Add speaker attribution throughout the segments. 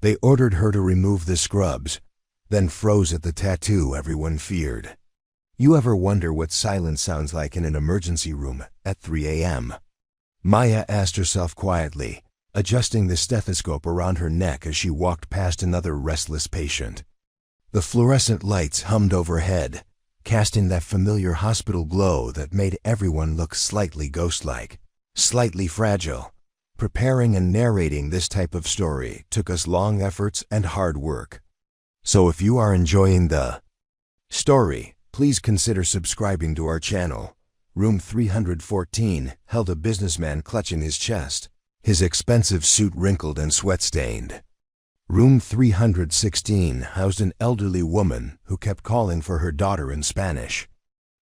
Speaker 1: They ordered her to remove the scrubs, then froze at the tattoo everyone feared. You ever wonder what silence sounds like in an emergency room at 3 a.m.? Maya asked herself quietly, adjusting the stethoscope around her neck as she walked past another restless patient. The fluorescent lights hummed overhead, casting that familiar hospital glow that made everyone look slightly ghost-like, slightly fragile. Preparing and narrating this type of story took us long efforts and hard work. So if you are enjoying the story, please consider subscribing to our channel. Room 314 held a businessman clutching his chest, his expensive suit wrinkled and sweat-stained. Room 316 housed an elderly woman who kept calling for her daughter in Spanish.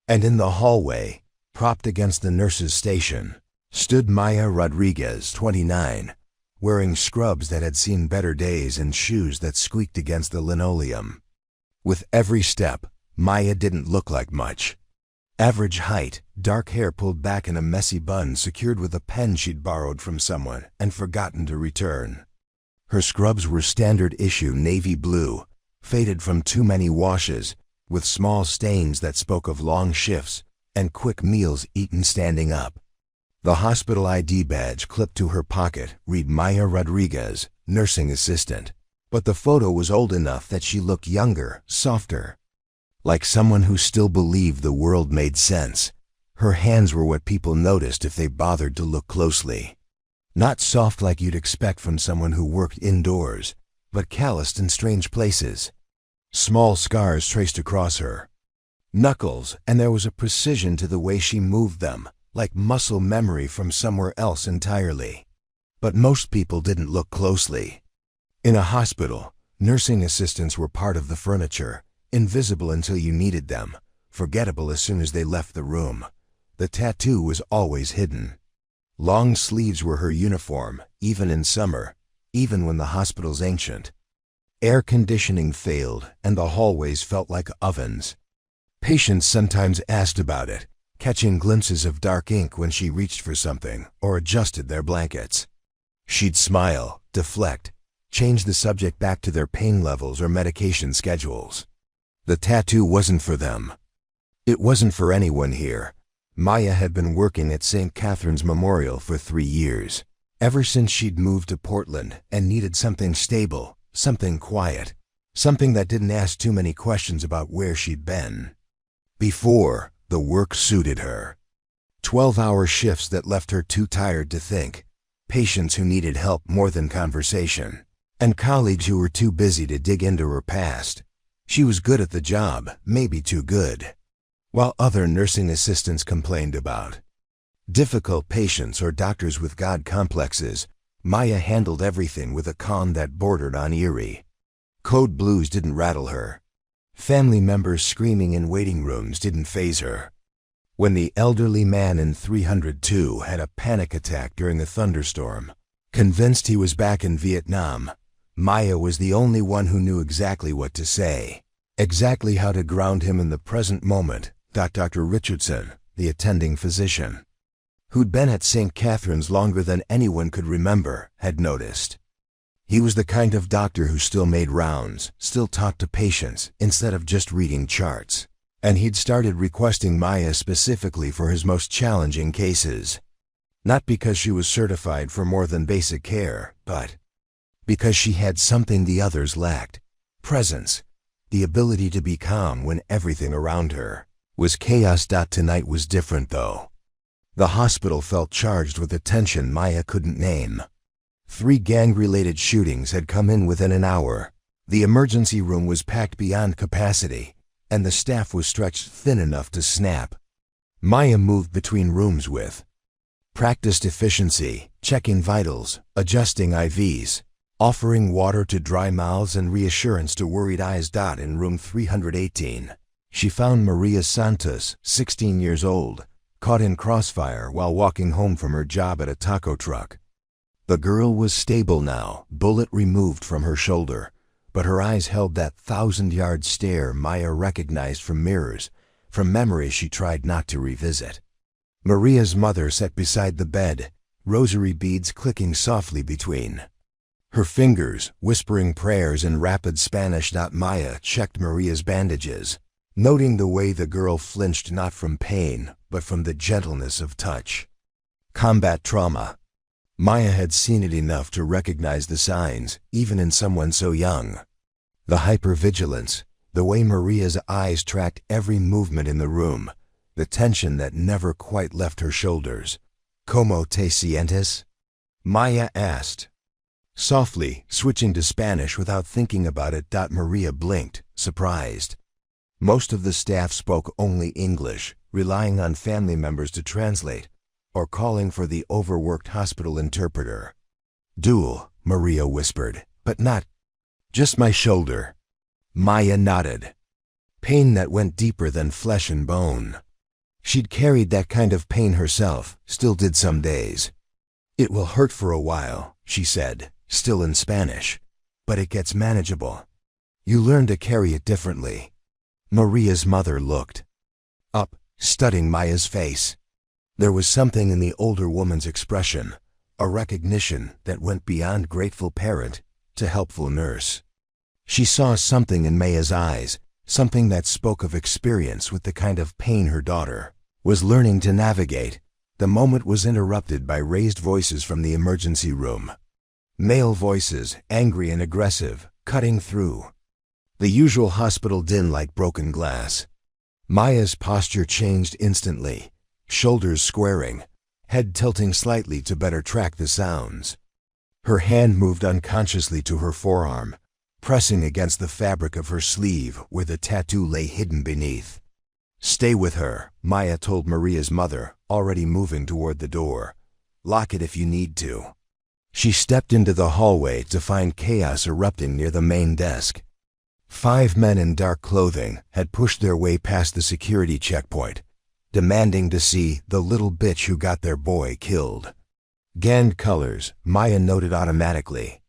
Speaker 1: And in the hallway, propped against the nurse's station, stood Maya Rodriguez, 29, wearing scrubs that had seen better days and shoes that squeaked against the linoleum. With every step, Maya didn't look like much. Average height, dark hair pulled back in a messy bun secured with a pen she'd borrowed from someone and forgotten to return. Her scrubs were standard issue navy blue, faded from too many washes, with small stains that spoke of long shifts and quick meals eaten standing up. The hospital ID badge clipped to her pocket read Maya Rodriguez, nursing assistant, but the photo was old enough that she looked younger, softer. Like someone who still believed the world made sense. Her hands were what people noticed if they bothered to look closely. Not soft like you'd expect from someone who worked indoors, but calloused in strange places. Small scars traced across her knuckles, and there was a precision to the way she moved them, like muscle memory from somewhere else entirely. But most people didn't look closely. In a hospital, nursing assistants were part of the furniture, invisible until you needed them, forgettable as soon as they left the room. The tattoo was always hidden. Long sleeves were her uniform, even in summer, even when the hospital's ancient. Air conditioning failed, and the hallways felt like ovens. Patients sometimes asked about it, catching glimpses of dark ink when she reached for something or adjusted their blankets. She'd smile, deflect, change the subject back to their pain levels or medication schedules. The tattoo wasn't for them. It wasn't for anyone here. Maya had been working at St. Catherine's Memorial for 3 years, ever since she'd moved to Portland and needed something stable, something quiet, something that didn't ask too many questions about where she'd been. Before, the work suited her. 12-hour shifts that left her too tired to think, patients who needed help more than conversation, and colleagues who were too busy to dig into her past. She was good at the job, maybe too good. While other nursing assistants complained about difficult patients or doctors with God complexes, Maya handled everything with a calm that bordered on eerie. Code blues didn't rattle her. Family members screaming in waiting rooms didn't faze her. When the elderly man in 302 had a panic attack during a thunderstorm, convinced he was back in Vietnam, Maya was the only one who knew exactly what to say, exactly how to ground him in the present moment. Dr. Richardson, the attending physician, who'd been at St. Catherine's longer than anyone could remember, had noticed. He was the kind of doctor who still made rounds, still talked to patients instead of just reading charts. And he'd started requesting Maya specifically for his most challenging cases. Not because she was certified for more than basic care, but because she had something the others lacked: presence, the ability to be calm when everything around her was chaos. Tonight was different, though. The hospital felt charged with a tension Maya couldn't name. 3 gang-related shootings had come in within an hour. The emergency room was packed beyond capacity, and the staff was stretched thin enough to snap. Maya moved between rooms with practiced efficiency, checking vitals, adjusting IVs, offering water to dry mouths and reassurance to worried eyes. In room 318, she found Maria Santos, 16 years old, caught in crossfire while walking home from her job at a taco truck. The girl was stable now, bullet removed from her shoulder, but her eyes held that 1,000-yard stare Maya recognized from mirrors, from memories she tried not to revisit. Maria's mother sat beside the bed, rosary beads clicking softly between Her fingers, whispering prayers in rapid Spanish. Maya checked Maria's bandages, noting the way the girl flinched not from pain, but from the gentleness of touch. Combat trauma. Maya had seen it enough to recognize the signs, even in someone so young. The hypervigilance, the way Maria's eyes tracked every movement in the room, the tension that never quite left her shoulders. ¿Cómo te sientes? Maya asked, softly, switching to Spanish without thinking about it. Maria blinked, surprised. Most of the staff spoke only English, relying on family members to translate, or calling for the overworked hospital interpreter. Dual, Maria whispered, but not. Just my shoulder. Maya nodded. Pain that went deeper than flesh and bone. She'd carried that kind of pain herself, still did some days. It will hurt for a while, she said, still in Spanish, but it gets manageable. You learn to carry it differently. Maria's mother looked up, studying Maya's face. There was something in the older woman's expression, a recognition that went beyond grateful parent to helpful nurse. She saw something in Maya's eyes, something that spoke of experience with the kind of pain her daughter was learning to navigate. The moment was interrupted by raised voices from the emergency room. Male voices, angry and aggressive, cutting through. The usual hospital din like broken glass. Maya's posture changed instantly, shoulders squaring, head tilting slightly to better track the sounds. Her hand moved unconsciously to her forearm, pressing against the fabric of her sleeve where the tattoo lay hidden beneath. Stay with her, Maya told Maria's mother, already moving toward the door. Lock it if you need to. She stepped into the hallway to find chaos erupting near the main desk. 5 men in dark clothing had pushed their way past the security checkpoint, demanding to see the little bitch who got their boy killed. Ganned colors, Maya noted automatically.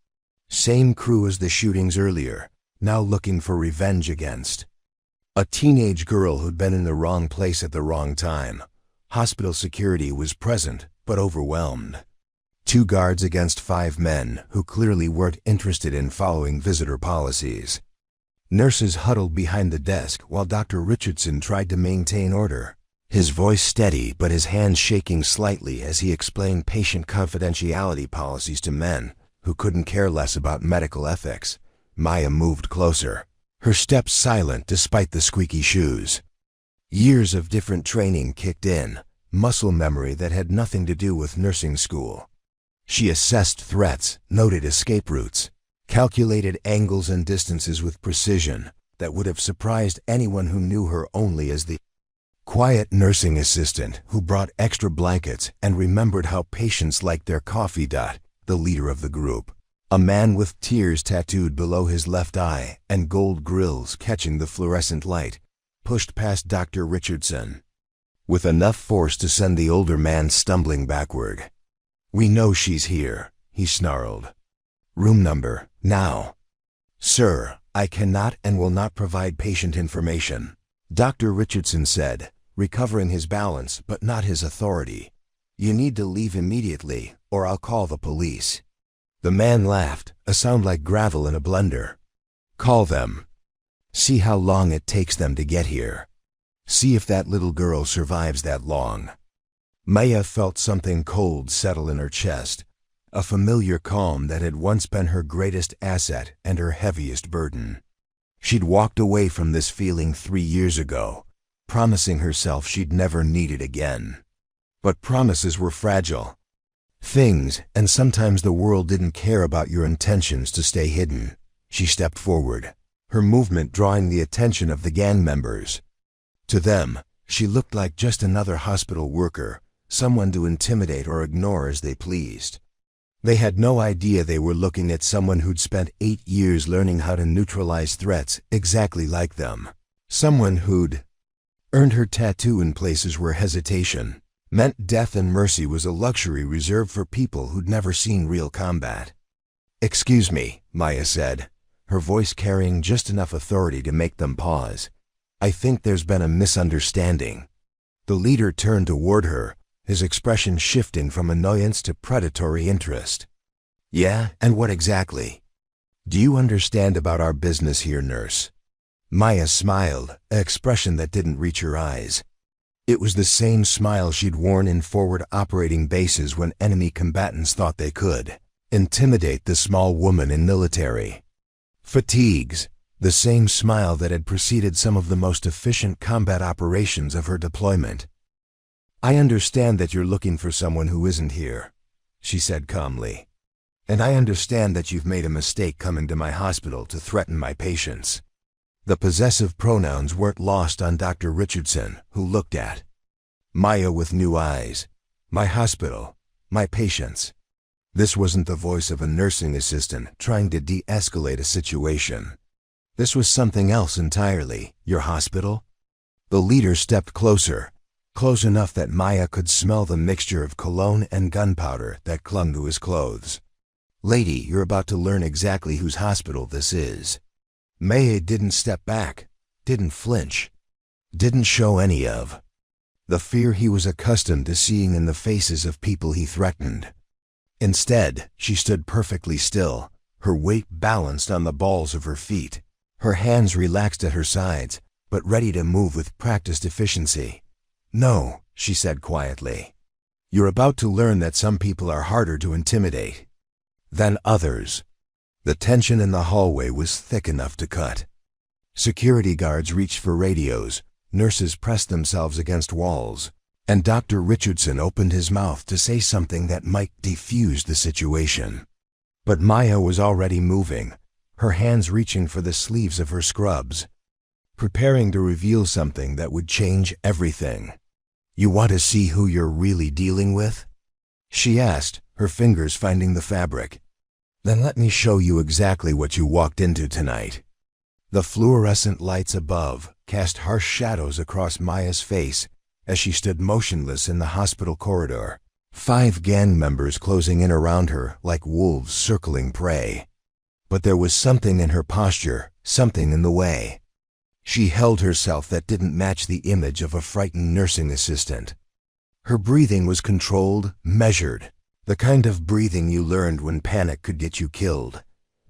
Speaker 1: Same crew as the shootings earlier, now looking for revenge against. A teenage girl who'd been in the wrong place at the wrong time. Hospital security was present, but overwhelmed. 2 guards against 5 men who clearly weren't interested in following visitor policies. Nurses huddled behind the desk while Dr. Richardson tried to maintain order, his voice steady but his hands shaking slightly as he explained patient confidentiality policies to men who couldn't care less about medical ethics. Maya moved closer, her steps silent despite the squeaky shoes. Years of different training kicked in, muscle memory that had nothing to do with nursing school. She assessed threats, noted escape routes, calculated angles and distances with precision that would have surprised anyone who knew her only as the quiet nursing assistant who brought extra blankets and remembered how patients liked their coffee. The leader of the group, a man with tears tattooed below his left eye and gold grills catching the fluorescent light, pushed past Dr. Richardson with enough force to send the older man stumbling backward. We know she's here, he snarled. Room number, now. Sir, I cannot and will not provide patient information, Dr. Richardson said, recovering his balance but not his authority. You need to leave immediately, or I'll call the police. The man laughed, a sound like gravel in a blender. Call them. See how long it takes them to get here. See if that little girl survives that long. Maya felt something cold settle in her chest, a familiar calm that had once been her greatest asset and her heaviest burden. She'd walked away from this feeling 3 years ago, promising herself she'd never need it again. But promises were fragile. Things, and sometimes the world didn't care about your intentions to stay hidden. She stepped forward, her movement drawing the attention of the gang members. To them, she looked like just another hospital worker, someone to intimidate or ignore as they pleased. They had no idea they were looking at someone who'd spent 8 years learning how to neutralize threats exactly like them. Someone who'd earned her tattoo in places where hesitation meant death and mercy was a luxury reserved for people who'd never seen real combat. Excuse me, Maya said, her voice carrying just enough authority to make them pause. I think there's been a misunderstanding. The leader turned toward her, his expression shifting from annoyance to predatory interest. Yeah, and what exactly? Do you understand about our business here, nurse? Maya smiled, an expression that didn't reach her eyes. It was the same smile she'd worn in forward operating bases when enemy combatants thought they could intimidate the small woman in military fatigues, the same smile that had preceded some of the most efficient combat operations of her deployment. I understand that you're looking for someone who isn't here, she said calmly. And I understand that you've made a mistake coming to my hospital to threaten my patients. The possessive pronouns weren't lost on Dr. Richardson, who looked at Maya with new eyes. My hospital, my patients. This wasn't the voice of a nursing assistant trying to de-escalate a situation. This was something else entirely. Your hospital? The leader stepped closer, close enough that Maya could smell the mixture of cologne and gunpowder that clung to his clothes. Lady, you're about to learn exactly whose hospital this is. Maya didn't step back, didn't flinch, didn't show any of the fear he was accustomed to seeing in the faces of people he threatened. Instead, she stood perfectly still, her weight balanced on the balls of her feet, her hands relaxed at her sides, but ready to move with practiced efficiency. No, she said quietly. You're about to learn that some people are harder to intimidate than others. The tension in the hallway was thick enough to cut. Security guards reached for radios, nurses pressed themselves against walls, and Dr. Richardson opened his mouth to say something that might defuse the situation. But Maya was already moving, her hands reaching for the sleeves of her scrubs, preparing to reveal something that would change everything. You want to see who you're really dealing with? She asked, her fingers finding the fabric. Then let me show you exactly what you walked into tonight. The fluorescent lights above cast harsh shadows across Maya's face as she stood motionless in the hospital corridor, 5 gang members closing in around her like wolves circling prey. But there was something in her posture, something in the way she held herself that didn't match the image of a frightened nursing assistant. Her breathing was controlled, measured, the kind of breathing you learned when panic could get you killed.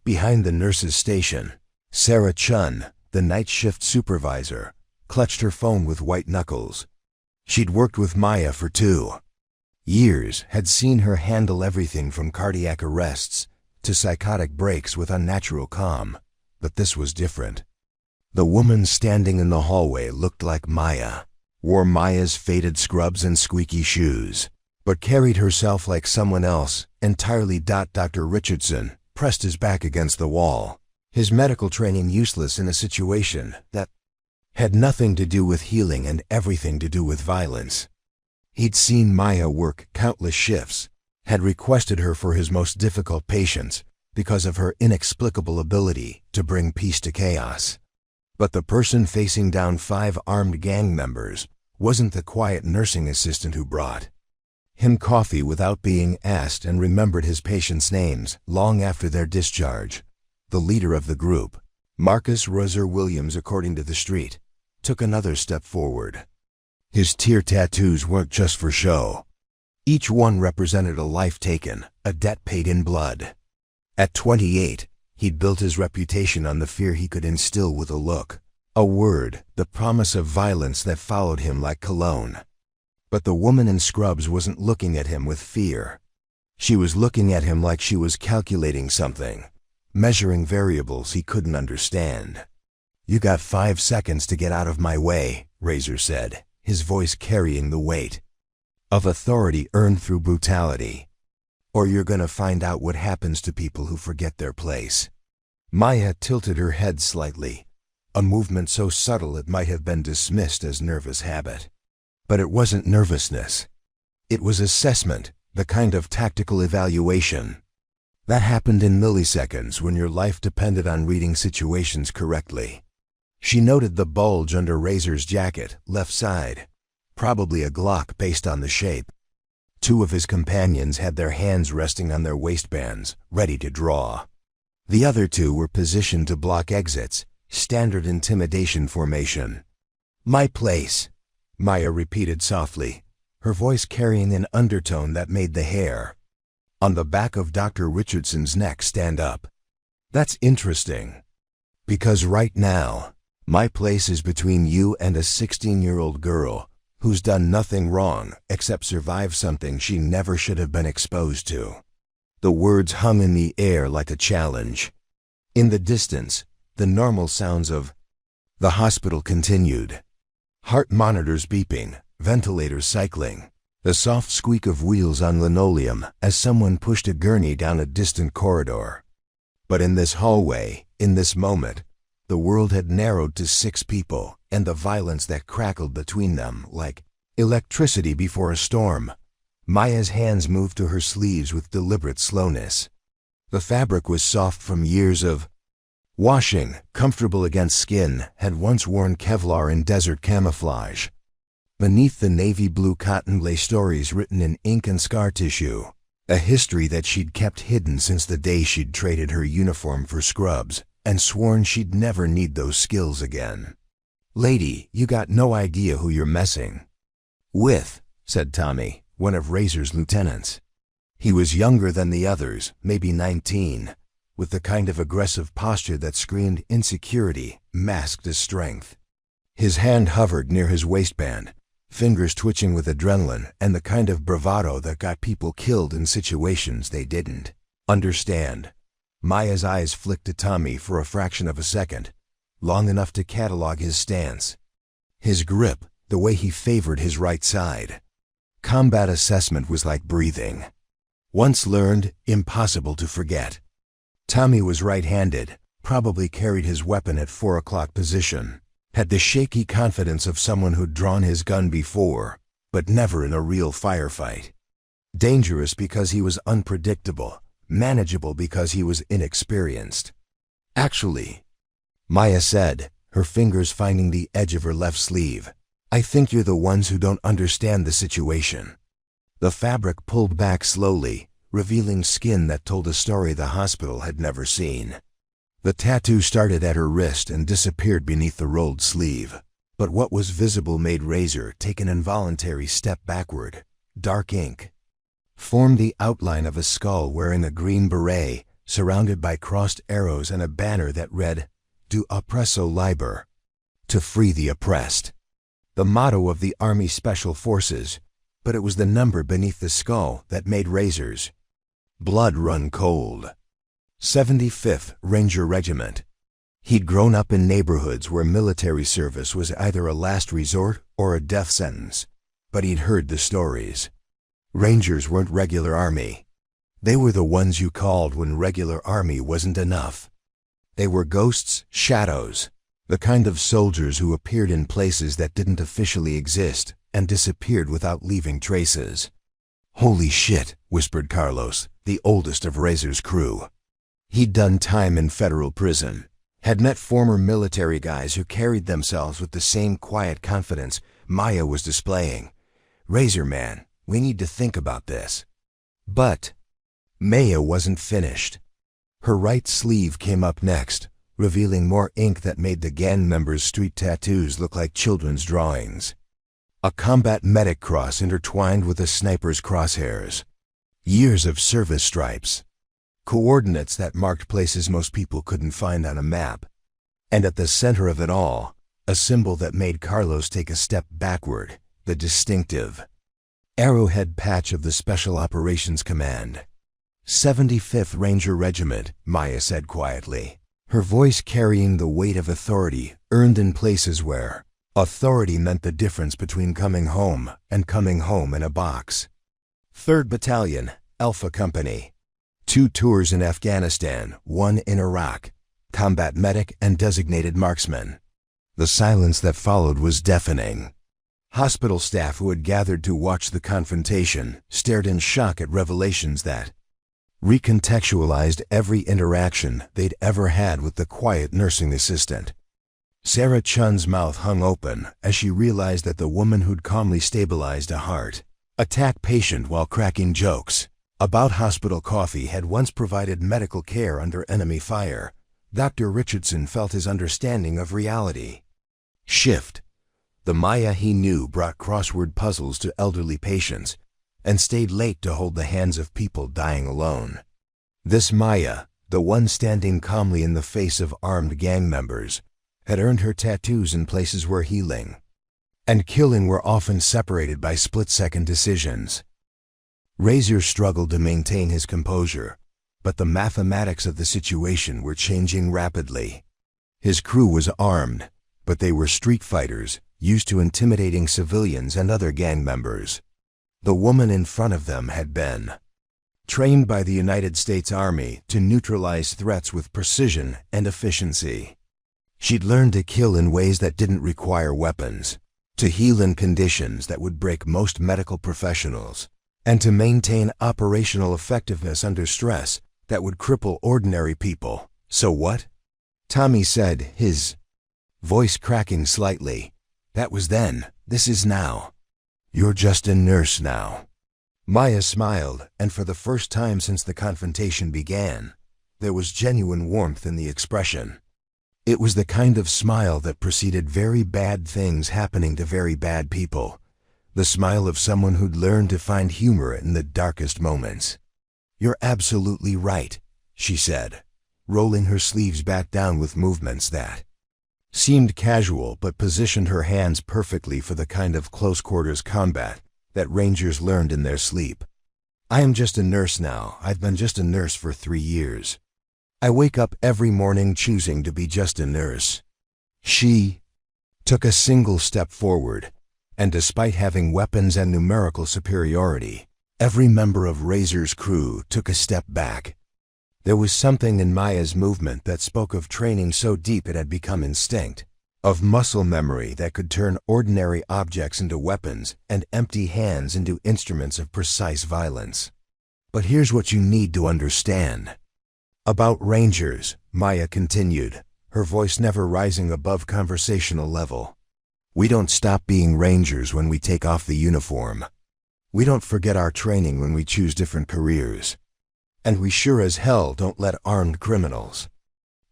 Speaker 1: Behind the nurse's station, Sarah Chun, the night shift supervisor, clutched her phone with white knuckles. She'd worked with Maya for 2 years, had seen her handle everything from cardiac arrests to psychotic breaks with unnatural calm, but this was different. The woman standing in the hallway looked like Maya, wore Maya's faded scrubs and squeaky shoes, but carried herself like someone else entirely. Dr. Richardson pressed his back against the wall, his medical training useless in a situation that had nothing to do with healing and everything to do with violence. He'd seen Maya work countless shifts, had requested her for his most difficult patients because of her inexplicable ability to bring peace to chaos. But the person facing down 5 armed gang members wasn't the quiet nursing assistant who brought him coffee without being asked and remembered his patients' names long after their discharge. The leader of the group, Marcus Roser Williams, according to the street, took another step forward. His tear tattoos weren't just for show. Each one represented a life taken, a debt paid in blood. At 28, he'd built his reputation on the fear he could instill with a look, a word, the promise of violence that followed him like cologne. But the woman in scrubs wasn't looking at him with fear. She was looking at him like she was calculating something, measuring variables he couldn't understand. You got 5 seconds to get out of my way, Razor said, his voice carrying the weight of authority earned through brutality. Or you're gonna find out what happens to people who forget their place. Maya tilted her head slightly, a movement so subtle it might have been dismissed as nervous habit. But it wasn't nervousness. It was assessment, the kind of tactical evaluation that happened in milliseconds when your life depended on reading situations correctly. She noted the bulge under Razor's jacket, left side, probably a Glock based on the shape. 2 of his companions had their hands resting on their waistbands, ready to draw. The other 2 were positioned to block exits, standard intimidation formation. My place, Maya repeated softly, her voice carrying an undertone that made the hair on the back of Dr. Richardson's neck stand up. That's interesting. Because right now, my place is between you and a 16-year-old girl who's done nothing wrong except survive something she never should have been exposed to. The words hung in the air like a challenge. In the distance, the normal sounds of the hospital continued. Heart monitors beeping, ventilators cycling, the soft squeak of wheels on linoleum as someone pushed a gurney down a distant corridor. But in this hallway, in this moment, the world had narrowed to 6 people, and the violence that crackled between them like electricity before a storm. Maya's hands moved to her sleeves with deliberate slowness. The fabric was soft from years of washing, comfortable against skin, had once worn Kevlar in desert camouflage. Beneath the navy blue cotton lay stories written in ink and scar tissue, a history that she'd kept hidden since the day she'd traded her uniform for scrubs and sworn she'd never need those skills again. "Lady, you got no idea who you're messing with," said Tommy, one of Razor's lieutenants. He was younger than the others, maybe 19, with the kind of aggressive posture that screamed insecurity, masked as strength. His hand hovered near his waistband, fingers twitching with adrenaline and the kind of bravado that got people killed in situations they didn't understand. Maya's eyes flicked to Tommy for a fraction of a second, long enough to catalog his stance. His grip, the way he favored his right side. Combat assessment was like breathing. Once learned, impossible to forget. Tommy was right-handed, probably carried his weapon at 4 o'clock position, had the shaky confidence of someone who'd drawn his gun before, but never in a real firefight. Dangerous because he was unpredictable, manageable because he was inexperienced. "Actually," Maya said, her fingers finding the edge of her left sleeve, "I think you're the ones who don't understand the situation." The fabric pulled back slowly, revealing skin that told a story the hospital had never seen. The tattoo started at her wrist and disappeared beneath the rolled sleeve, but what was visible made Razor take an involuntary step backward. Dark ink formed the outline of a skull wearing a green beret, surrounded by crossed arrows and a banner that read, "Do oppresso liber," to free the oppressed. The motto of the Army Special Forces, but it was the number beneath the skull that made Razor's blood run cold. 75th Ranger Regiment. He'd grown up in neighborhoods where military service was either a last resort or a death sentence, but he'd heard the stories. Rangers weren't regular army. They were the ones you called when regular army wasn't enough. They were ghosts, shadows, the kind of soldiers who appeared in places that didn't officially exist and disappeared without leaving traces. "Holy shit," whispered Carlos, the oldest of Razor's crew. He'd done time in federal prison, had met former military guys who carried themselves with the same quiet confidence Maya was displaying. "Razor man, we need to think about this." But Maya wasn't finished. Her right sleeve came up next, revealing more ink that made the gang members' street tattoos look like children's drawings. A combat medic cross intertwined with a sniper's crosshairs. Years of service stripes. Coordinates that marked places most people couldn't find on a map. And at the center of it all, a symbol that made Carlos take a step backward, the distinctive arrowhead patch of the Special Operations Command. 75th Ranger Regiment, Maya said quietly, her voice carrying the weight of authority earned in places where authority meant the difference between coming home and coming home in a box. 3rd Battalion, Alpha Company. 2 tours in Afghanistan, 1 in Iraq. Combat medic and designated marksman. The silence that followed was deafening. Hospital staff who had gathered to watch the confrontation stared in shock at revelations that recontextualized every interaction they'd ever had with the quiet nursing assistant. Sarah Chun's mouth hung open as she realized that the woman who'd calmly stabilized a heart attack patient while cracking jokes about hospital coffee had once provided medical care under enemy fire. Dr. Richardson felt his understanding of reality shift. The Maya he knew brought crossword puzzles to elderly patients, and stayed late to hold the hands of people dying alone. This Maya, the one standing calmly in the face of armed gang members, had earned her tattoos in places where healing and killing were often separated by split-second decisions. Razor struggled to maintain his composure, but the mathematics of the situation were changing rapidly. His crew was armed, but they were street fighters, used to intimidating civilians and other gang members. The woman in front of them had been trained by the United States Army to neutralize threats with precision and efficiency. She'd learned to kill in ways that didn't require weapons, to heal in conditions that would break most medical professionals, and to maintain operational effectiveness under stress that would cripple ordinary people. So what? Tommy said, his voice cracking slightly. That was then, this is now. You're just a nurse now. Maya smiled, and for the first time since the confrontation began, there was genuine warmth in the expression. It was the kind of smile that preceded very bad things happening to very bad people. The smile of someone who'd learned to find humor in the darkest moments. You're absolutely right, she said, rolling her sleeves back down with movements that seemed casual but positioned her hands perfectly for the kind of close-quarters combat that Rangers learned in their sleep. I am just a nurse now. I've been just a nurse for 3 years. I wake up every morning choosing to be just a nurse. She took a single step forward, and despite having weapons and numerical superiority, every member of Razor's crew took a step back. There was something in Maya's movement that spoke of training so deep it had become instinct, of muscle memory that could turn ordinary objects into weapons and empty hands into instruments of precise violence. But here's what you need to understand. About Rangers, Maya continued, her voice never rising above conversational level. We don't stop being Rangers when we take off the uniform. We don't forget our training when we choose different careers. And we sure as hell don't let armed criminals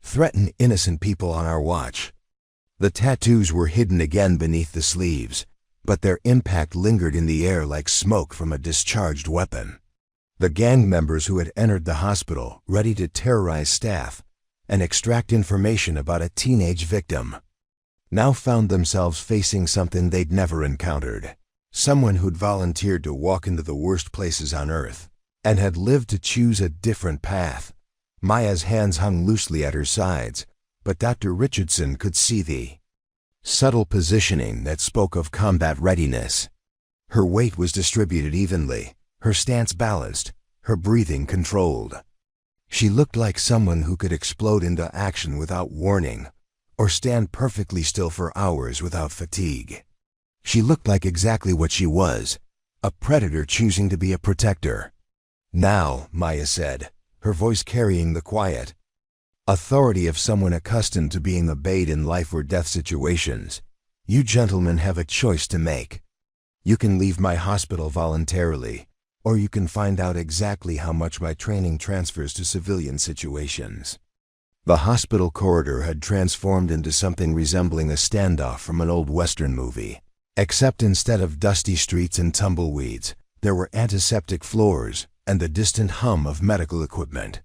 Speaker 1: threaten innocent people on our watch. The tattoos were hidden again beneath the sleeves, but their impact lingered in the air like smoke from a discharged weapon. The gang members who had entered the hospital, ready to terrorize staff and extract information about a teenage victim, now found themselves facing something they'd never encountered. Someone who'd volunteered to walk into the worst places on Earth and had lived to choose a different path. Maya's hands hung loosely at her sides, but Dr. Richardson could see the subtle positioning that spoke of combat readiness. Her weight was distributed evenly, her stance balanced, her breathing controlled. She looked like someone who could explode into action without warning, or stand perfectly still for hours without fatigue. She looked like exactly what she was, a predator choosing to be a protector. Now, Maya said, her voice carrying the quiet authority of someone accustomed to being obeyed in life or death situations, you gentlemen have a choice to make. You can leave my hospital voluntarily, or you can find out exactly how much my training transfers to civilian situations. The hospital corridor had transformed into something resembling a standoff from an old Western movie, except instead of dusty streets and tumbleweeds, there were antiseptic floors and the distant hum of medical equipment.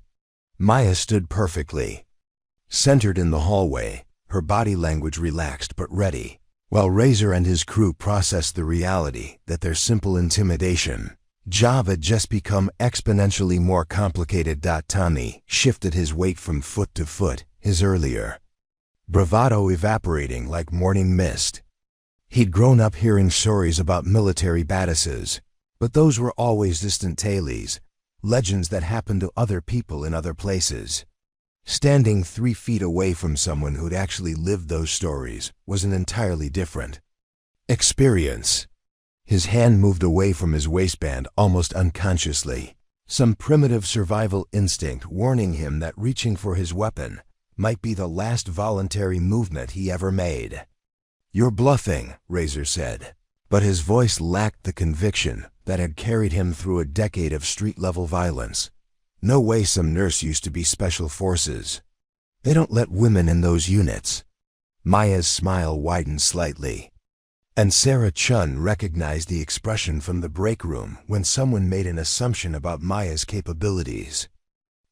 Speaker 1: Maya stood perfectly, centered in the hallway, her body language relaxed but ready, while Razor and his crew processed the reality that their simple intimidation job had just become exponentially more complicated. Tommy shifted his weight from foot to foot, his earlier bravado evaporating like morning mist. He'd grown up hearing stories about military badasses, but those were always distant tales, legends that happened to other people in other places. Standing 3 feet away from someone who'd actually lived those stories was an entirely different experience. His hand moved away from his waistband almost unconsciously, some primitive survival instinct warning him that reaching for his weapon might be the last voluntary movement he ever made. You're bluffing, Razor said, but his voice lacked the conviction that had carried him through a decade of street-level violence. No way some nurse used to be special forces. They don't let women in those units. Maya's smile widened slightly. And Sarah Chun recognized the expression from the break room when someone made an assumption about Maya's capabilities.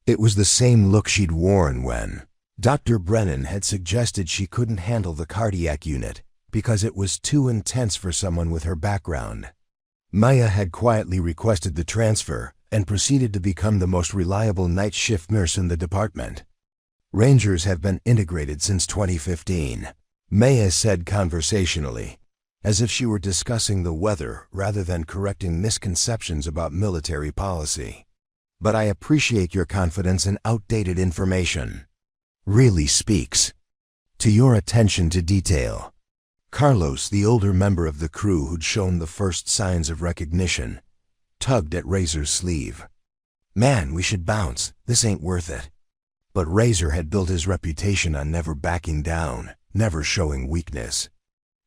Speaker 1: It was the same look she'd worn when Dr. Brennan had suggested she couldn't handle the cardiac unit because it was too intense for someone with her background. Maya had quietly requested the transfer and proceeded to become the most reliable night shift nurse in the department. Rangers have been integrated since 2015, Maya said conversationally, as if she were discussing the weather rather than correcting misconceptions about military policy. But I appreciate your confidence in outdated information. Really speaks to your attention to detail. Carlos, the older member of the crew who'd shown the first signs of recognition, tugged at Razor's sleeve. Man, we should bounce. This ain't worth it. But Razor had built his reputation on never backing down, never showing weakness.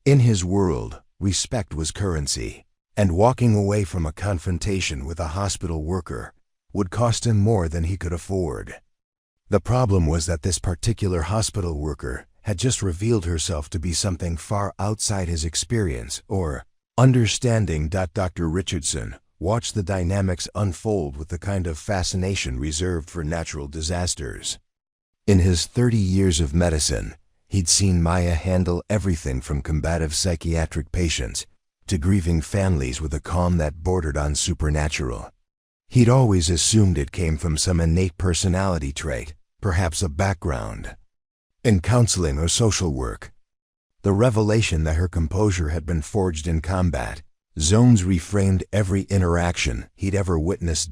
Speaker 1: In his world, respect was currency, and walking away from a confrontation with a hospital worker would cost him more than he could afford. The problem was that this particular hospital worker had just revealed herself to be something far outside his experience or understanding. Dr. Richardson watched the dynamics unfold with the kind of fascination reserved for natural disasters. In his 30 years of medicine, he'd seen Maya handle everything from combative psychiatric patients to grieving families with a calm that bordered on supernatural. He'd always assumed it came from some innate personality trait, perhaps a background in counseling or social work. The revelation that her composure had been forged in combat zones reframed every interaction he'd ever witnessed.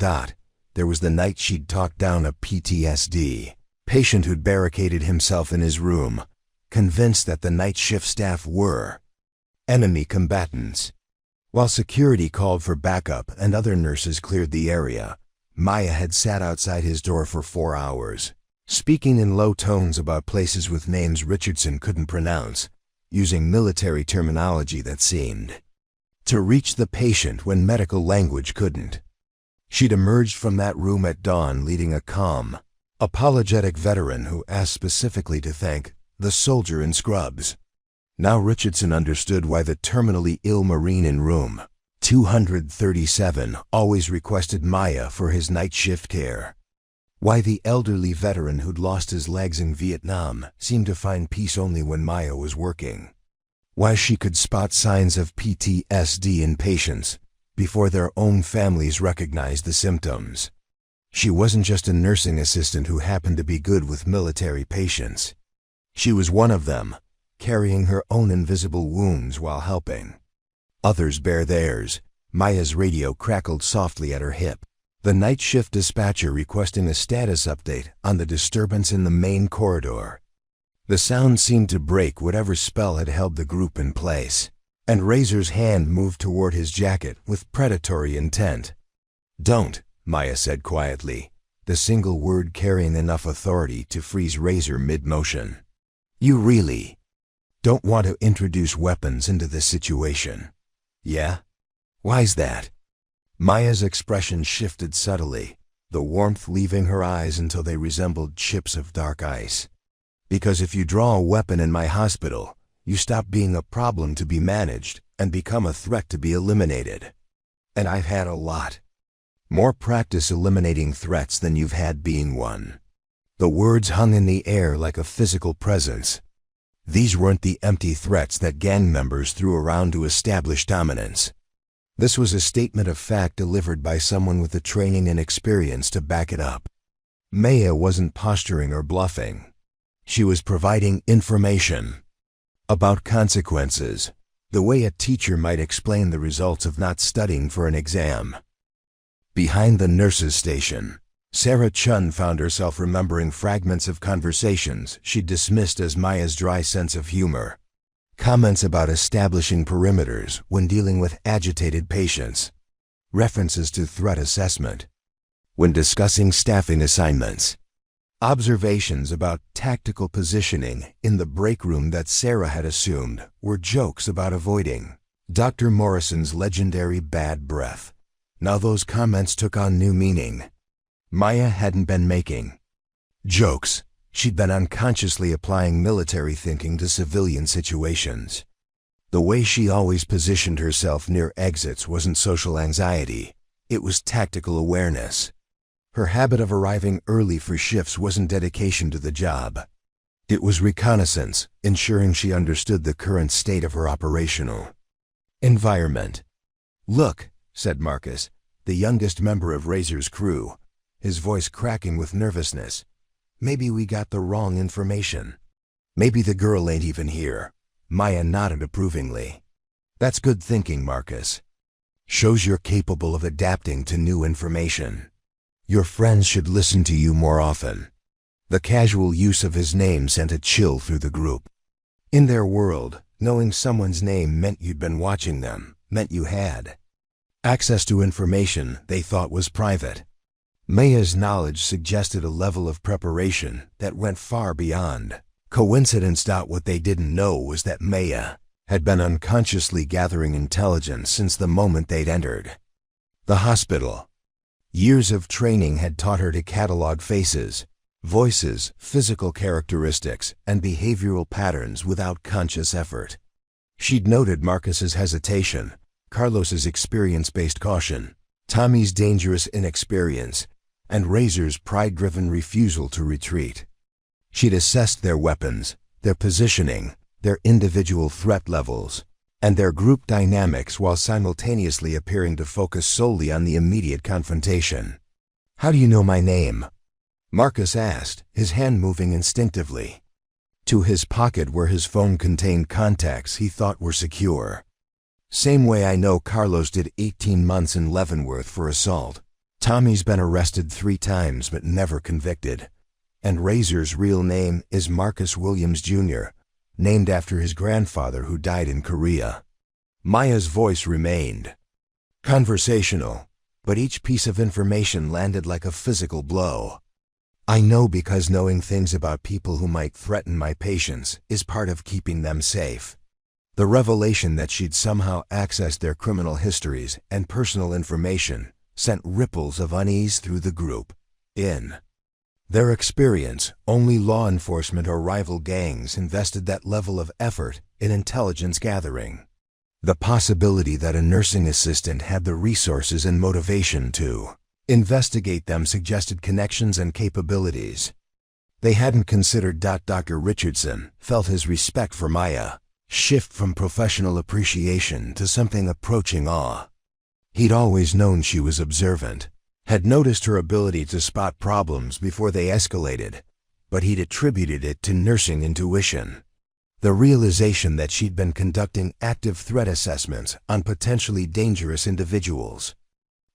Speaker 1: There was the night she'd talked down a PTSD patient who'd barricaded himself in his room, convinced that the night shift staff were enemy combatants. While security called for backup and other nurses cleared the area, Maya had sat outside his door for 4 hours, speaking in low tones about places with names Richardson couldn't pronounce, using military terminology that seemed to reach the patient when medical language couldn't. She'd emerged from that room at dawn leading a calm, apologetic veteran who asked specifically to thank the soldier in scrubs. Now Richardson understood why the terminally ill Marine in room 237 always requested Maya for his night shift care. Why the elderly veteran who'd lost his legs in Vietnam seemed to find peace only when Maya was working. Why she could spot signs of PTSD in patients before their own families recognized the symptoms. She wasn't just a nursing assistant who happened to be good with military patients. She was one of them, carrying her own invisible wounds while helping others bear theirs. Maya's radio crackled softly at her hip, the night shift dispatcher requesting a status update on the disturbance in the main corridor. The sound seemed to break whatever spell had held the group in place, and Razor's hand moved toward his jacket with predatory intent. "Don't," Maya said quietly, the single word carrying enough authority to freeze Razor mid-motion. "You really don't want to introduce weapons into this situation, yeah? Why's that?" Maya's expression shifted subtly, the warmth leaving her eyes until they resembled chips of dark ice. "Because if you draw a weapon in my hospital, you stop being a problem to be managed and become a threat to be eliminated. And I've had a lot more practice eliminating threats than you've had being one." The words hung in the air like a physical presence. These weren't the empty threats that gang members threw around to establish dominance. This was a statement of fact delivered by someone with the training and experience to back it up. Maya wasn't posturing or bluffing. She was providing information about consequences, the way a teacher might explain the results of not studying for an exam. Behind the nurses' station, Sarah Chun found herself remembering fragments of conversations she'd dismissed as Maya's dry sense of humor. Comments about establishing perimeters when dealing with agitated patients. References to threat assessment when discussing staffing assignments. Observations about tactical positioning in the break room that Sarah had assumed were jokes about avoiding Dr. Morrison's legendary bad breath. Now those comments took on new meaning. Maya hadn't been making jokes. She'd been unconsciously applying military thinking to civilian situations. The way she always positioned herself near exits wasn't social anxiety, it was tactical awareness. Her habit of arriving early for shifts wasn't dedication to the job. It was reconnaissance, ensuring she understood the current state of her operational environment. "Look," said Marcus, the youngest member of Razor's crew, his voice cracking with nervousness. "Maybe we got the wrong information. Maybe the girl ain't even here." Maya nodded approvingly. "That's good thinking, Marcus. Shows you're capable of adapting to new information. Your friends should listen to you more often." The casual use of his name sent a chill through the group. In their world, knowing someone's name meant you'd been watching them, meant you had access to information they thought was private. Maya's knowledge suggested a level of preparation that went far beyond coincidence. What they didn't know was that Maya had been unconsciously gathering intelligence since the moment they'd entered the hospital. Years of training had taught her to catalog faces, voices, physical characteristics, and behavioral patterns without conscious effort. She'd noted Marcus's hesitation, Carlos's experience-based caution, Tommy's dangerous inexperience, and Razor's pride-driven refusal to retreat. She'd assessed their weapons, their positioning, their individual threat levels, and their group dynamics while simultaneously appearing to focus solely on the immediate confrontation. "How do you know my name?" Marcus asked, his hand moving instinctively to his pocket where his phone contained contacts he thought were secure. "Same way I know Carlos did 18 months in Leavenworth for assault. Tommy's been arrested 3 times but never convicted. And Razor's real name is Marcus Williams Jr., named after his grandfather who died in Korea." Maya's voice remained conversational, but each piece of information landed like a physical blow. "I know because knowing things about people who might threaten my patients is part of keeping them safe." The revelation that she'd somehow accessed their criminal histories and personal information sent ripples of unease through the group. In their experience, only law enforcement or rival gangs invested that level of effort in intelligence gathering. The possibility that a nursing assistant had the resources and motivation to investigate them suggested connections and capabilities they hadn't considered. Dr. Richardson felt his respect for Maya shift from professional appreciation to something approaching awe. He'd always known she was observant, had noticed her ability to spot problems before they escalated, but he'd attributed it to nursing intuition. The realization that she'd been conducting active threat assessments on potentially dangerous individuals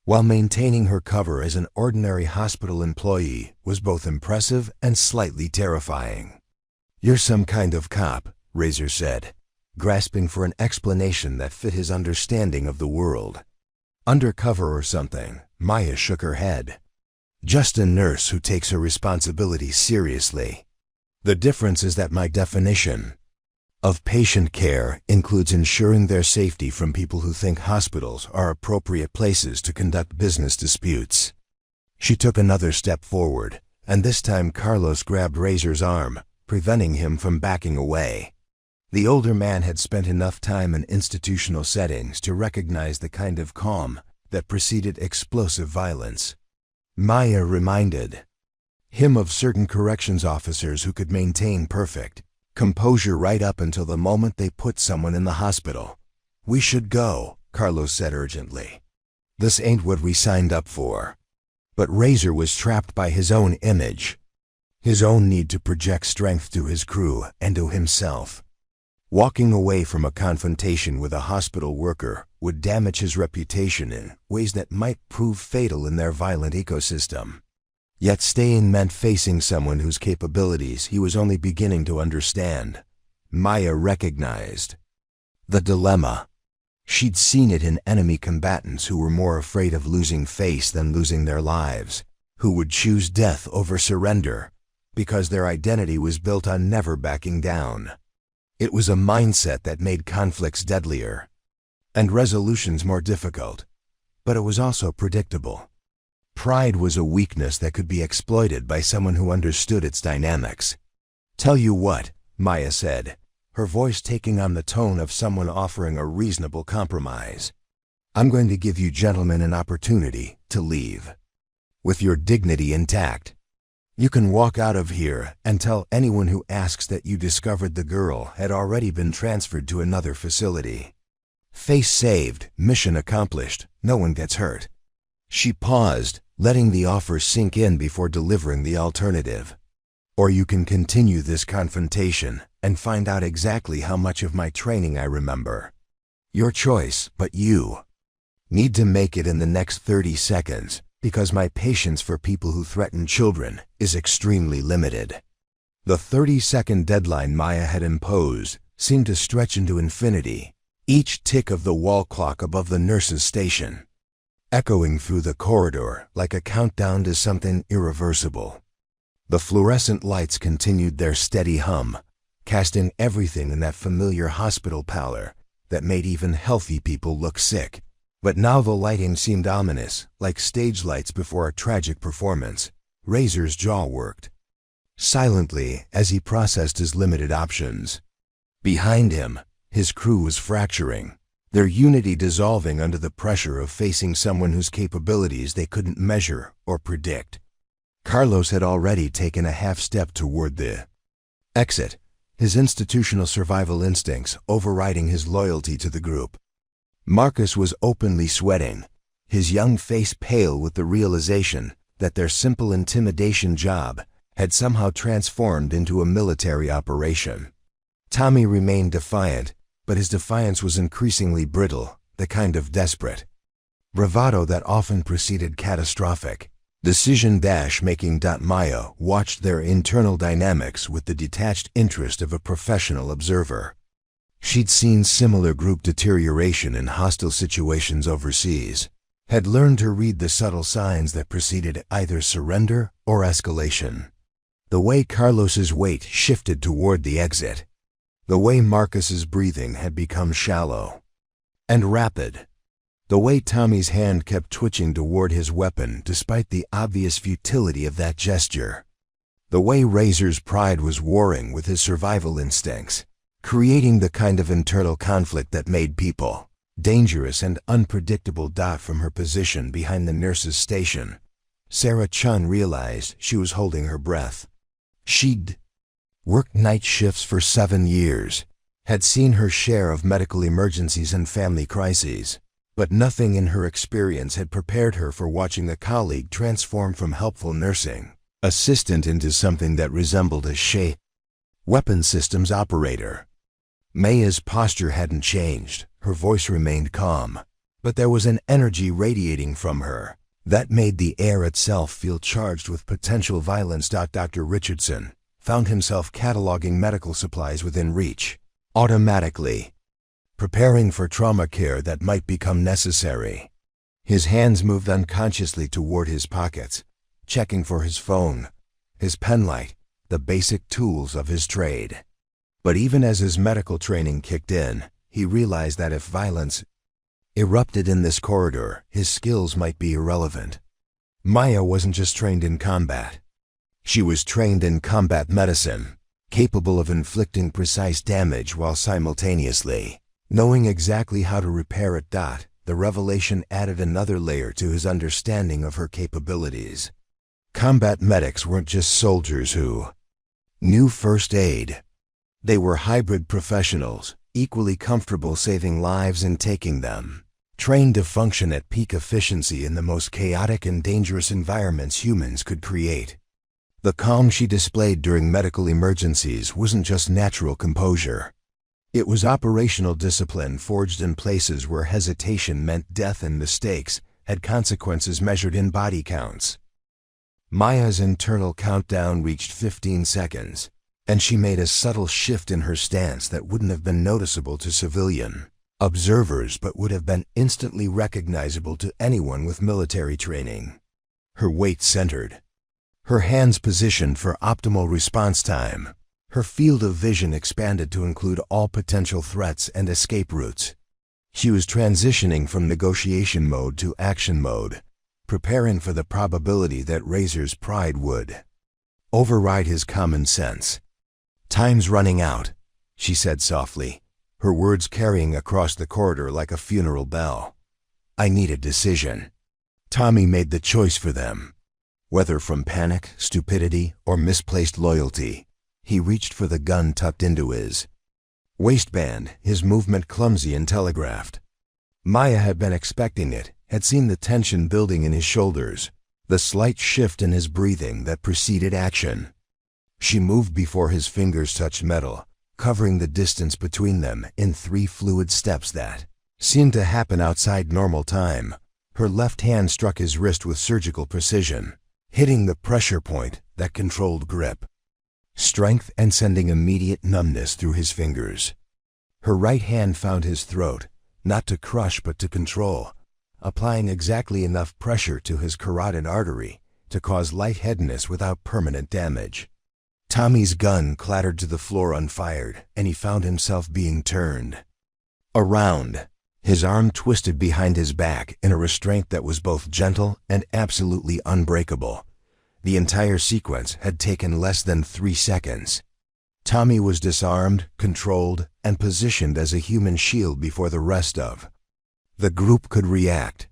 Speaker 1: while maintaining her cover as an ordinary hospital employee was both impressive and slightly terrifying. "You're some kind of cop," Razor said, grasping for an explanation that fit his understanding of the world. "Undercover or something?" Maya shook her head. "Just a nurse who takes her responsibilities seriously. The difference is that my definition of patient care includes ensuring their safety from people who think hospitals are appropriate places to conduct business disputes." She took another step forward, and this time Carlos grabbed Razor's arm, preventing him from backing away. The older man had spent enough time in institutional settings to recognize the kind of calm that preceded explosive violence. Maya reminded him of certain corrections officers who could maintain perfect composure right up until the moment they put someone in the hospital. "We should go," Carlos said urgently. "This ain't what we signed up for." But Razor was trapped by his own image, his own need to project strength to his crew and to himself. Walking away from a confrontation with a hospital worker would damage his reputation in ways that might prove fatal in their violent ecosystem. Yet staying meant facing someone whose capabilities he was only beginning to understand. Maya recognized the dilemma. She'd seen it in enemy combatants who were more afraid of losing face than losing their lives, who would choose death over surrender because their identity was built on never backing down. It was a mindset that made conflicts deadlier and resolutions more difficult, but it was also predictable. Pride was a weakness that could be exploited by someone who understood its dynamics. "Tell you what," Maya said, her voice taking on the tone of someone offering a reasonable compromise. "I'm going to give you gentlemen an opportunity to leave with your dignity intact. You can walk out of here and tell anyone who asks that you discovered the girl had already been transferred to another facility. Face saved, mission accomplished, no one gets hurt." She paused, letting the offer sink in before delivering the alternative. "Or you can continue this confrontation and find out exactly how much of my training I remember. Your choice, but you need to make it in the next 30 seconds, because my patience for people who threaten children is extremely limited." The 30-second deadline Maya had imposed seemed to stretch into infinity, each tick of the wall clock above the nurse's station echoing through the corridor like a countdown to something irreversible. The fluorescent lights continued their steady hum, casting everything in that familiar hospital pallor that made even healthy people look sick. But now the lighting seemed ominous, like stage lights before a tragic performance. Razor's jaw worked silently as he processed his limited options. Behind him, his crew was fracturing, their unity dissolving under the pressure of facing someone whose capabilities they couldn't measure or predict. Carlos had already taken a half step toward the exit, his institutional survival instincts overriding his loyalty to the group. Marcus was openly sweating, his young face pale with the realization that their simple intimidation job had somehow transformed into a military operation. Tommy remained defiant, but his defiance was increasingly brittle, the kind of desperate bravado that often preceded catastrophic decision-making. Maya watched their internal dynamics with the detached interest of a professional observer. She'd seen similar group deterioration in hostile situations overseas, had learned to read the subtle signs that preceded either surrender or escalation. The way Carlos's weight shifted toward the exit, the way Marcus's breathing had become shallow and rapid, the way Tommy's hand kept twitching toward his weapon despite the obvious futility of that gesture, the way Razor's pride was warring with his survival instincts, creating the kind of internal conflict that made people dangerous and unpredictable. From her position behind the nurse's station, Sarah Chun realized she was holding her breath. She'd worked night shifts for 7 years, had seen her share of medical emergencies and family crises, but nothing in her experience had prepared her for watching a colleague transform from helpful nursing assistant into something that resembled a weapon systems operator. Maya's posture hadn't changed, her voice remained calm, but there was an energy radiating from her that made the air itself feel charged with potential violence. Dr. Richardson found himself cataloging medical supplies within reach, automatically, preparing for trauma care that might become necessary. His hands moved unconsciously toward his pockets, checking for his phone, his penlight, the basic tools of his trade. But even as his medical training kicked in, he realized that if violence erupted in this corridor, his skills might be irrelevant. Maya wasn't just trained in combat. She was trained in combat medicine, capable of inflicting precise damage while simultaneously knowing exactly how to repair it. The revelation added another layer to his understanding of her capabilities. Combat medics weren't just soldiers who knew first aid. They were hybrid professionals, equally comfortable saving lives and taking them, trained to function at peak efficiency in the most chaotic and dangerous environments humans could create. The calm she displayed during medical emergencies wasn't just natural composure. It was operational discipline forged in places where hesitation meant death and mistakes had consequences measured in body counts. Maya's internal countdown reached 15 seconds, and she made a subtle shift in her stance that wouldn't have been noticeable to civilian observers but would have been instantly recognizable to anyone with military training. Her weight centered, her hands positioned for optimal response time, her field of vision expanded to include all potential threats and escape routes. She was transitioning from negotiation mode to action mode, preparing for the probability that Razor's pride would override his common sense. "Time's running out," she said softly, her words carrying across the corridor like a funeral bell. I need a decision. Tommy made the choice for them. Whether from panic, stupidity, or misplaced loyalty, he reached for the gun tucked into his waistband, his movement clumsy and telegraphed. Maya had been expecting it, had seen the tension building in his shoulders, the slight shift in his breathing that preceded action. She moved before his fingers touched metal, covering the distance between them in 3 fluid steps that seemed to happen outside normal time. Her left hand struck his wrist with surgical precision, hitting the pressure point that controlled grip, strength, and sending immediate numbness through his fingers. Her right hand found his throat, not to crush but to control, applying exactly enough pressure to his carotid artery to cause lightheadedness without permanent damage. Tommy's gun clattered to the floor unfired, and he found himself being turned around, his arm twisted behind his back in a restraint that was both gentle and absolutely unbreakable. The entire sequence had taken less than 3 seconds. Tommy was disarmed, controlled, and positioned as a human shield before the rest of the group could react.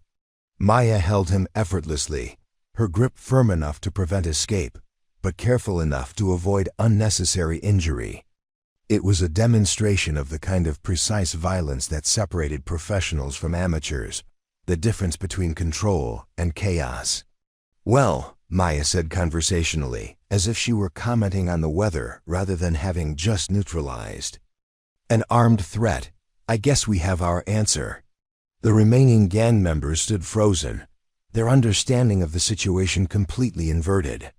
Speaker 1: Maya held him effortlessly, her grip firm enough to prevent escape, but careful enough to avoid unnecessary injury. It was a demonstration of the kind of precise violence that separated professionals from amateurs, the difference between control and chaos. Well, Maya said conversationally, as if she were commenting on the weather rather than having just neutralized an armed threat. I guess we have our answer. The remaining gang members stood frozen, their understanding of the situation completely inverted.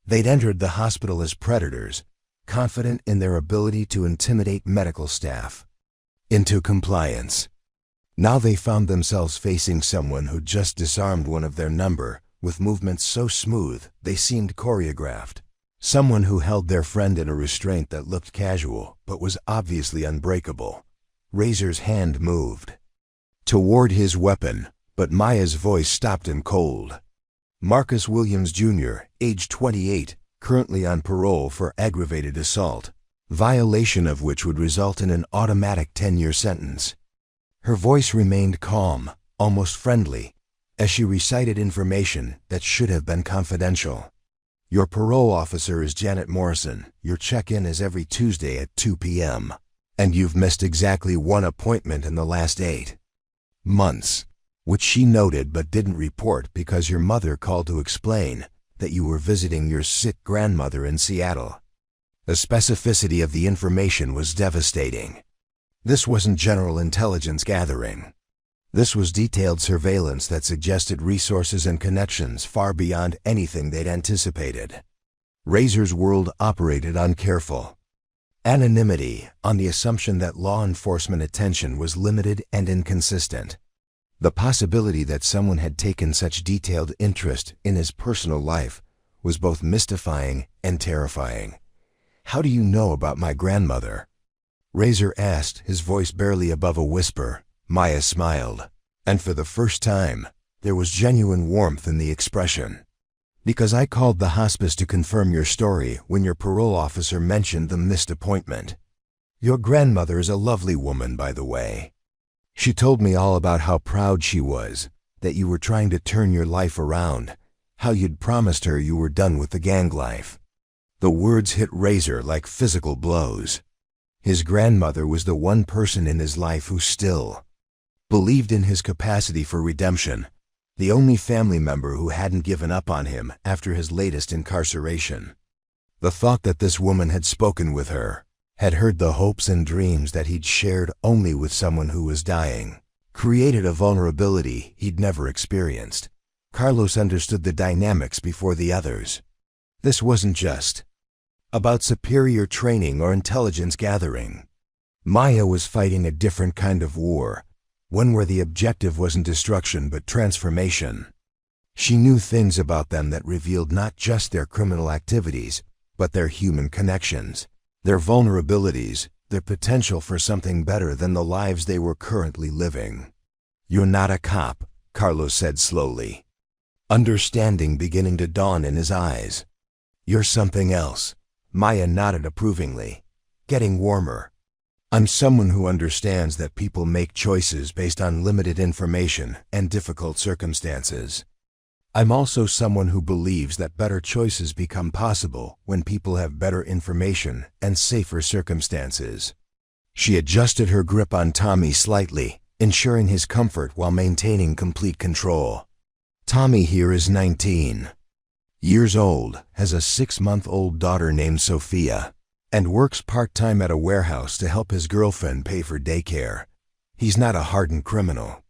Speaker 1: They'd entered the hospital as predators, confident in their ability to intimidate medical staff into compliance. Now they found themselves facing someone who'd just disarmed one of their number, with movements so smooth they seemed choreographed. Someone who held their friend in a restraint that looked casual but was obviously unbreakable. Razor's hand moved toward his weapon, but Maya's voice stopped him cold. Marcus Williams Jr., age 28, currently on parole for aggravated assault, violation of which would result in an automatic 10-year sentence. Her voice remained calm, almost friendly, as she recited information that should have been confidential. Your parole officer is Janet Morrison. Your check-in is every Tuesday at 2 p.m., and you've missed exactly 1 appointment in the last 8 months, which she noted but didn't report because your mother called to explain that you were visiting your sick grandmother in Seattle. The specificity of the information was devastating. This wasn't general intelligence gathering. This was detailed surveillance that suggested resources and connections far beyond anything they'd anticipated. Razor's world operated on careful anonymity, on the assumption that law enforcement attention was limited and inconsistent. The possibility that someone had taken such detailed interest in his personal life was both mystifying and terrifying. How do you know about my grandmother? Razor asked, his voice barely above a whisper. Maya smiled, and for the first time, there was genuine warmth in the expression. Because I called the hospice to confirm your story when your parole officer mentioned the missed appointment. Your grandmother is a lovely woman, by the way. She told me all about how proud she was, that you were trying to turn your life around, how you'd promised her you were done with the gang life. The words hit Razor like physical blows. His grandmother was the one person in his life who still believed in his capacity for redemption, the only family member who hadn't given up on him after his latest incarceration. The thought that this woman had spoken with her, had heard the hopes and dreams that he'd shared only with someone who was dying, created a vulnerability he'd never experienced. Carlos understood the dynamics before the others. This wasn't just about superior training or intelligence gathering. Maya was fighting a different kind of war, one where the objective wasn't destruction but transformation. She knew things about them that revealed not just their criminal activities, but their human connections, their vulnerabilities, their potential for something better than the lives they were currently living. You're not a cop, Carlos said slowly, understanding beginning to dawn in his eyes. You're something else. Maya nodded approvingly, getting warmer. I'm someone who understands that people make choices based on limited information and difficult circumstances. I'm also someone who believes that better choices become possible when people have better information and safer circumstances. She adjusted her grip on Tommy slightly, ensuring his comfort while maintaining complete control. Tommy here is 19 years old, has a 6-month-old daughter named Sophia, and works part-time at a warehouse to help his girlfriend pay for daycare. He's not a hardened criminal.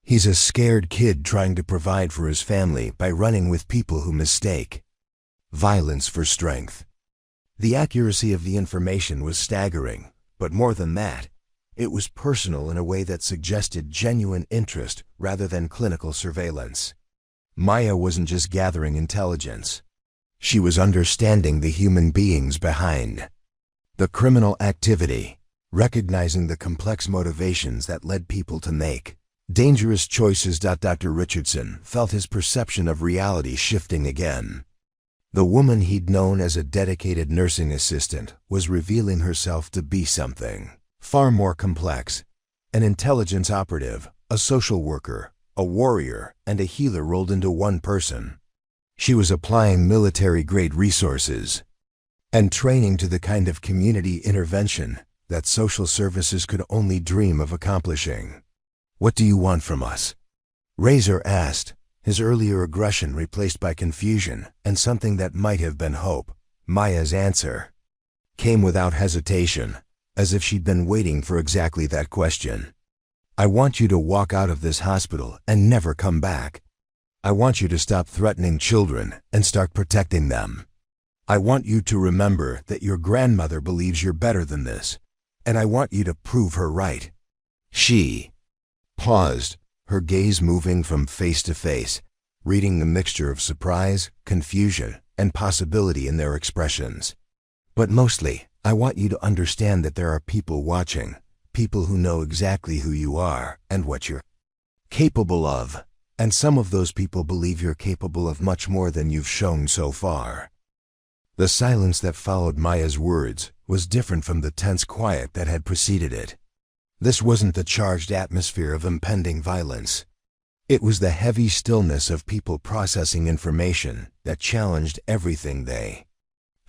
Speaker 1: He's a scared kid trying to provide for his family by running with people who mistake violence for strength. The accuracy of the information was staggering, but more than that, it was personal in a way that suggested genuine interest rather than clinical surveillance. Maya wasn't just gathering intelligence. She was understanding the human beings behind the criminal activity, recognizing the complex motivations that led people to make dangerous choices. Dr. Richardson felt his perception of reality shifting again. The woman he'd known as a dedicated nursing assistant was revealing herself to be something far more complex: an intelligence operative, a social worker, a warrior, and a healer rolled into one person. She was applying military-grade resources and training to the kind of community intervention that social services could only dream of accomplishing. "What do you want from us?" Razor asked, his earlier aggression replaced by confusion and something that might have been hope. Maya's answer came without hesitation, as if she'd been waiting for exactly that question. "I want you to walk out of this hospital and never come back. I want you to stop threatening children and start protecting them. I want you to remember that your grandmother believes you're better than this, and I want you to prove her right." She paused, her gaze moving from face to face, reading the mixture of surprise, confusion, and possibility in their expressions. "But mostly, I want you to understand that there are people watching, people who know exactly who you are and what you're capable of, and some of those people believe you're capable of much more than you've shown so far." The silence that followed Maya's words was different from the tense quiet that had preceded it. This wasn't the charged atmosphere of impending violence. It was the heavy stillness of people processing information that challenged everything they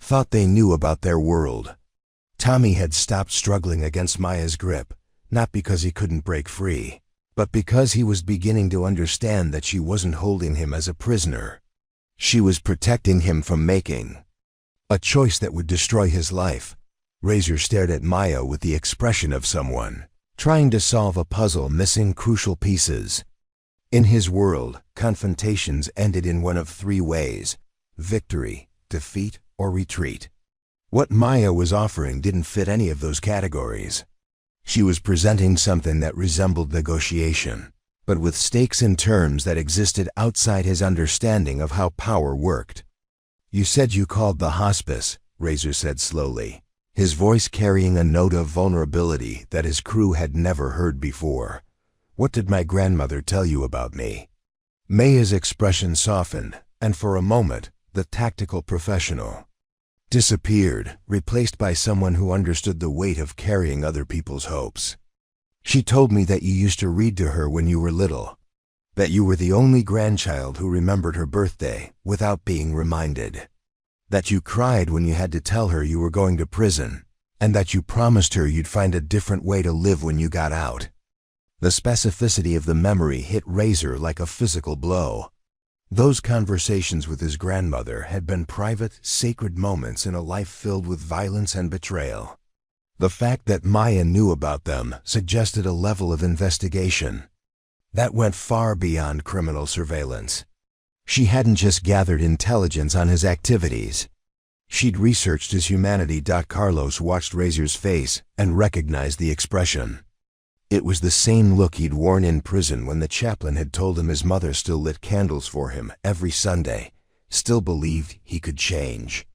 Speaker 1: thought they knew about their world. Tommy had stopped struggling against Maya's grip, not because he couldn't break free, but because he was beginning to understand that she wasn't holding him as a prisoner. She was protecting him from making a choice that would destroy his life. Razor stared at Maya with the expression of someone trying to solve a puzzle missing crucial pieces. In his world, confrontations ended in one of three ways: victory, defeat, or retreat. What Maya was offering didn't fit any of those categories. She was presenting something that resembled negotiation, but with stakes and terms that existed outside his understanding of how power worked. "You said you called the hospice," Razor said slowly, his voice carrying a note of vulnerability that his crew had never heard before. "What did my grandmother tell you about me?" Maya's expression softened, and for a moment, the tactical professional disappeared, replaced by someone who understood the weight of carrying other people's hopes. "She told me that you used to read to her when you were little, that you were the only grandchild who remembered her birthday without being reminded, that you cried when you had to tell her you were going to prison, and that you promised her you'd find a different way to live when you got out." The specificity of the memory hit Razor like a physical blow. Those conversations with his grandmother had been private, sacred moments in a life filled with violence and betrayal. The fact that Maya knew about them suggested a level of investigation that went far beyond criminal surveillance. She hadn't just gathered intelligence on his activities. She'd researched his humanity. Carlos watched Razor's face and recognized the expression. It was the same look he'd worn in prison when the chaplain had told him his mother still lit candles for him every Sunday, still believed he could change.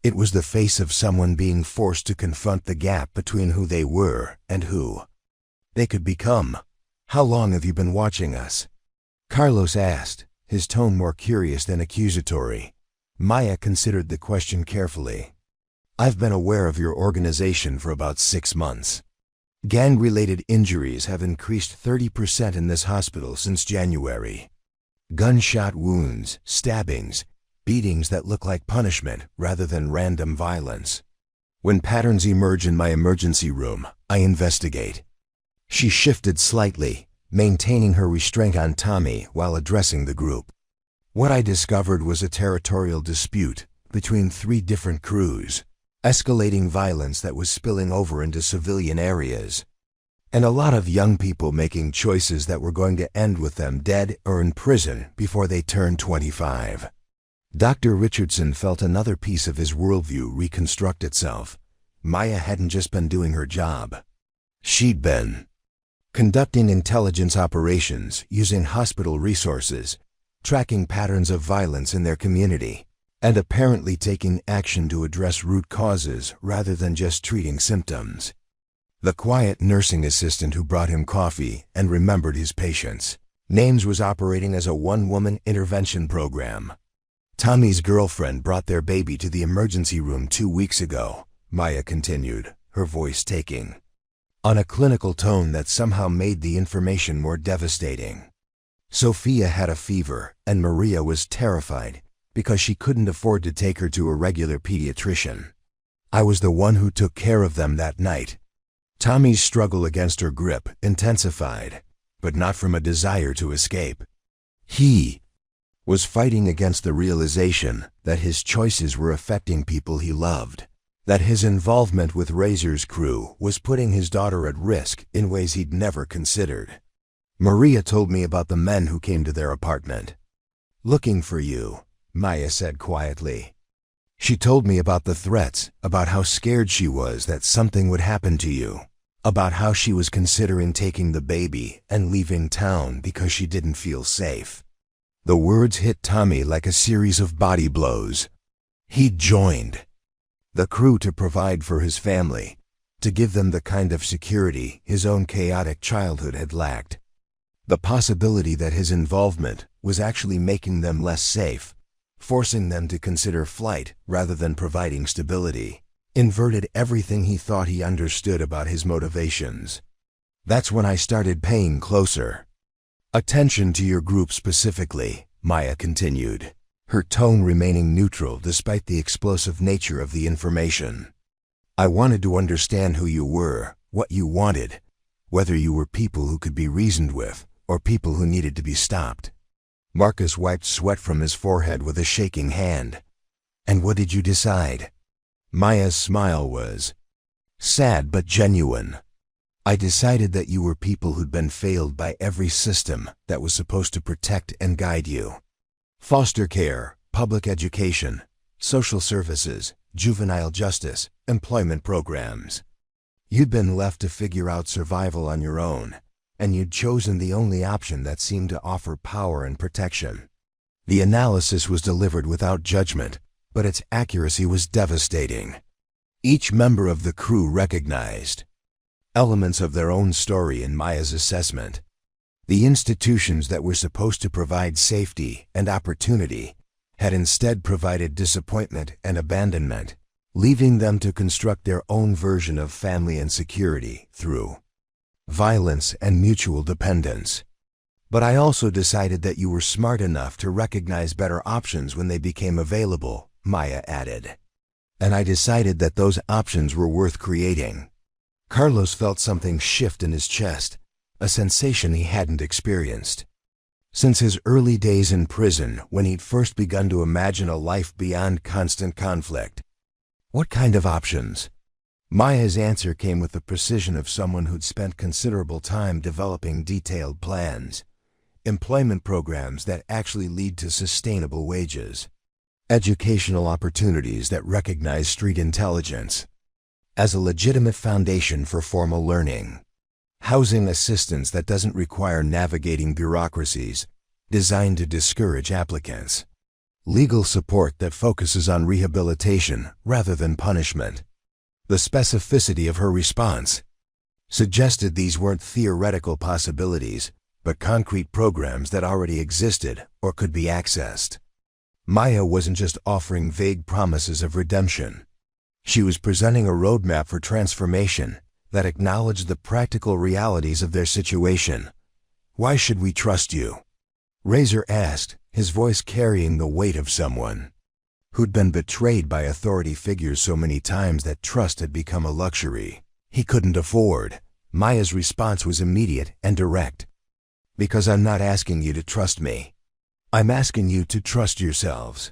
Speaker 1: It was the face of someone being forced to confront the gap between who they were and who they could become. "How long have you been watching us?" Carlos asked, his tone more curious than accusatory. Maya considered the question carefully. "I've been aware of your organization for about 6 months. Gang-related injuries have increased 30% in this hospital since January. Gunshot wounds, stabbings, beatings that look like punishment rather than random violence. When patterns emerge in my emergency room, I investigate. She shifted slightly, maintaining her restraint on Tommy while addressing the group. What I discovered was a territorial dispute between 3 different crews, escalating violence that was spilling over into civilian areas, and a lot of young people making choices that were going to end with them dead or in prison before they turned 25. Dr. Richardson felt another piece of his worldview reconstruct itself. Maya hadn't just been doing her job. She'd been conducting intelligence operations using hospital resources, tracking patterns of violence in their community, and apparently taking action to address root causes rather than just treating symptoms. The quiet nursing assistant who brought him coffee and remembered his patients' names was operating as a one-woman intervention program. Tommy's girlfriend brought their baby to the emergency room 2 weeks ago, Maya continued, her voice taking on a clinical tone that somehow made the information more devastating. Sophia had a fever, and Maria was terrified because she couldn't afford to take her to a regular pediatrician. I was the one who took care of them that night. Tommy's struggle against her grip intensified, but not from a desire to escape. He was fighting against the realization that his choices were affecting people he loved, that his involvement with Razor's crew was putting his daughter at risk in ways he'd never considered. Maria told me about the men who came to their apartment. "Looking for you," Maya said quietly. She told me about the threats, about how scared she was that something would happen to you, about how she was considering taking the baby and leaving town because she didn't feel safe. The words hit Tommy like a series of body blows. He'd joined the crew to provide for his family, to give them the kind of security his own chaotic childhood had lacked. The possibility that his involvement was actually making them less safe, forcing them to consider flight rather than providing stability, inverted everything he thought he understood about his motivations. That's when I started paying closer attention to your group specifically, Maya continued, her tone remaining neutral despite the explosive nature of the information. I wanted to understand who you were, what you wanted, whether you were people who could be reasoned with or people who needed to be stopped. Marcus wiped sweat from his forehead with a shaking hand. And what did you decide? Maya's smile was sad but genuine. I decided that you were people who'd been failed by every system that was supposed to protect and guide you. Foster care, public education, social services, juvenile justice, employment programs. You'd been left to figure out survival on your own, and you'd chosen the only option that seemed to offer power and protection. The analysis was delivered without judgment, but its accuracy was devastating. Each member of the crew recognized elements of their own story in Maya's assessment. The institutions that were supposed to provide safety and opportunity had instead provided disappointment and abandonment, leaving them to construct their own version of family and security through violence and mutual dependence. But I also decided that you were smart enough to recognize better options when they became available, Maya added. And I decided that those options were worth creating. Carlos felt something shift in his chest, a sensation he hadn't experienced since his early days in prison when he'd first begun to imagine a life beyond constant conflict. What kind of options? Maya's answer came with the precision of someone who'd spent considerable time developing detailed plans. Employment programs that actually lead to sustainable wages. Educational opportunities that recognize street intelligence as a legitimate foundation for formal learning. Housing assistance that doesn't require navigating bureaucracies designed to discourage applicants. Legal support that focuses on rehabilitation rather than punishment. The specificity of her response suggested these weren't theoretical possibilities, but concrete programs that already existed or could be accessed. Maya wasn't just offering vague promises of redemption. She was presenting a roadmap for transformation that acknowledged the practical realities of their situation. "Why should we trust you?" Razor asked, his voice carrying the weight of someone who'd been betrayed by authority figures so many times that trust had become a luxury he couldn't afford. Maya's response was immediate and direct. "Because I'm not asking you to trust me. I'm asking you to trust yourselves.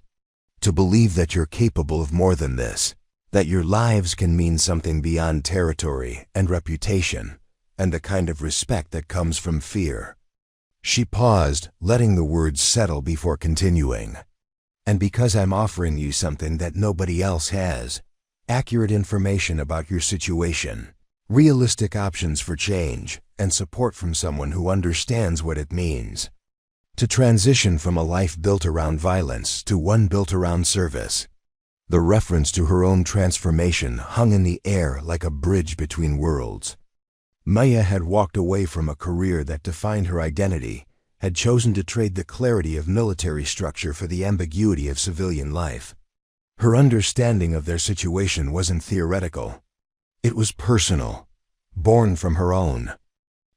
Speaker 1: To believe that you're capable of more than this. That your lives can mean something beyond territory and reputation, and the kind of respect that comes from fear." She paused, letting the words settle before continuing. "And because I'm offering you something that nobody else has. Accurate information about your situation, realistic options for change, and support from someone who understands what it means to transition from a life built around violence to one built around service." The reference to her own transformation hung in the air like a bridge between worlds. Maya had walked away from a career that defined her identity, had chosen to trade the clarity of military structure for the ambiguity of civilian life. Her understanding of their situation wasn't theoretical. It was personal, born from her own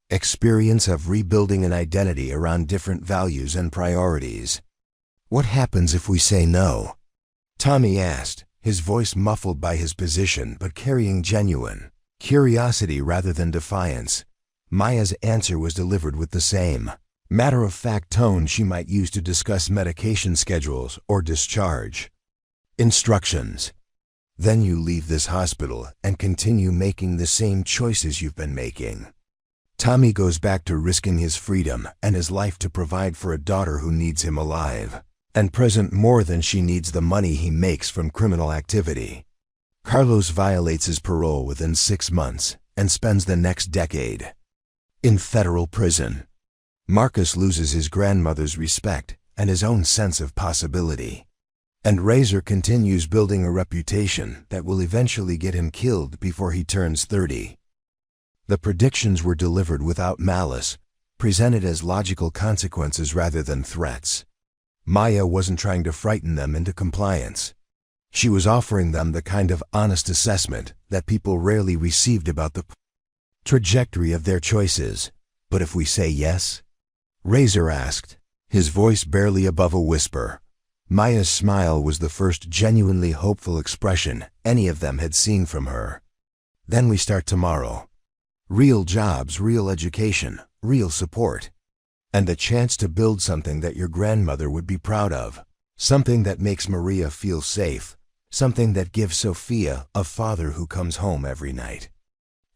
Speaker 1: experience of rebuilding an identity around different values and priorities. "What happens if we say no?" Tommy asked, his voice muffled by his position but carrying genuine curiosity rather than defiance. Maya's answer was delivered with the same matter-of-fact tone she might use to discuss medication schedules or discharge instructions. "Then you leave this hospital and continue making the same choices you've been making." Tommy goes back to risking his freedom and his life to provide for a daughter who needs him alive and present more than she needs the money he makes from criminal activity. Carlos violates his parole within 6 months and spends the next decade in federal prison. Marcus loses his grandmother's respect and his own sense of possibility. And Razor continues building a reputation that will eventually get him killed before he turns 30. The predictions were delivered without malice, presented as logical consequences rather than threats. Maya wasn't trying to frighten them into compliance. She was offering them the kind of honest assessment that people rarely received about the trajectory of their choices. "But if we say yes?" Razor asked, his voice barely above a whisper. Maya's smile was the first genuinely hopeful expression any of them had seen from her. "Then we start tomorrow. Real jobs, real education, real support. And the chance to build something that your grandmother would be proud of. Something that makes Maria feel safe. Something that gives Sophia a father who comes home every night,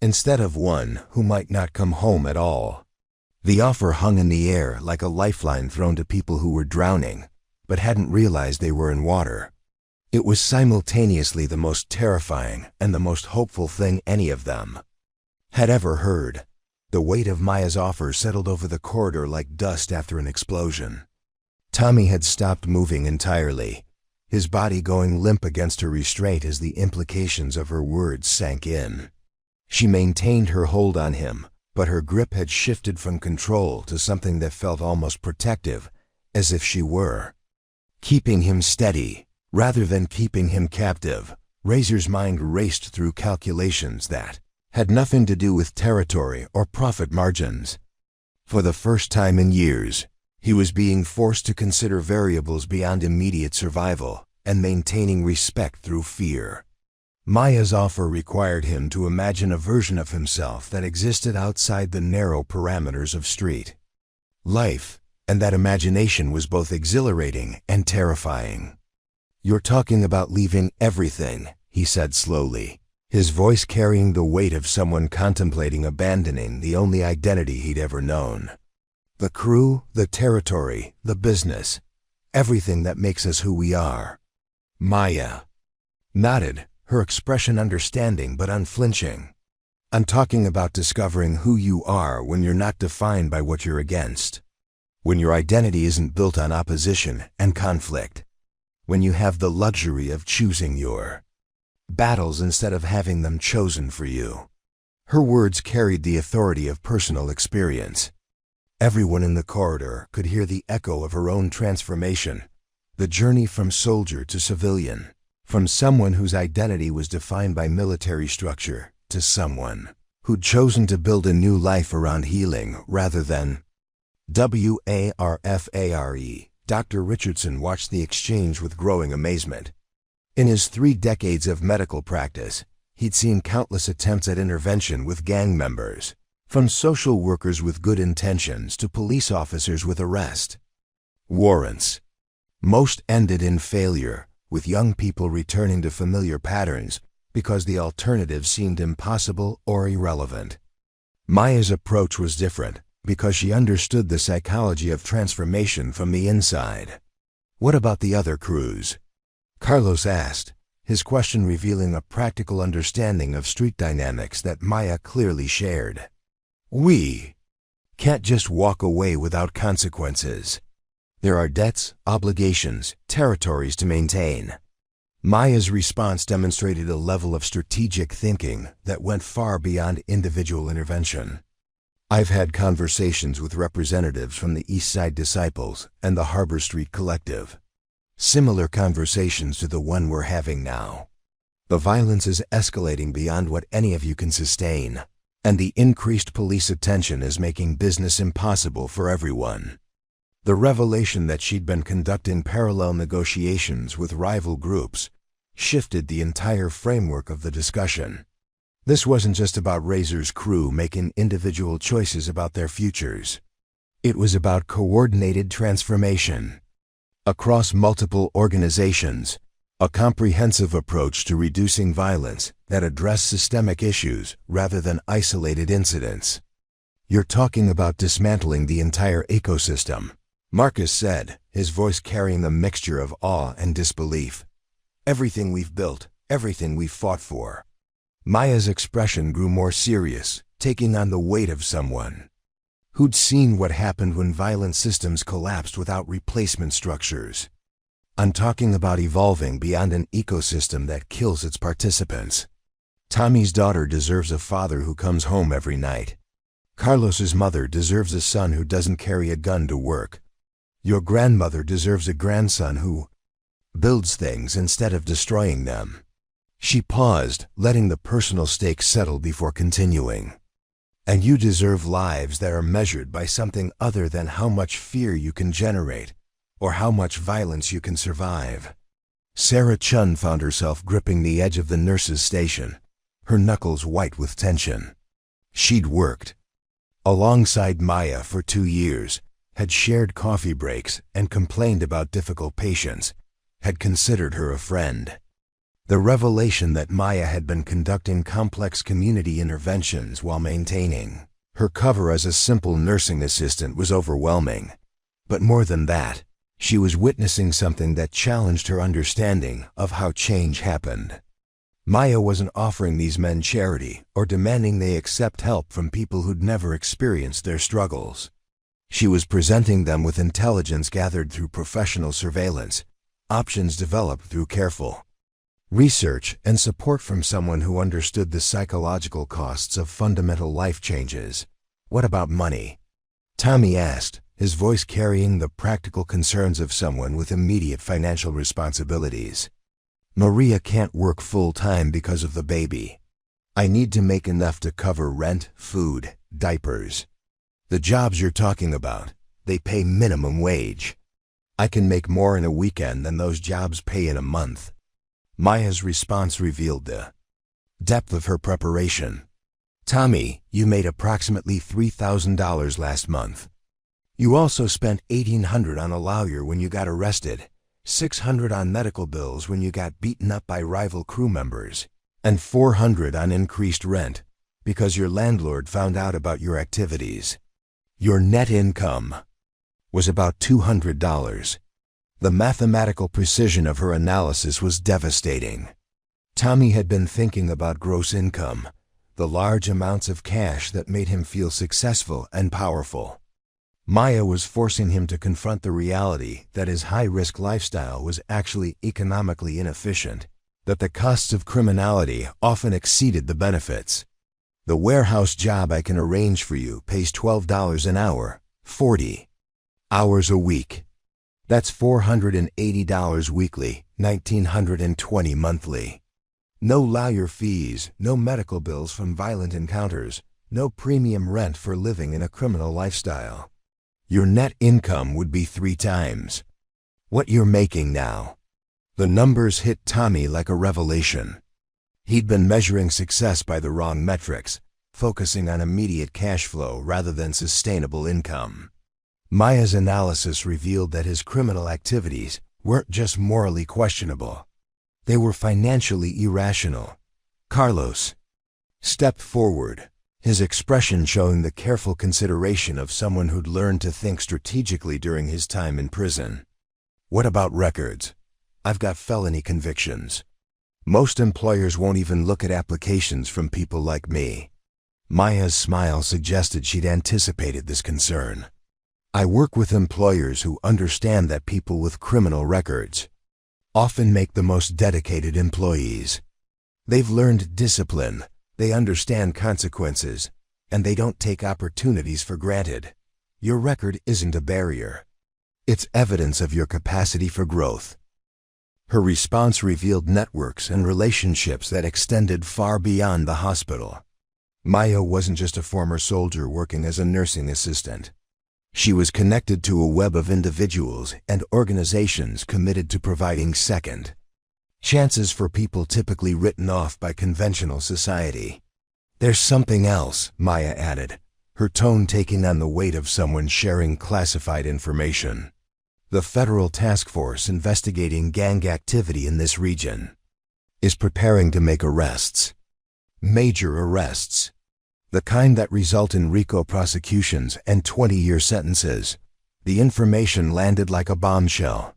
Speaker 1: instead of one who might not come home at all." The offer hung in the air like a lifeline thrown to people who were drowning, but hadn't realized they were in water. It was simultaneously the most terrifying and the most hopeful thing any of them had ever heard. The weight of Maya's offer settled over the corridor like dust after an explosion. Tommy had stopped moving entirely, his body going limp against her restraint as the implications of her words sank in. She maintained her hold on him, but her grip had shifted from control to something that felt almost protective, as if she were keeping him steady rather than keeping him captive. Razor's mind raced through calculations that had nothing to do with territory or profit margins. For the first time in years, he was being forced to consider variables beyond immediate survival and maintaining respect through fear. Maya's offer required him to imagine a version of himself that existed outside the narrow parameters of street life, and that imagination was both exhilarating and terrifying. "You're talking about leaving everything," he said slowly, his voice carrying the weight of someone contemplating abandoning the only identity he'd ever known. "The crew, the territory, the business, everything that makes us who we are." Maya nodded, her expression understanding but unflinching. "I'm talking about discovering who you are when you're not defined by what you're against. When your identity isn't built on opposition and conflict. When you have the luxury of choosing your battles instead of having them chosen for you." Her words carried the authority of personal experience. Everyone in the corridor could hear the echo of her own transformation, the journey from soldier to civilian, from someone whose identity was defined by military structure to someone who'd chosen to build a new life around healing rather than warfare. Dr. Richardson watched the exchange with growing amazement. In his 3 decades of medical practice, he'd seen countless attempts at intervention with gang members, from social workers with good intentions to police officers with arrest warrants. Most ended in failure, with young people returning to familiar patterns because the alternative seemed impossible or irrelevant. Maya's approach was different because she understood the psychology of transformation from the inside. "What about the other crews?" Carlos asked, his question revealing a practical understanding of street dynamics that Maya clearly shared. "We can't just walk away without consequences. There are debts, obligations, territories to maintain." Maya's response demonstrated a level of strategic thinking that went far beyond individual intervention. "I've had conversations with representatives from the East Side Disciples and the Harbor Street Collective. Similar conversations to the one we're having now. The violence is escalating beyond what any of you can sustain, and the increased police attention is making business impossible for everyone." The revelation that she'd been conducting parallel negotiations with rival groups shifted the entire framework of the discussion. This wasn't just about Razor's crew making individual choices about their futures. It was about coordinated transformation. Across multiple organizations, a comprehensive approach to reducing violence that addressed systemic issues rather than isolated incidents. "You're talking about dismantling the entire ecosystem," Marcus said, his voice carrying a mixture of awe and disbelief. "Everything we've built, everything we've fought for." Maya's expression grew more serious, taking on the weight of someone who'd seen what happened when violent systems collapsed without replacement structures. "I'm talking about evolving beyond an ecosystem that kills its participants. Tommy's daughter deserves a father who comes home every night. Carlos's mother deserves a son who doesn't carry a gun to work. Your grandmother deserves a grandson who builds things instead of destroying them." She paused, letting the personal stakes settle before continuing. "And you deserve lives that are measured by something other than how much fear you can generate or how much violence you can survive." Sarah Chun found herself gripping the edge of the nurse's station, her knuckles white with tension. She'd worked alongside Maya for 2 years, had shared coffee breaks and complained about difficult patients, had considered her a friend. The revelation that Maya had been conducting complex community interventions while maintaining her cover as a simple nursing assistant was overwhelming. But more than that, she was witnessing something that challenged her understanding of how change happened. Maya wasn't offering these men charity or demanding they accept help from people who'd never experienced their struggles. She was presenting them with intelligence gathered through professional surveillance, options developed through careful research, and support from someone who understood the psychological costs of fundamental life changes. "What about money?" Tommy asked, his voice carrying the practical concerns of someone with immediate financial responsibilities. "Maria can't work full-time because of the baby. I need to make enough to cover rent, food, diapers. The jobs you're talking about, they pay minimum wage. I can make more in a weekend than those jobs pay in a month." Maya's response revealed the depth of her preparation. "Tommy, you made approximately $3,000 last month. You also spent $1,800 on a lawyer when you got arrested, $600 on medical bills when you got beaten up by rival crew members, and $400 on increased rent because your landlord found out about your activities. Your net income was about $200. The mathematical precision of her analysis was devastating. Tommy had been thinking about gross income, the large amounts of cash that made him feel successful and powerful. Maya was forcing him to confront the reality that his high-risk lifestyle was actually economically inefficient, that the costs of criminality often exceeded the benefits. "The warehouse job I can arrange for you pays $12 an hour, 40 hours a week. That's $480 weekly, $1,920 monthly. No lawyer fees, no medical bills from violent encounters, no premium rent for living in a criminal lifestyle. Your net income would be 3 times what you're making now. The numbers hit Tommy like a revelation. He'd been measuring success by the wrong metrics, focusing on immediate cash flow rather than sustainable income. Maya's analysis revealed that his criminal activities weren't just morally questionable. They were financially irrational. Carlos stepped forward, his expression showing the careful consideration of someone who'd learned to think strategically during his time in prison. What about records? I've got felony convictions. Most employers won't even look at applications from people like me. Maya's smile suggested she'd anticipated this concern. I work with employers who understand that people with criminal records often make the most dedicated employees. They've learned discipline, they understand consequences, and they don't take opportunities for granted. Your record isn't a barrier. It's evidence of your capacity for growth. Her response revealed networks and relationships that extended far beyond the hospital. Maya wasn't just a former soldier working as a nursing assistant. She was connected to a web of individuals and organizations committed to providing second chances for people typically written off by conventional society. There's something else, Maya added, her tone taking on the weight of someone sharing classified information. The federal task force investigating gang activity in this region is preparing to make arrests. Major arrests. The kind that result in RICO prosecutions and 20-year sentences. The information landed like a bombshell.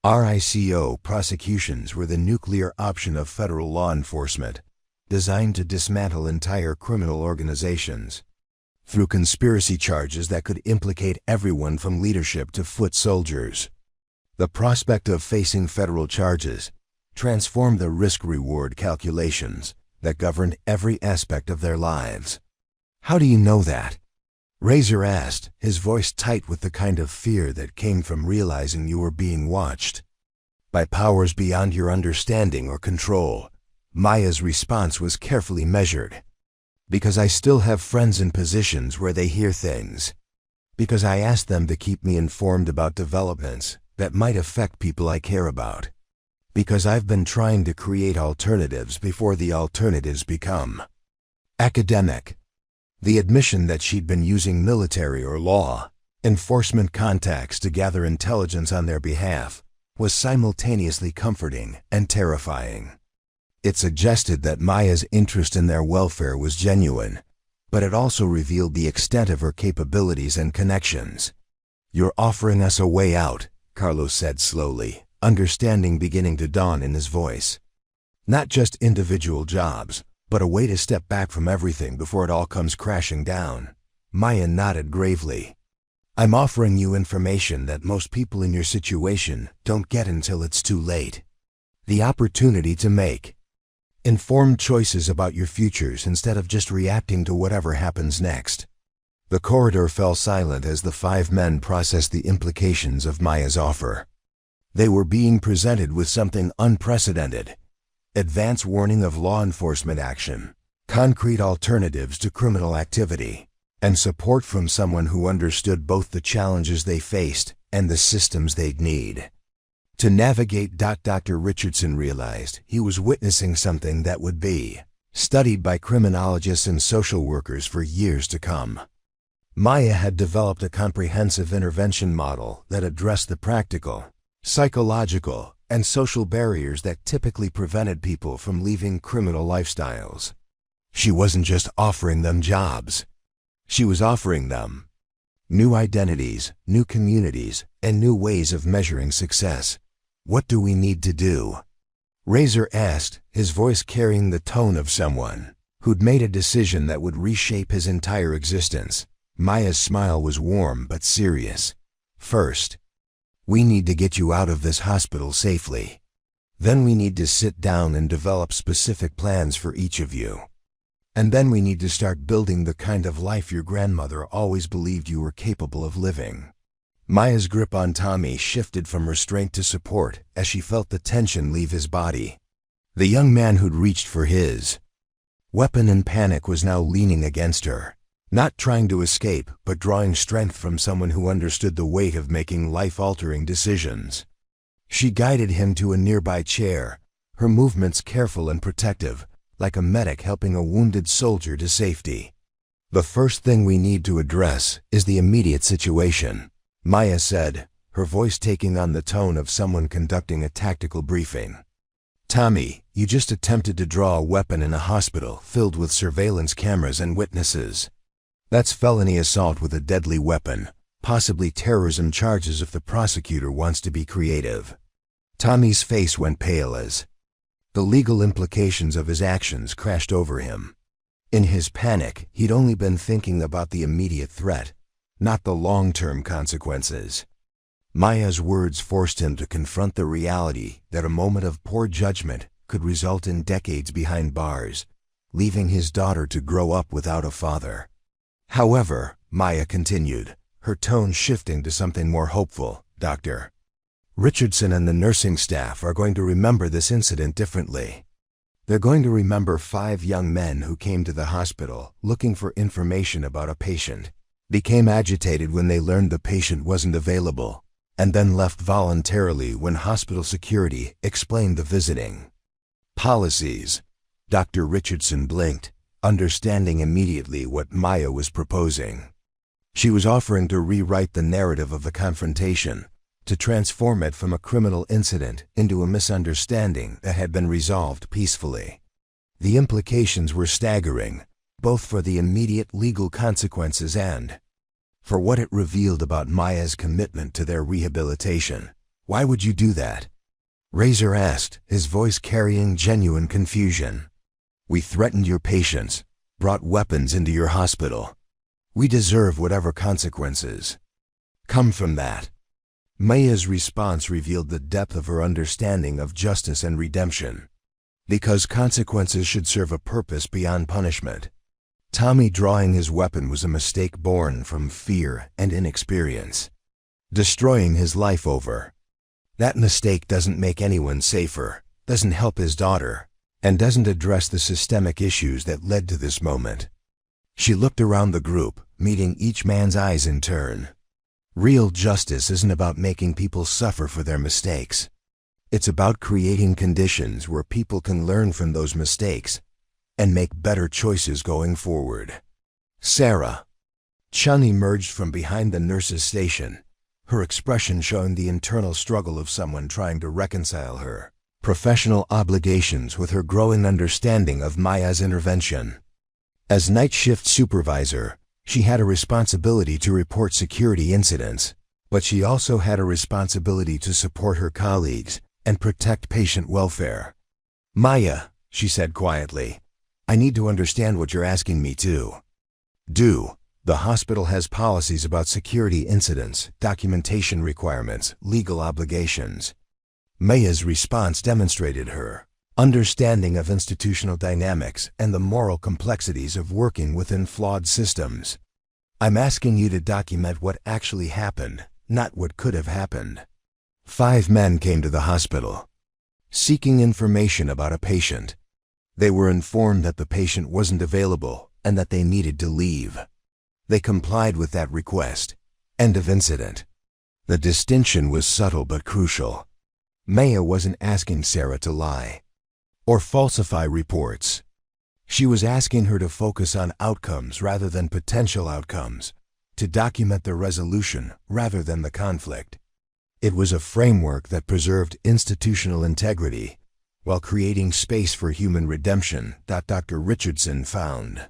Speaker 1: RICO prosecutions were the nuclear option of federal law enforcement, designed to dismantle entire criminal organizations through conspiracy charges that could implicate everyone from leadership to foot soldiers. The prospect of facing federal charges transformed the risk-reward calculations that governed every aspect of their lives. How do you know that? Razor asked, his voice tight with the kind of fear that came from realizing you were being watched. By powers beyond your understanding or control. Maya's response was carefully measured. Because I still have friends in positions where they hear things. Because I ask them to keep me informed about developments that might affect people I care about. Because I've been trying to create alternatives before the alternatives become academic. The admission that she'd been using military or law enforcement contacts to gather intelligence on their behalf was simultaneously comforting and terrifying. It suggested that Maya's interest in their welfare was genuine, but it also revealed the extent of her capabilities and connections. You're offering us a way out, Carlos said slowly, understanding beginning to dawn in his voice. Not just individual jobs, but a way to step back from everything before it all comes crashing down. Maya nodded gravely. I'm offering you information that most people in your situation don't get until it's too late. The opportunity to make informed choices about your futures instead of just reacting to whatever happens next. The corridor fell silent as the 5 men processed the implications of Maya's offer. They were being presented with something unprecedented. Advance warning of law enforcement action, concrete alternatives to criminal activity, and support from someone who understood both the challenges they faced and the systems they'd need to navigate. Dr. Richardson realized he was witnessing something that would be studied by criminologists and social workers for years to come. Maya had developed a comprehensive intervention model that addressed the practical, psychological, and social barriers that typically prevented people from leaving criminal lifestyles. She wasn't just offering them jobs. She was offering them new identities, new communities, and new ways of measuring success. What do we need to do? Razor asked, his voice carrying the tone of someone who'd made a decision that would reshape his entire existence. Maya's smile was warm but serious. First, we need to get you out of this hospital safely. Then we need to sit down and develop specific plans for each of you. And then we need to start building the kind of life your grandmother always believed you were capable of living. Maya's grip on Tommy shifted from restraint to support as she felt the tension leave his body. The young man who'd reached for his weapon in panic was now leaning against her, not trying to escape, but drawing strength from someone who understood the weight of making life-altering decisions. She guided him to a nearby chair, her movements careful and protective, like a medic helping a wounded soldier to safety. "The first thing we need to address is the immediate situation," Maya said, her voice taking on the tone of someone conducting a tactical briefing. "Tommy, you just attempted to draw a weapon in a hospital filled with surveillance cameras and witnesses. That's felony assault with a deadly weapon, possibly terrorism charges if the prosecutor wants to be creative." Tommy's face went pale as the legal implications of his actions crashed over him. In his panic, he'd only been thinking about the immediate threat, not the long-term consequences. Maya's words forced him to confront the reality that a moment of poor judgment could result in decades behind bars, leaving his daughter to grow up without a father. "However," Maya continued, her tone shifting to something more hopeful, "Dr. Richardson and the nursing staff are going to remember this incident differently. They're going to remember 5 young men who came to the hospital looking for information about a patient, became agitated when they learned the patient wasn't available, and then left voluntarily when hospital security explained the visiting policies." Dr. Richardson blinked, understanding immediately what Maya was proposing. She was offering to rewrite the narrative of the confrontation, to transform it from a criminal incident into a misunderstanding that had been resolved peacefully. The implications were staggering, both for the immediate legal consequences and for what it revealed about Maya's commitment to their rehabilitation. "Why would you do that?" Razor asked, his voice carrying genuine confusion. "We threatened your patients, brought weapons into your hospital. We deserve whatever consequences come from that." Maya's response revealed the depth of her understanding of justice and redemption. Because consequences should serve a purpose beyond punishment. Tommy drawing his weapon was a mistake born from fear and inexperience. Destroying his life over that mistake doesn't make anyone safer, doesn't help his daughter, and doesn't address the systemic issues that led to this moment. She looked around the group, meeting each man's eyes in turn. Real justice isn't about making people suffer for their mistakes. It's about creating conditions where people can learn from those mistakes and make better choices going forward. "Sarah." Chun emerged from behind the nurse's station, her expression showing the internal struggle of someone trying to reconcile her professional obligations with her growing understanding of Maya's intervention. As night shift supervisor, she had a responsibility to report security incidents, but she also had a responsibility to support her colleagues and protect patient welfare. "Maya," she said quietly, "I need to understand what you're asking me to do. The hospital has policies about security incidents, documentation requirements, legal obligations." Maya's response demonstrated her understanding of institutional dynamics and the moral complexities of working within flawed systems. "I'm asking you to document what actually happened, not what could have happened." 5 men came to the hospital, seeking information about a patient. They were informed that the patient wasn't available and that they needed to leave. They complied with that request. End of incident. The distinction was subtle but crucial. Maya wasn't asking Sarah to lie or falsify reports. She was asking her to focus on outcomes rather than potential outcomes, to document the resolution rather than the conflict. It was a framework that preserved institutional integrity while creating space for human redemption that Dr. Richardson found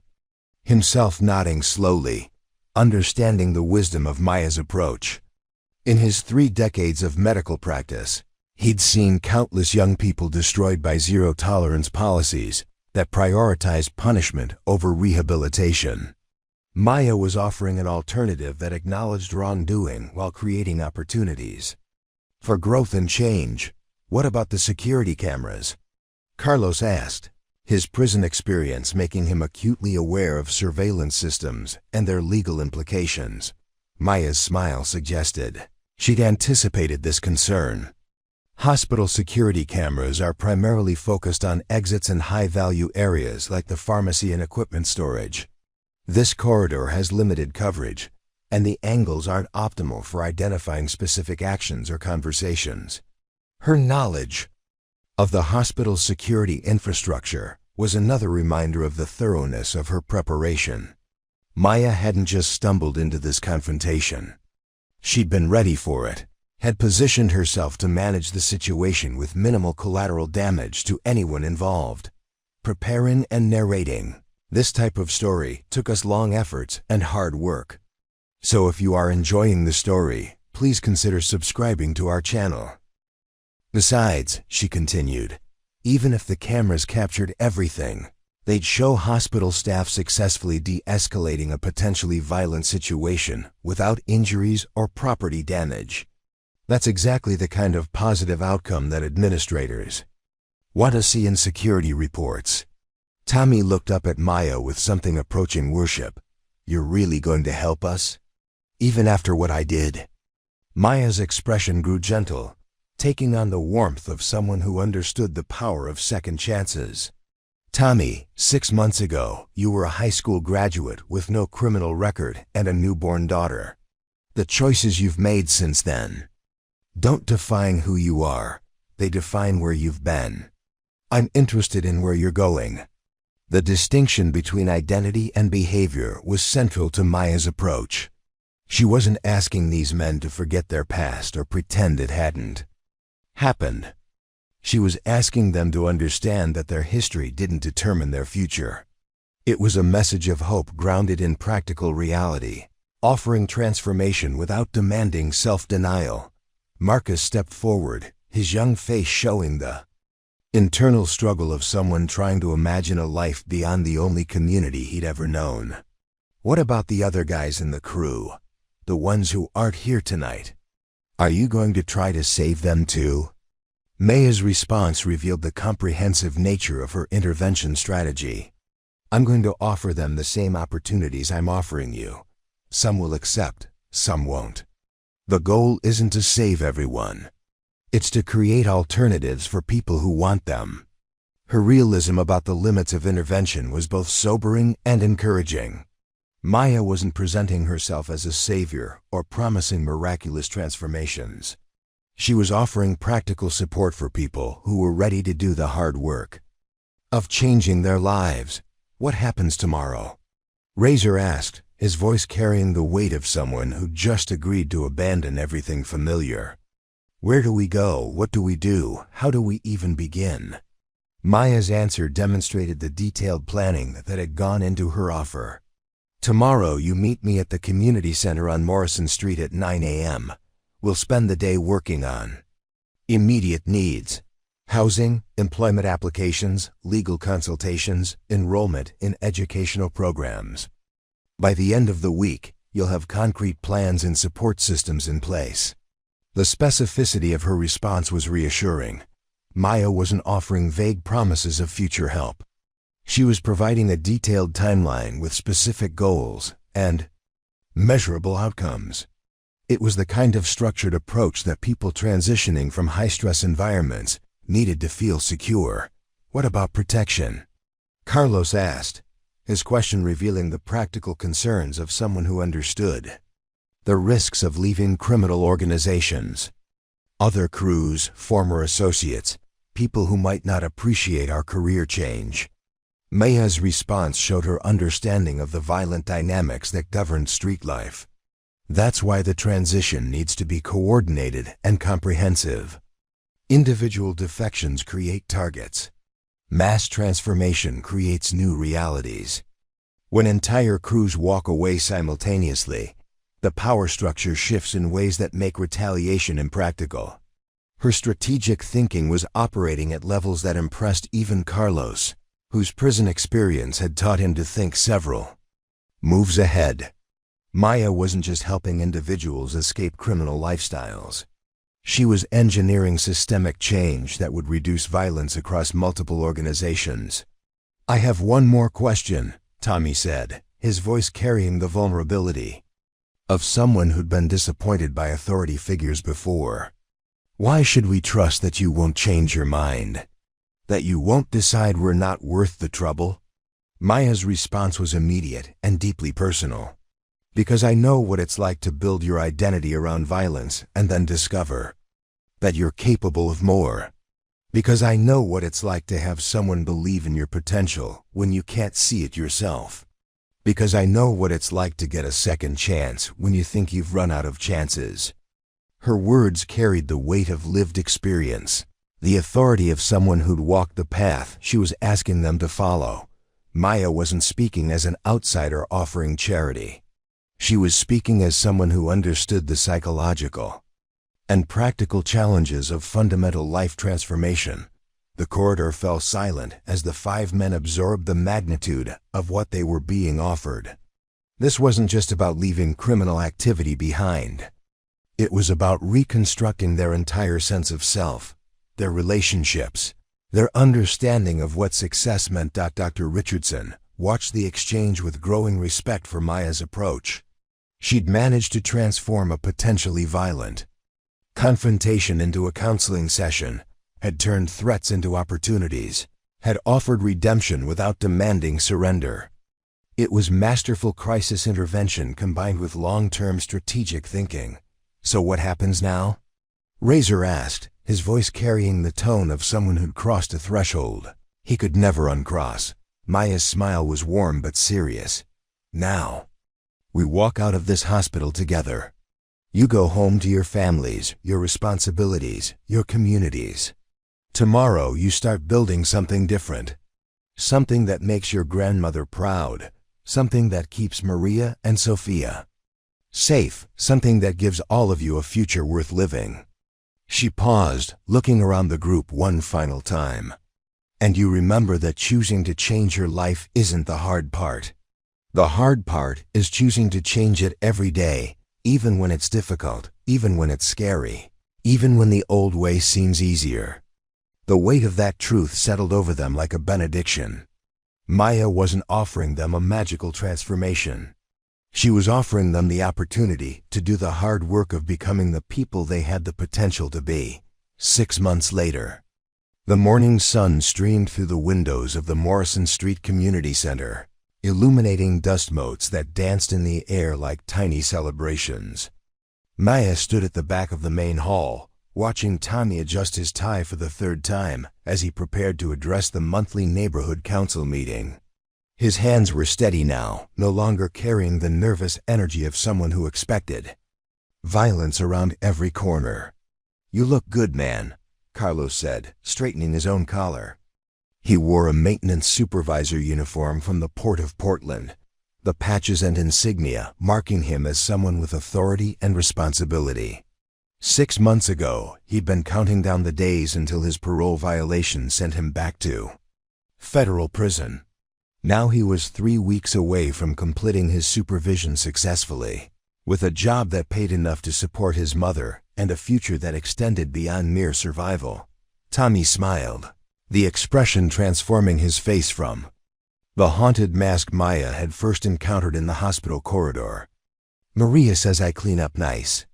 Speaker 1: himself nodding slowly, understanding the wisdom of Maya's approach. In his 3 decades of medical practice, he'd seen countless young people destroyed by zero-tolerance policies that prioritized punishment over rehabilitation. Maya was offering an alternative that acknowledged wrongdoing while creating opportunities for growth and change. "What about the security cameras?" Carlos asked, his prison experience making him acutely aware of surveillance systems and their legal implications. Maya's smile suggested she'd anticipated this concern. Hospital security cameras are primarily focused on exits and high-value areas like the pharmacy and equipment storage. This corridor has limited coverage, and the angles aren't optimal for identifying specific actions or conversations. Her knowledge of the hospital's security infrastructure was another reminder of the thoroughness of her preparation. Maya hadn't just stumbled into this confrontation. She'd been ready for it, had positioned herself to manage the situation with minimal collateral damage to anyone involved. Preparing and narrating this type of story took us long efforts and hard work. So if you are enjoying the story, please consider subscribing to our channel. Besides, she continued, even if the cameras captured everything, they'd show hospital staff successfully de-escalating a potentially violent situation without injuries or property damage. That's exactly the kind of positive outcome that administrators want to see in security reports. Tommy looked up at Maya with something approaching worship. You're really going to help us? Even after what I did? Maya's expression grew gentle, taking on the warmth of someone who understood the power of second chances. Tommy, 6 months ago, you were a high school graduate with no criminal record and a newborn daughter. The choices you've made since then don't define who you are, they define where you've been. I'm interested in where you're going. The distinction between identity and behavior was central to Maya's approach. She wasn't asking these men to forget their past or pretend it hadn't happened. She was asking them to understand that their history didn't determine their future. It was a message of hope grounded in practical reality, offering transformation without demanding self-denial. Marcus stepped forward, his young face showing the internal struggle of someone trying to imagine a life beyond the only community he'd ever known. What about the other guys in the crew? The ones who aren't here tonight? Are you going to try to save them too? Maya's response revealed the comprehensive nature of her intervention strategy. I'm going to offer them the same opportunities I'm offering you. Some will accept, some won't. The goal isn't to save everyone. It's to create alternatives for people who want them. Her realism about the limits of intervention was both sobering and encouraging. Maya wasn't presenting herself as a savior or promising miraculous transformations. She was offering practical support for people who were ready to do the hard work of changing their lives. What happens tomorrow? Razor asked, his voice carrying the weight of someone who just agreed to abandon everything familiar. Where do we go? What do we do? How do we even begin? Maya's answer demonstrated the detailed planning that had gone into her offer. Tomorrow you meet me at the community center on Morrison Street at 9 a.m. We'll spend the day working on immediate needs: housing, employment applications, legal consultations, enrollment in educational programs. By the end of the week, you'll have concrete plans and support systems in place. The specificity of her response was reassuring. Maya wasn't offering vague promises of future help. She was providing a detailed timeline with specific goals and measurable outcomes. It was the kind of structured approach that people transitioning from high-stress environments needed to feel secure. What about protection? Carlos asked, his question revealing the practical concerns of someone who understood the risks of leaving criminal organizations. Other crews, former associates, people who might not appreciate our career change. Maya's response showed her understanding of the violent dynamics that governed street life. That's why the transition needs to be coordinated and comprehensive. Individual defections create targets. Mass transformation creates new realities. When entire crews walk away simultaneously, the power structure shifts in ways that make retaliation impractical. Her strategic thinking was operating at levels that impressed even Carlos, whose prison experience had taught him to think several moves ahead. Maya wasn't just helping individuals escape criminal lifestyles. She was engineering systemic change that would reduce violence across multiple organizations. I have one more question, Tommy said, his voice carrying the vulnerability of someone who'd been disappointed by authority figures before. Why should we trust that you won't change your mind? That you won't decide we're not worth the trouble? Maya's response was immediate and deeply personal. Because I know what it's like to build your identity around violence and then discover that you're capable of more. Because I know what it's like to have someone believe in your potential when you can't see it yourself. Because I know what it's like to get a second chance when you think you've run out of chances. Her words carried the weight of lived experience, the authority of someone who'd walked the path she was asking them to follow. Maya wasn't speaking as an outsider offering charity. She was speaking as someone who understood the psychological and practical challenges of fundamental life transformation. The corridor fell silent as the 5 men absorbed the magnitude of what they were being offered. This wasn't just about leaving criminal activity behind. It was about reconstructing their entire sense of self, their relationships, their understanding of what success meant. Dr. Richardson watched the exchange with growing respect for Maya's approach. She'd managed to transform a potentially violent confrontation into a counseling session, had turned threats into opportunities, had offered redemption without demanding surrender. It was masterful crisis intervention combined with long-term strategic thinking. So what happens now? Razor asked, his voice carrying the tone of someone who'd crossed a threshold he could never uncross. Maya's smile was warm but serious. Now, we walk out of this hospital together. You go home to your families, your responsibilities, your communities. Tomorrow you start building something different. Something that makes your grandmother proud. Something that keeps Maria and Sophia safe. Something that gives all of you a future worth living. She paused, looking around the group one final time. And you remember that choosing to change your life isn't the hard part. The hard part is choosing to change it every day, even when it's difficult, even when it's scary, even when the old way seems easier. The weight of that truth settled over them like a benediction. Maya wasn't offering them a magical transformation. She was offering them the opportunity to do the hard work of becoming the people they had the potential to be. 6 months later, the morning sun streamed through the windows of the Morrison Street Community Center, illuminating dust motes that danced in the air like tiny celebrations. Maya stood at the back of the main hall, watching Tommy adjust his tie for the 3rd time as he prepared to address the monthly neighborhood council meeting. His hands were steady now, no longer carrying the nervous energy of someone who expected violence around every corner. "You look good, man," Carlos said, straightening his own collar. He wore a maintenance supervisor uniform from the Port of Portland, the patches and insignia marking him as someone with authority and responsibility. 6 months ago, he'd been counting down the days until his parole violation sent him back to federal prison. Now he was 3 weeks away from completing his supervision successfully, with a job that paid enough to support his mother and a future that extended beyond mere survival. Tommy smiled, the expression transforming his face from the haunted mask Maya had first encountered in the hospital corridor. "Maria says I clean up nice.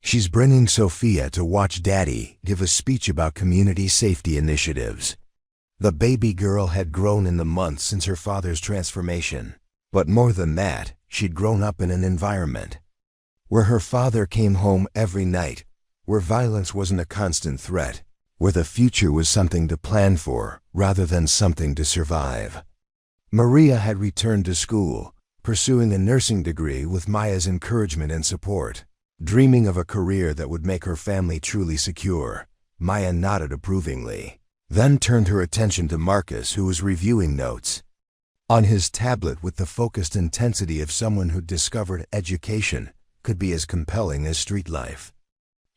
Speaker 1: She's bringing Sophia to watch Daddy give a speech about community safety initiatives." The baby girl had grown in the months since her father's transformation. But more than that, she'd grown up in an environment where her father came home every night, where violence wasn't a constant threat, where the future was something to plan for rather than something to survive. Maria had returned to school, pursuing a nursing degree with Maya's encouragement and support, dreaming of a career that would make her family truly secure. Maya nodded approvingly, then turned her attention to Marcus, who was reviewing notes on his tablet with the focused intensity of someone who discovered education could be as compelling as street life.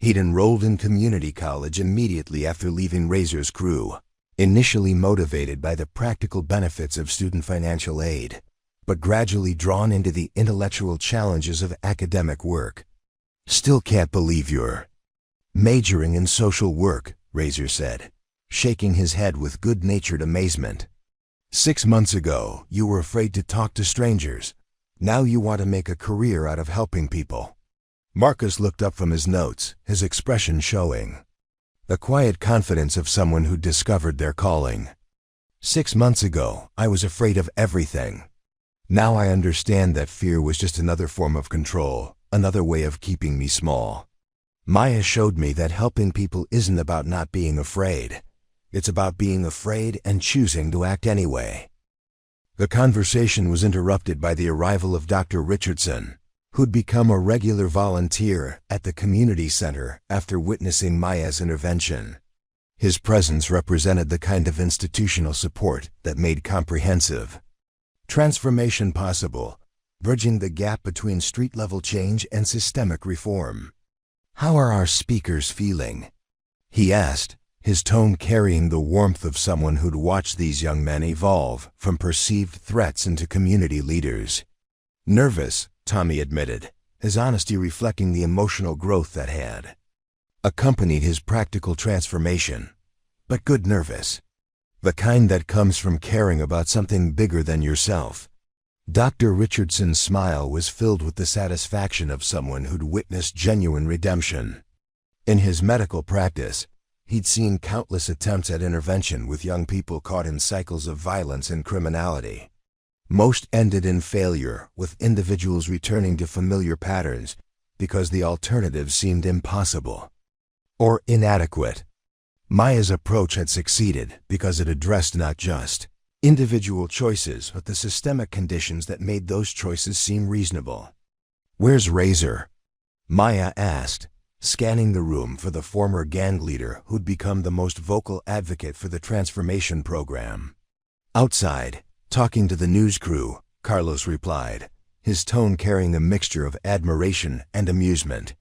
Speaker 1: He'd enrolled in community college immediately after leaving Razor's crew, initially motivated by the practical benefits of student financial aid, but gradually drawn into the intellectual challenges of academic work. "Still can't believe you're majoring in social work," Razor said, shaking his head with good-natured amazement. 6 months ago, you were afraid to talk to strangers. Now you want to make a career out of helping people." Marcus looked up from his notes, his expression showing The quiet confidence of someone who discovered their calling. 6 months ago, I was afraid of everything. Now I understand that fear was just another form of control, another way of keeping me small. Maya showed me that helping people isn't about not being afraid. It's about being afraid and choosing to act anyway. The conversation was interrupted by the arrival of Dr. Richardson, who'd become a regular volunteer at the community center after witnessing Maya's intervention. His presence represented the kind of institutional support that made comprehensive transformation possible, bridging the gap between street-level change and systemic reform. "How are our speakers feeling?" he asked, his tone carrying the warmth of someone who'd watched these young men evolve from perceived threats into community leaders. "Nervous," Tommy admitted, his honesty reflecting the emotional growth that had accompanied his practical transformation. "But good nervous. The kind that comes from caring about something bigger than yourself." Dr. Richardson's smile was filled with the satisfaction of someone who'd witnessed genuine redemption. In his medical practice, he'd seen countless attempts at intervention with young people caught in cycles of violence and criminality. Most ended in failure, with individuals returning to familiar patterns because the alternatives seemed impossible or inadequate. Maya's approach had succeeded because it addressed not just individual choices, but the systemic conditions that made those choices seem reasonable. "Where's Razor?" Maya asked, scanning the room for the former gang leader who'd become the most vocal advocate for the transformation program. "Outside, talking to the news crew," Carlos replied, his tone carrying a mixture of admiration and amusement.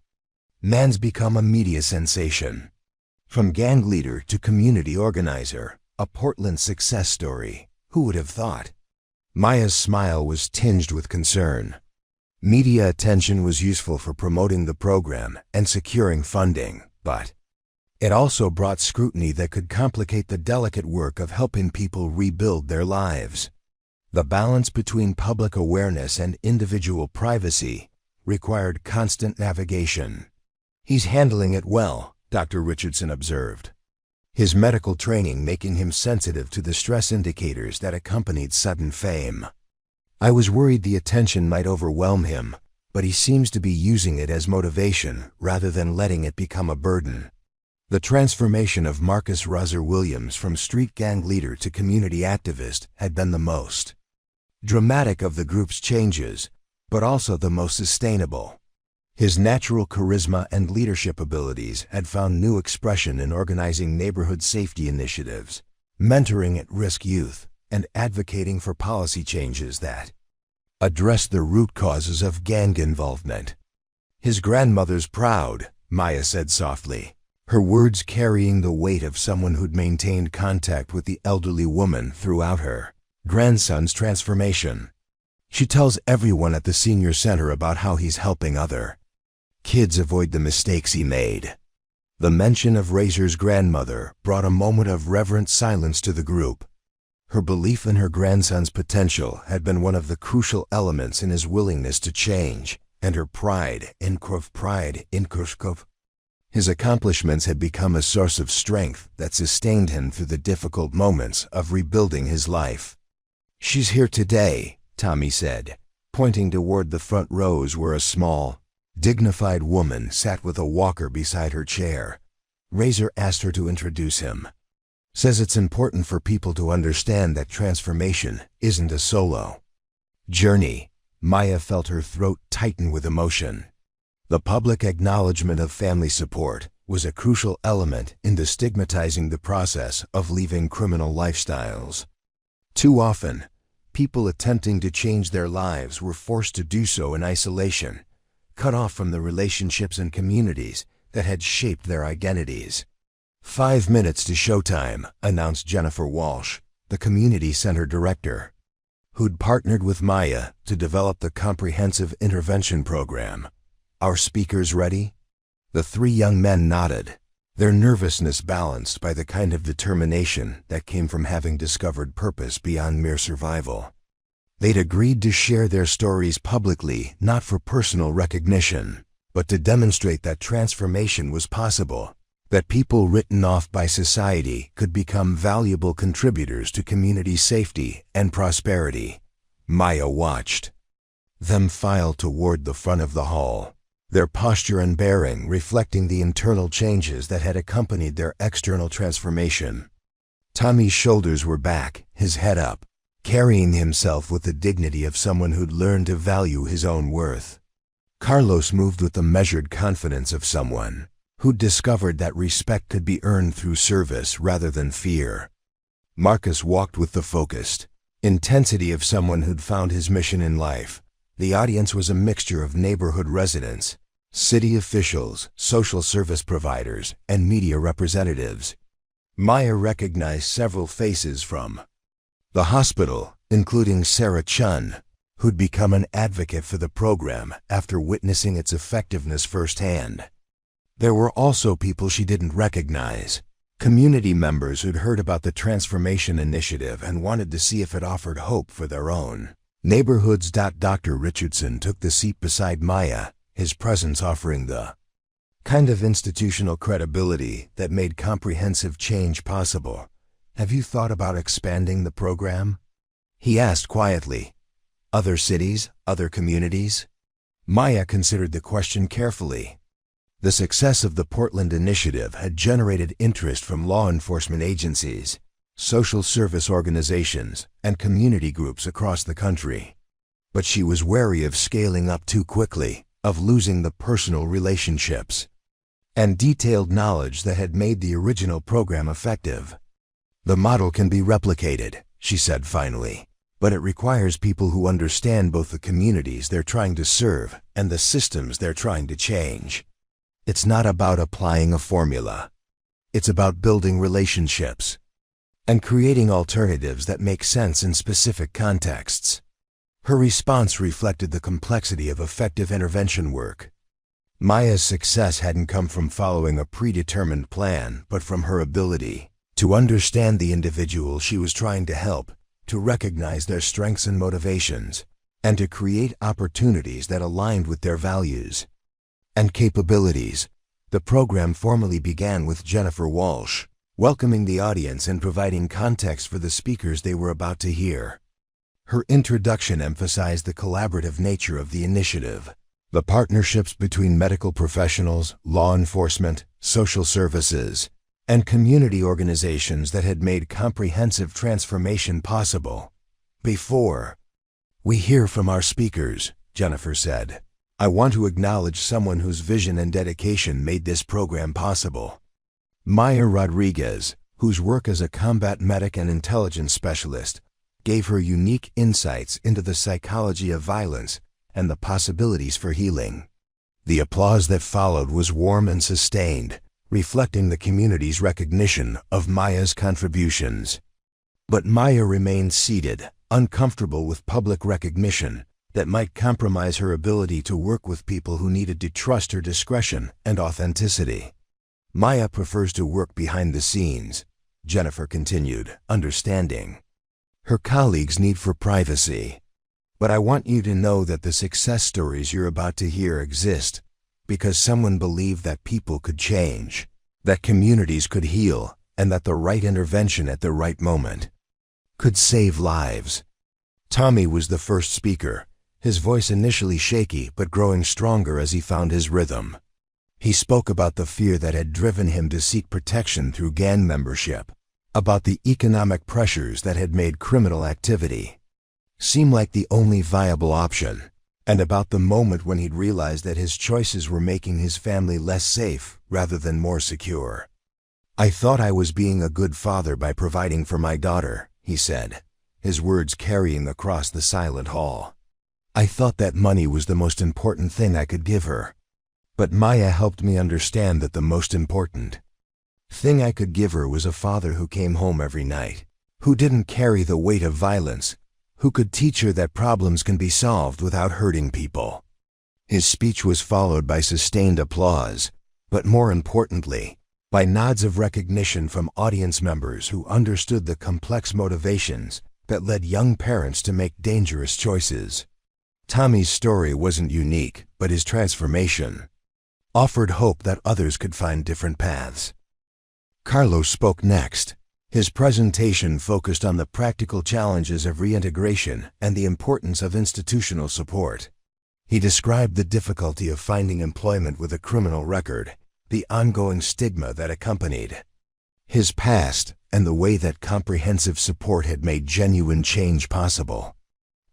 Speaker 1: "Man's become a media sensation. From gang leader to community organizer, a Portland success story. Who would have thought?" Maya's smile was tinged with concern. Media attention was useful for promoting the program and securing funding, but it also brought scrutiny that could complicate the delicate work of helping people rebuild their lives. The balance between public awareness and individual privacy required constant navigation. "He's handling it well," Dr. Richardson observed, his medical training making him sensitive to the stress indicators that accompanied sudden fame. "I was worried the attention might overwhelm him, but he seems to be using it as motivation rather than letting it become a burden." The transformation of Marcus Ruzzer Williams from street gang leader to community activist had been the most dramatic of the group's changes, but also the most sustainable. His natural charisma and leadership abilities had found new expression in organizing neighborhood safety initiatives, mentoring at-risk youth, and advocating for policy changes that addressed the root causes of gang involvement. "His grandmother's proud," Maya said softly, her words carrying the weight of someone who'd maintained contact with the elderly woman throughout her grandson's transformation. "She tells everyone at the senior center about how he's helping other kids avoid the mistakes he made." The mention of Razor's grandmother brought a moment of reverent silence to the group. Her belief in her grandson's potential had been one of the crucial elements in his willingness to change, and her pride in his accomplishments had become a source of strength that sustained him through the difficult moments of rebuilding his life. "She's here today," Tommy said, pointing toward the front rows where a small, dignified woman sat with a walker beside her chair. Razor asked her to introduce him. "Says it's important for people to understand that transformation isn't a solo journey." Maya felt her throat tighten with emotion. The public acknowledgement of family support was a crucial element in destigmatizing the process of leaving criminal lifestyles. Too often, people attempting to change their lives were forced to do so in isolation, cut off from the relationships and communities that had shaped their identities. 5 minutes to showtime," announced Jennifer Walsh, the community center director, who'd partnered with Maya to develop the comprehensive intervention program. "Our speakers ready?" The 3 young men nodded, their nervousness balanced by the kind of determination that came from having discovered purpose beyond mere survival. They'd agreed to share their stories publicly, not for personal recognition, but to demonstrate that transformation was possible, that people written off by society could become valuable contributors to community safety and prosperity. Maya watched them file toward the front of the hall, their posture and bearing reflecting the internal changes that had accompanied their external transformation. Tommy's shoulders were back, his head up, carrying himself with the dignity of someone who'd learned to value his own worth. Carlos moved with the measured confidence of someone who'd discovered that respect could be earned through service rather than fear. Marcus walked with the focused intensity of someone who'd found his mission in life. The audience was a mixture of neighborhood residents, city officials, social service providers, and media representatives. Maya recognized several faces from the hospital, including Sarah Chun, who'd become an advocate for the program after witnessing its effectiveness firsthand. There were also people she didn't recognize, community members who'd heard about the Transformation Initiative and wanted to see if it offered hope for their own neighborhoods. Dr. Richardson took the seat beside Maya, his presence offering the kind of institutional credibility that made comprehensive change possible. "Have you thought about expanding the program?" he asked quietly. "Other cities, other communities?" Maya considered the question carefully. The success of the Portland Initiative had generated interest from law enforcement agencies, social service organizations, and community groups across the country. But she was wary of scaling up too quickly, of losing the personal relationships and detailed knowledge that had made the original program effective. "The model can be replicated," she said finally, "but it requires people who understand both the communities they're trying to serve and the systems they're trying to change. It's not about applying a formula. It's about building relationships and creating alternatives that make sense in specific contexts." Her response reflected the complexity of effective intervention work. Maya's success hadn't come from following a predetermined plan, but from her ability to understand the individual she was trying to help, to recognize their strengths and motivations, and to create opportunities that aligned with their values and capabilities. The program formally began with Jennifer Walsh welcoming the audience and providing context for the speakers they were about to hear. Her introduction emphasized the collaborative nature of the initiative, the partnerships between medical professionals, law enforcement, social services, and community organizations that had made comprehensive transformation possible. "Before we hear from our speakers," Jennifer said, "I want to acknowledge someone whose vision and dedication made this program possible. Maya Rodriguez, whose work as a combat medic and intelligence specialist gave her unique insights into the psychology of violence and the possibilities for healing." The applause that followed was warm and sustained, reflecting the community's recognition of Maya's contributions. But Maya remained seated, uncomfortable with public recognition that might compromise her ability to work with people who needed to trust her discretion and authenticity. "Maya prefers to work behind the scenes," Jennifer continued, understanding her colleagues' need for privacy. "But I want you to know that the success stories you're about to hear exist because someone believed that people could change, that communities could heal, and that the right intervention at the right moment could save lives." Tommy was the first speaker, his voice initially shaky but growing stronger as he found his rhythm. He spoke about the fear that had driven him to seek protection through gang membership, about the economic pressures that had made criminal activity seem like the only viable option, and about the moment when he'd realized that his choices were making his family less safe rather than more secure. "I thought I was being a good father by providing for my daughter," he said, his words carrying across the silent hall. "I thought that money was the most important thing I could give her. But Maya helped me understand that the most important thing I could give her was a father who came home every night, who didn't carry the weight of violence, who could teach her that problems can be solved without hurting people." His speech was followed by sustained applause, but more importantly, by nods of recognition from audience members who understood the complex motivations that led young parents to make dangerous choices. Tommy's story wasn't unique, but his transformation offered hope that others could find different paths. Carlos spoke next. His presentation focused on the practical challenges of reintegration and the importance of institutional support. He described the difficulty of finding employment with a criminal record, the ongoing stigma that accompanied his past, and the way that comprehensive support had made genuine change possible.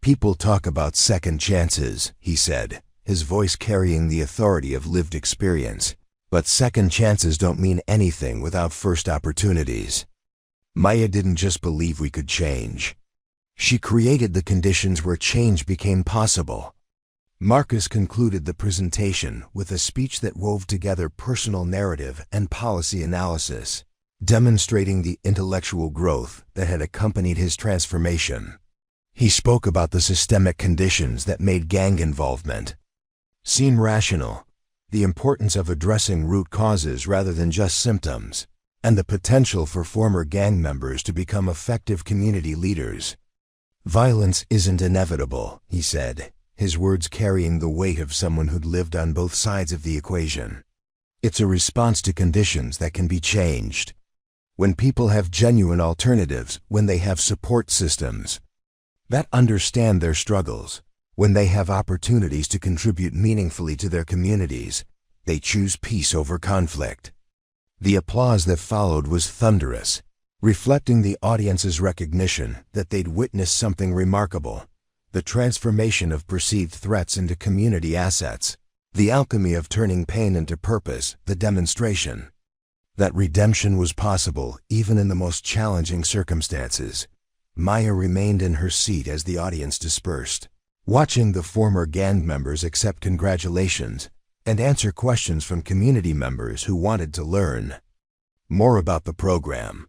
Speaker 1: People talk about second chances, he said, his voice carrying the authority of lived experience. But second chances don't mean anything without first opportunities. Maya didn't just believe we could change. She created the conditions where change became possible. Marcus concluded the presentation with a speech that wove together personal narrative and policy analysis, demonstrating the intellectual growth that had accompanied his transformation. He spoke about the systemic conditions that made gang involvement seem rational, the importance of addressing root causes rather than just symptoms, and the potential for former gang members to become effective community leaders. Violence isn't inevitable, he said, his words carrying the weight of someone who'd lived on both sides of the equation. It's a response to conditions that can be changed. When people have genuine alternatives, when they have support systems that understand their struggles, when they have opportunities to contribute meaningfully to their communities, they choose peace over conflict. The applause that followed was thunderous, reflecting the audience's recognition that they'd witnessed something remarkable, the transformation of perceived threats into community assets, the alchemy of turning pain into purpose, the demonstration that redemption was possible even in the most challenging circumstances. Maya remained in her seat as the audience dispersed, watching the former gang members accept congratulations and answer questions from community members who wanted to learn more about the program.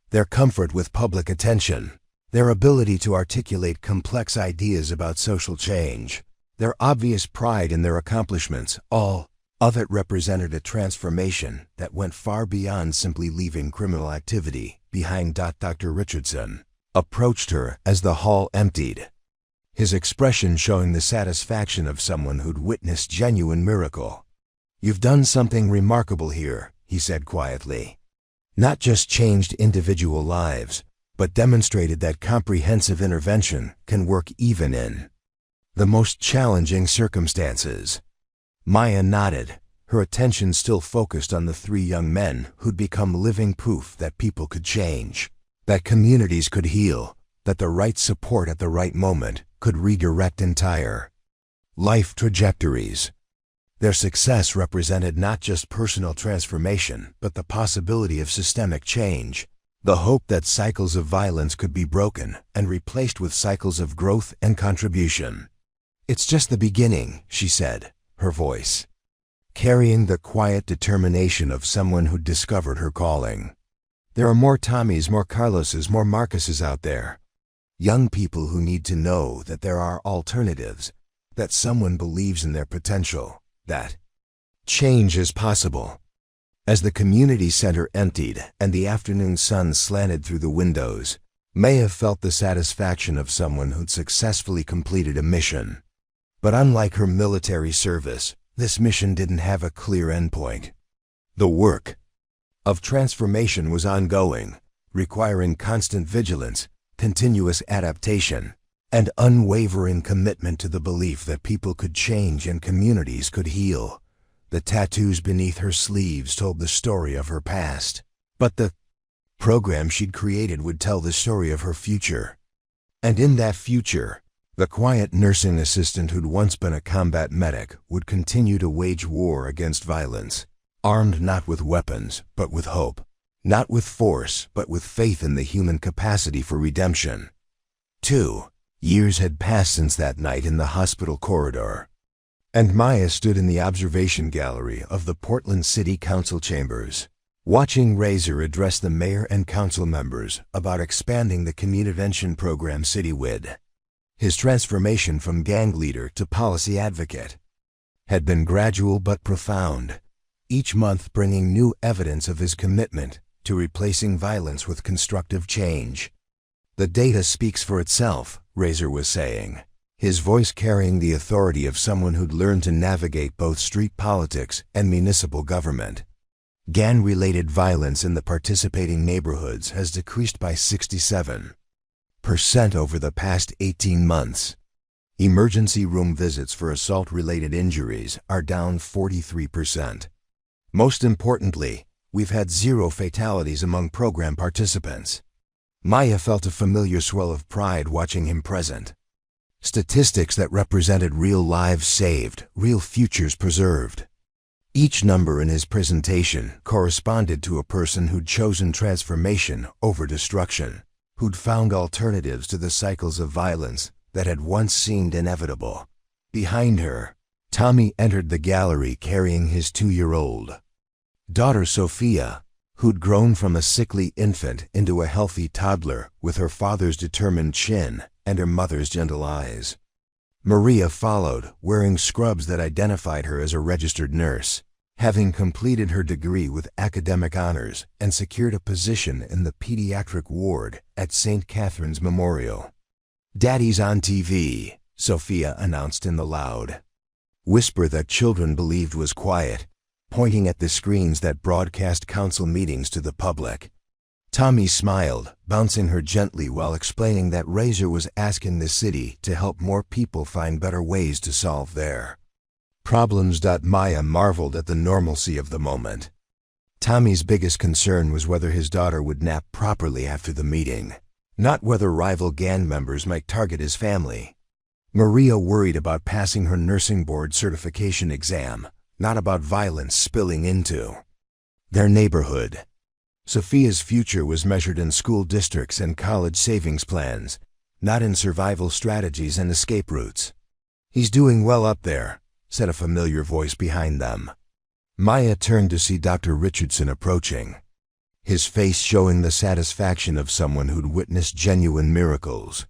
Speaker 1: Their comfort with public attention, their ability to articulate complex ideas about social change, their obvious pride in their accomplishments, all of it represented a transformation that went far beyond simply leaving criminal activity behind. Dr. Richardson approached her as the hall emptied, his expression showing the satisfaction of someone who'd witnessed genuine miracle. "You've done something remarkable here," he said quietly. "Not just changed individual lives, but demonstrated that comprehensive intervention can work even in the most challenging circumstances." Maya nodded, her attention still focused on the three young men who'd become living proof that people could change, that communities could heal, that the right support at the right moment could redirect entire life trajectories. Their success represented not just personal transformation, but the possibility of systemic change, the hope that cycles of violence could be broken and replaced with cycles of growth and contribution. "It's just the beginning," she said, her voice carrying the quiet determination of someone who'd discovered her calling. "There are more Tommies, more Carloses, more Marcuses out there. Young people who need to know that there are alternatives, that someone believes in their potential, that change is possible." As the community center emptied and the afternoon sun slanted through the windows, Maya felt the satisfaction of someone who'd successfully completed a mission. But unlike her military service, this mission didn't have a clear endpoint. The work of transformation was ongoing, requiring constant vigilance, continuous adaptation, and unwavering commitment to the belief that people could change and communities could heal. The tattoos beneath her sleeves told the story of her past, but the program she'd created would tell the story of her future. And in that future, the quiet nursing assistant who'd once been a combat medic would continue to wage war against violence, armed not with weapons, but with hope. Not with force, but with faith in the human capacity for redemption. 2 years had passed since that night in the hospital corridor, and Maya stood in the observation gallery of the Portland City Council chambers, watching Razor address the mayor and council members about expanding the community program citywide. His transformation from gang leader to policy advocate had been gradual but profound, each month bringing new evidence of his commitment to replacing violence with constructive change. "The data speaks for itself," Razor was saying, his voice carrying the authority of someone who'd learned to navigate both street politics and municipal government. Gang-related violence in the participating neighborhoods has decreased by 67% over the past 18 months. Emergency room visits for assault-related injuries are down 43%. Most importantly, we've had 0 fatalities among program participants. Maya felt a familiar swell of pride watching him present. Statistics that represented real lives saved, real futures preserved. Each number in his presentation corresponded to a person who'd chosen transformation over destruction, who'd found alternatives to the cycles of violence that had once seemed inevitable. Behind her, Tommy entered the gallery carrying his 2-year-old daughter Sophia, who'd grown from a sickly infant into a healthy toddler with her father's determined chin and her mother's gentle eyes. Maria followed, wearing scrubs that identified her as a registered nurse, having completed her degree with academic honors and secured a position in the pediatric ward at St. Catherine's Memorial. "Daddy's on TV," Sophia announced in the loud whisper that children believed was quiet, pointing at the screens that broadcast council meetings to the public. Tommy smiled, bouncing her gently while explaining that Razor was asking the city to help more people find better ways to solve their problems. Maya marveled at the normalcy of the moment. Tommy's biggest concern was whether his daughter would nap properly after the meeting, not whether rival gang members might target his family. Maria worried about passing her nursing board certification exam, not about violence spilling into their neighborhood. Sophia's future was measured in school districts and college savings plans, not in survival strategies and escape routes. "He's doing well up there," said a familiar voice behind them. Maya turned to see Dr. Richardson approaching, his face showing the satisfaction of someone who'd witnessed genuine miracles.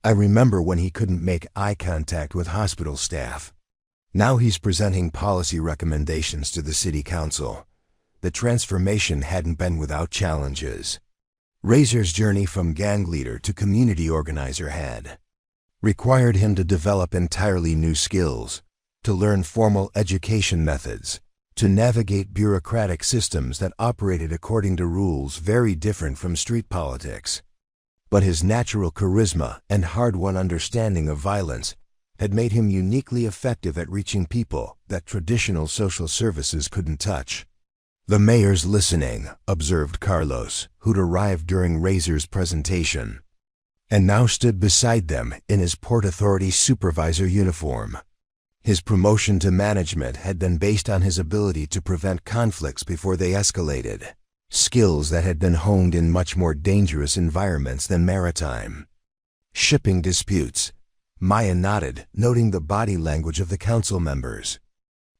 Speaker 1: "I remember when he couldn't make eye contact with hospital staff. Now he's presenting policy recommendations to the city council. The transformation hadn't been without challenges. Razor's journey from gang leader to community organizer had required him to develop entirely new skills, to learn formal education methods, to navigate bureaucratic systems that operated according to rules very different from street politics. But his natural charisma and hard-won understanding of violence had made him uniquely effective at reaching people that traditional social services couldn't touch." "The mayor's listening," observed Carlos, who'd arrived during Razor's presentation, and now stood beside them in his Port Authority supervisor uniform. His promotion to management had been based on his ability to prevent conflicts before they escalated, skills that had been honed in much more dangerous environments than maritime shipping disputes. Maya nodded, noting the body language of the council members.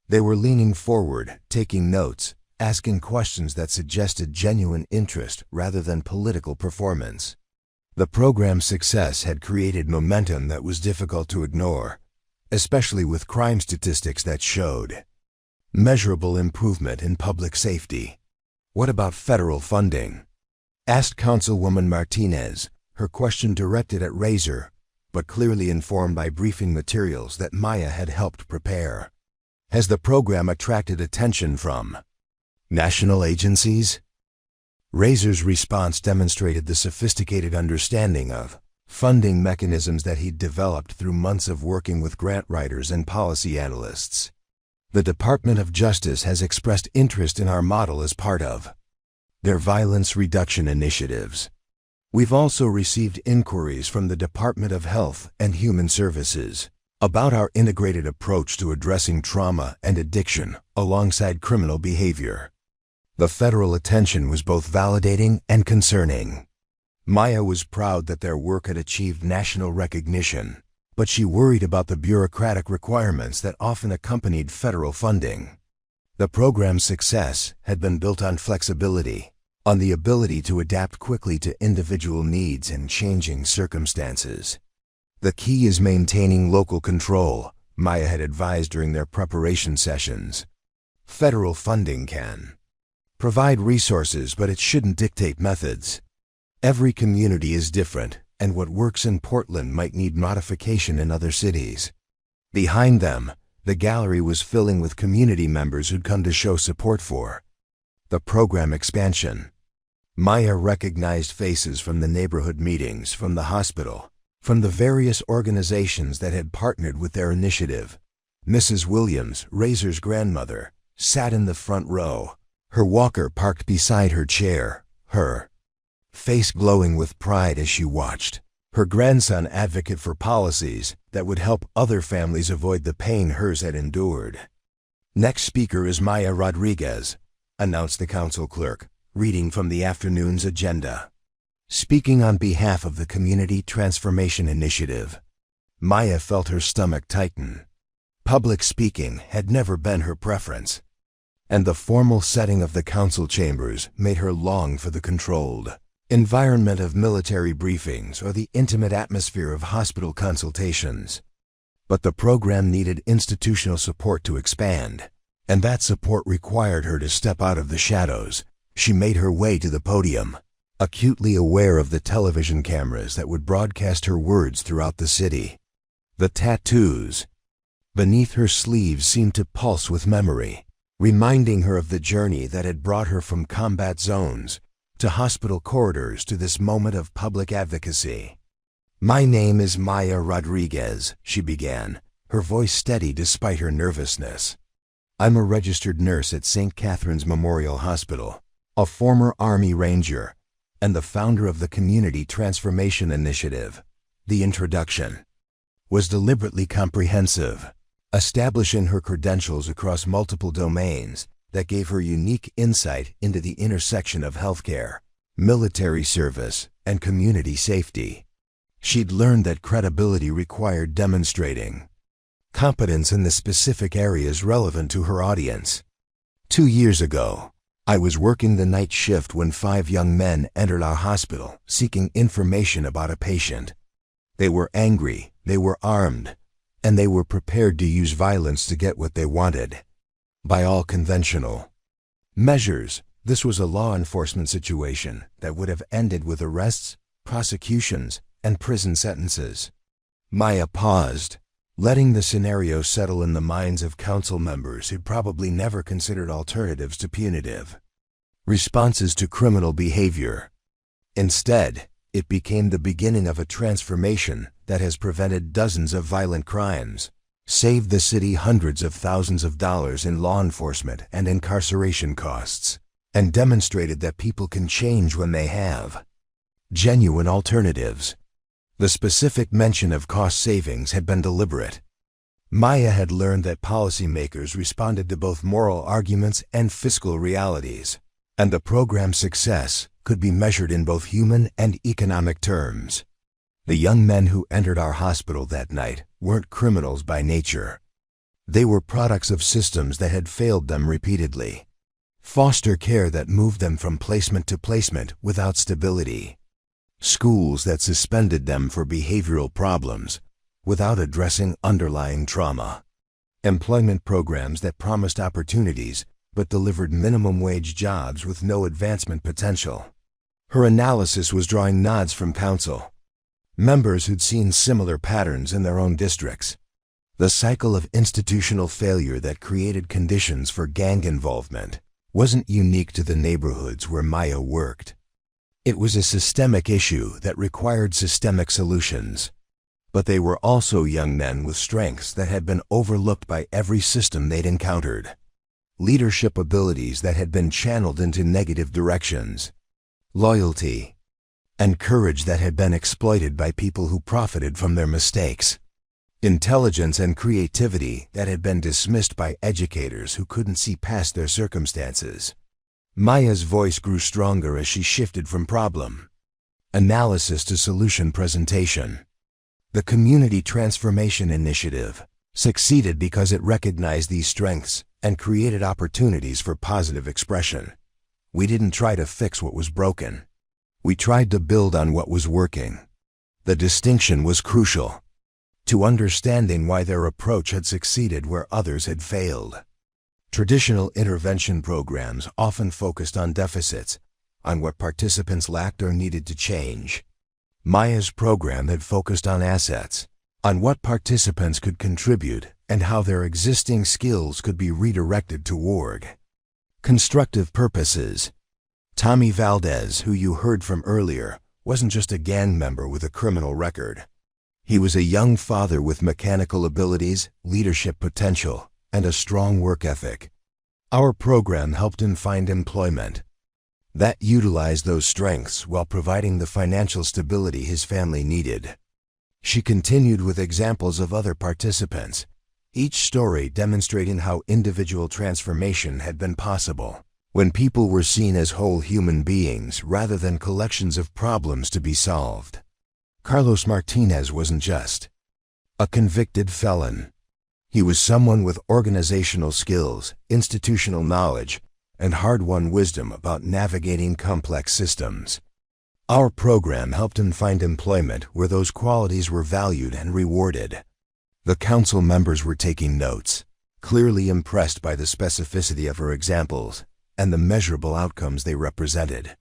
Speaker 1: They were leaning forward, taking notes, asking questions that suggested genuine interest rather than political performance. The program's success had created momentum that was difficult to ignore, especially with crime statistics that showed measurable improvement in public safety. "What about federal funding?" asked Councilwoman Martinez, her question directed at Razor, but clearly informed by briefing materials that Maya had helped prepare. "Has the program attracted attention from national agencies?" Razor's response demonstrated the sophisticated understanding of funding mechanisms that he'd developed through months of working with grant writers and policy analysts. "The Department of Justice has expressed interest in our model as part of their violence reduction initiatives. We've also received inquiries from the Department of Health and Human Services about our integrated approach to addressing trauma and addiction alongside criminal behavior." The federal attention was both validating and concerning. Maya was proud that their work had achieved national recognition, but she worried about the bureaucratic requirements that often accompanied federal funding. The program's success had been built on flexibility, on the ability to adapt quickly to individual needs and changing circumstances. "The key is maintaining local control," Maya had advised during their preparation sessions. "Federal funding can provide resources, but it shouldn't dictate methods. Every community is different, and what works in Portland might need modification in other cities. Behind them, the gallery was filling with community members who'd come to show support for the program expansion. Maya recognized faces from the neighborhood meetings, from the hospital, from the various organizations that had partnered with their initiative. Mrs. Williams, Razor's grandmother, sat in the front row, her walker parked beside her chair, her face glowing with pride as she watched. Her grandson advocate for policies that would help other families avoid the pain hers had endured. "Next speaker is Maya Rodriguez," announced the council clerk, reading from the afternoon's agenda. Speaking on behalf of the Community Transformation Initiative. Maya felt her stomach tighten. Public speaking had never been her preference, and the formal setting of the council chambers made her long for the controlled environment of military briefings or the intimate atmosphere of hospital consultations. But the program needed institutional support to expand, and that support required her to step out of the shadows. She made her way to the podium, acutely aware of the television cameras that would broadcast her words throughout the city. The tattoos beneath her sleeves seemed to pulse with memory, reminding her of the journey that had brought her from combat zones to hospital corridors to this moment of public advocacy. "My name is Maya Rodriguez," she began, her voice steady despite her nervousness. "I'm a registered nurse at St. Catherine's Memorial Hospital, a former Army Ranger, and the founder of the Community Transformation Initiative." The introduction was deliberately comprehensive, establishing her credentials across multiple domains that gave her unique insight into the intersection of healthcare, military service, and community safety. She'd learned that credibility required demonstrating competence in the specific areas relevant to her audience. "2 years ago, I was working the night shift when 5 young men entered our hospital seeking information about a patient. They were angry, they were armed, and they were prepared to use violence to get what they wanted. By all conventional measures, this was a law enforcement situation that would have ended with arrests, prosecutions, and prison sentences." Maya paused, letting the scenario settle in the minds of council members who'd probably never considered alternatives to punitive responses to criminal behavior. Instead, it became the beginning of a transformation that has prevented dozens of violent crimes, saved the city hundreds of thousands of dollars in law enforcement and incarceration costs, and demonstrated that people can change when they have genuine alternatives. The specific mention of cost savings had been deliberate. Maya had learned that policymakers responded to both moral arguments and fiscal realities, and the program's success could be measured in both human and economic terms. The young men who entered our hospital that night weren't criminals by nature. They were products of systems that had failed them repeatedly. Foster care that moved them from placement to placement without stability. Schools that suspended them for behavioral problems without addressing underlying trauma. Employment programs that promised opportunities but delivered minimum wage jobs with no advancement potential. Her analysis was drawing nods from council members who'd seen similar patterns in their own districts. The cycle of institutional failure that created conditions for gang involvement wasn't unique to the neighborhoods where Maya worked. It was a systemic issue that required systemic solutions. But they were also young men with strengths that had been overlooked by every system they'd encountered. Leadership abilities that had been channeled into negative directions. Loyalty and courage that had been exploited by people who profited from their mistakes. Intelligence and creativity that had been dismissed by educators who couldn't see past their circumstances. Maya's voice grew stronger as she shifted from problem analysis to solution presentation. The Community Transformation Initiative succeeded because it recognized these strengths and created opportunities for positive expression. We didn't try to fix what was broken. We tried to build on what was working. The distinction was crucial to understanding why their approach had succeeded where others had failed. Traditional intervention programs often focused on deficits, on what participants lacked or needed to change. Maya's program had focused on assets, on what participants could contribute, and how their existing skills could be redirected toward constructive purposes. Tommy Valdez, who you heard from earlier, wasn't just a gang member with a criminal record. He was a young father with mechanical abilities, leadership potential, and a strong work ethic. Our program helped him find employment that utilized those strengths while providing the financial stability his family needed. She continued with examples of other participants, each story demonstrating how individual transformation had been possible when people were seen as whole human beings rather than collections of problems to be solved. Carlos Martinez wasn't just a convicted felon. He was someone with organizational skills, institutional knowledge, and hard-won wisdom about navigating complex systems. Our program helped him find employment where those qualities were valued and rewarded. The council members were taking notes, clearly impressed by the specificity of her examples and the measurable outcomes they represented.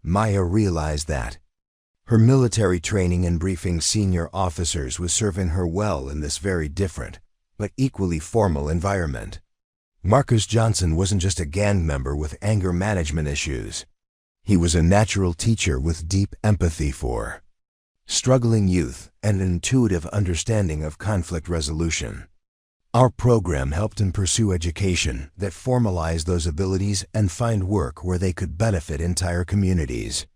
Speaker 1: Maya realized that her military training and briefing senior officers was serving her well in this very different, but equally formal environment. Marcus Johnson wasn't just a gang member with anger management issues. He was a natural teacher with deep empathy for struggling youth and an intuitive understanding of conflict resolution. Our program helped him pursue education that formalized those abilities and find work where they could benefit entire communities.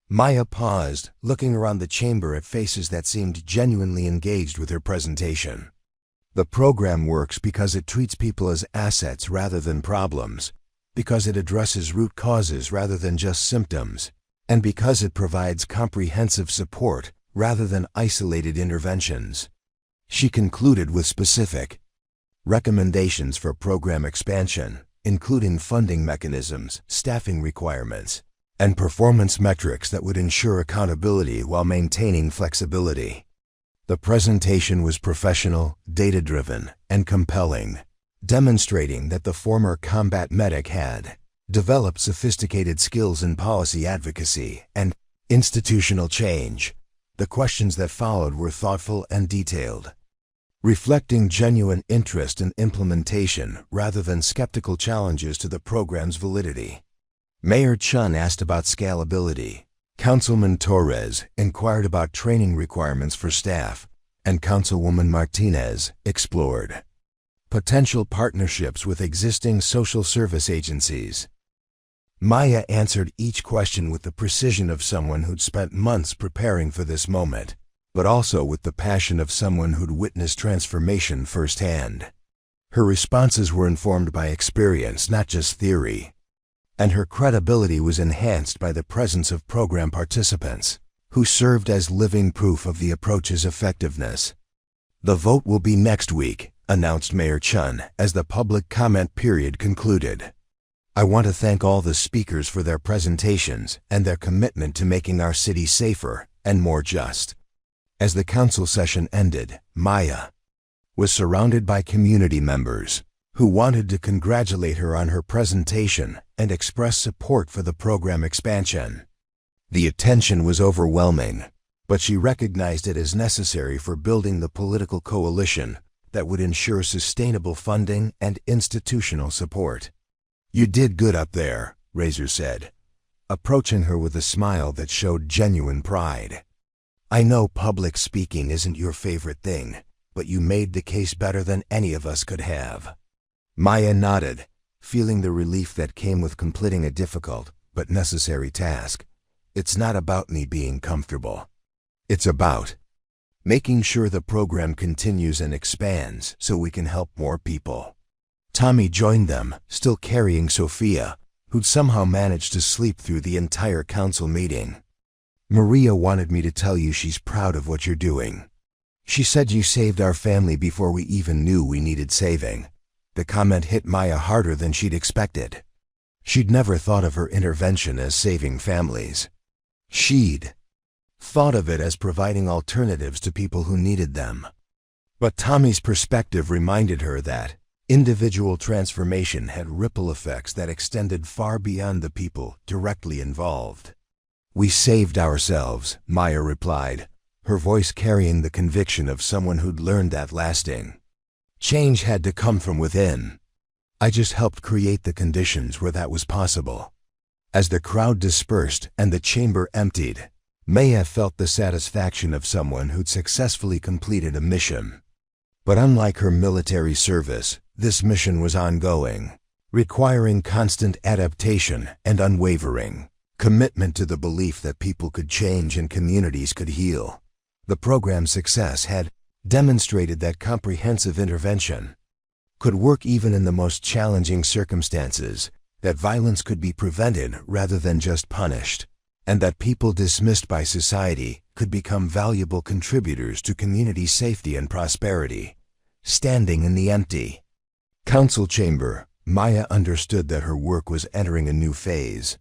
Speaker 1: Maya paused, looking around the chamber at faces that seemed genuinely engaged with her presentation. The program works because it treats people as assets rather than problems, because it addresses root causes rather than just symptoms, and because it provides comprehensive support rather than isolated interventions. She concluded with specific recommendations for program expansion, including funding mechanisms, staffing requirements, and performance metrics that would ensure accountability while maintaining flexibility. The presentation was professional, data-driven, and compelling, demonstrating that the former combat medic had developed sophisticated skills in policy advocacy and institutional change. The questions that followed were thoughtful and detailed, reflecting genuine interest in implementation rather than skeptical challenges to the program's validity. Mayor Chun asked about scalability. Councilman Torres inquired about training requirements for staff, and Councilwoman Martinez explored potential partnerships with existing social service agencies. Maya answered each question with the precision of someone who'd spent months preparing for this moment, but also with the passion of someone who'd witnessed transformation firsthand. Her responses were informed by experience, not just theory, and her credibility was enhanced by the presence of program participants who served as living proof of the approach's effectiveness. The vote will be next week, announced Mayor Chun as the public comment period concluded. I want to thank all the speakers for their presentations and their commitment to making our city safer and more just. As the council session ended, Maya was surrounded by community members who wanted to congratulate her on her presentation and express support for the program expansion. The attention was overwhelming, but she recognized it as necessary for building the political coalition that would ensure sustainable funding and institutional support. You did good up there, Razor said, approaching her with a smile that showed genuine pride. I know public speaking isn't your favorite thing, but you made the case better than any of us could have. Maya nodded, feeling the relief that came with completing a difficult but necessary task. It's not about me being comfortable. It's about making sure the program continues and expands so we can help more people. Tommy joined them, still carrying Sophia, who'd somehow managed to sleep through the entire council meeting. Maria wanted me to tell you she's proud of what you're doing. She said you saved our family before we even knew we needed saving. The comment hit Maya harder than she'd expected. She'd never thought of her intervention as saving families. She'd thought of it as providing alternatives to people who needed them. But Tommy's perspective reminded her that individual transformation had ripple effects that extended far beyond the people directly involved. We saved ourselves, Maya replied, her voice carrying the conviction of someone who'd learned that lasting change had to come from within. I just helped create the conditions where that was possible. As the crowd dispersed and the chamber emptied, Maya felt the satisfaction of someone who'd successfully completed a mission. But unlike her military service, this mission was ongoing, requiring constant adaptation and unwavering commitment to the belief that people could change and communities could heal. The program's success had demonstrated that comprehensive intervention could work even in the most challenging circumstances, that violence could be prevented rather than just punished, and that people dismissed by society could become valuable contributors to community safety and prosperity. Standing in the empty council chamber, Maya understood that her work was entering a new phase.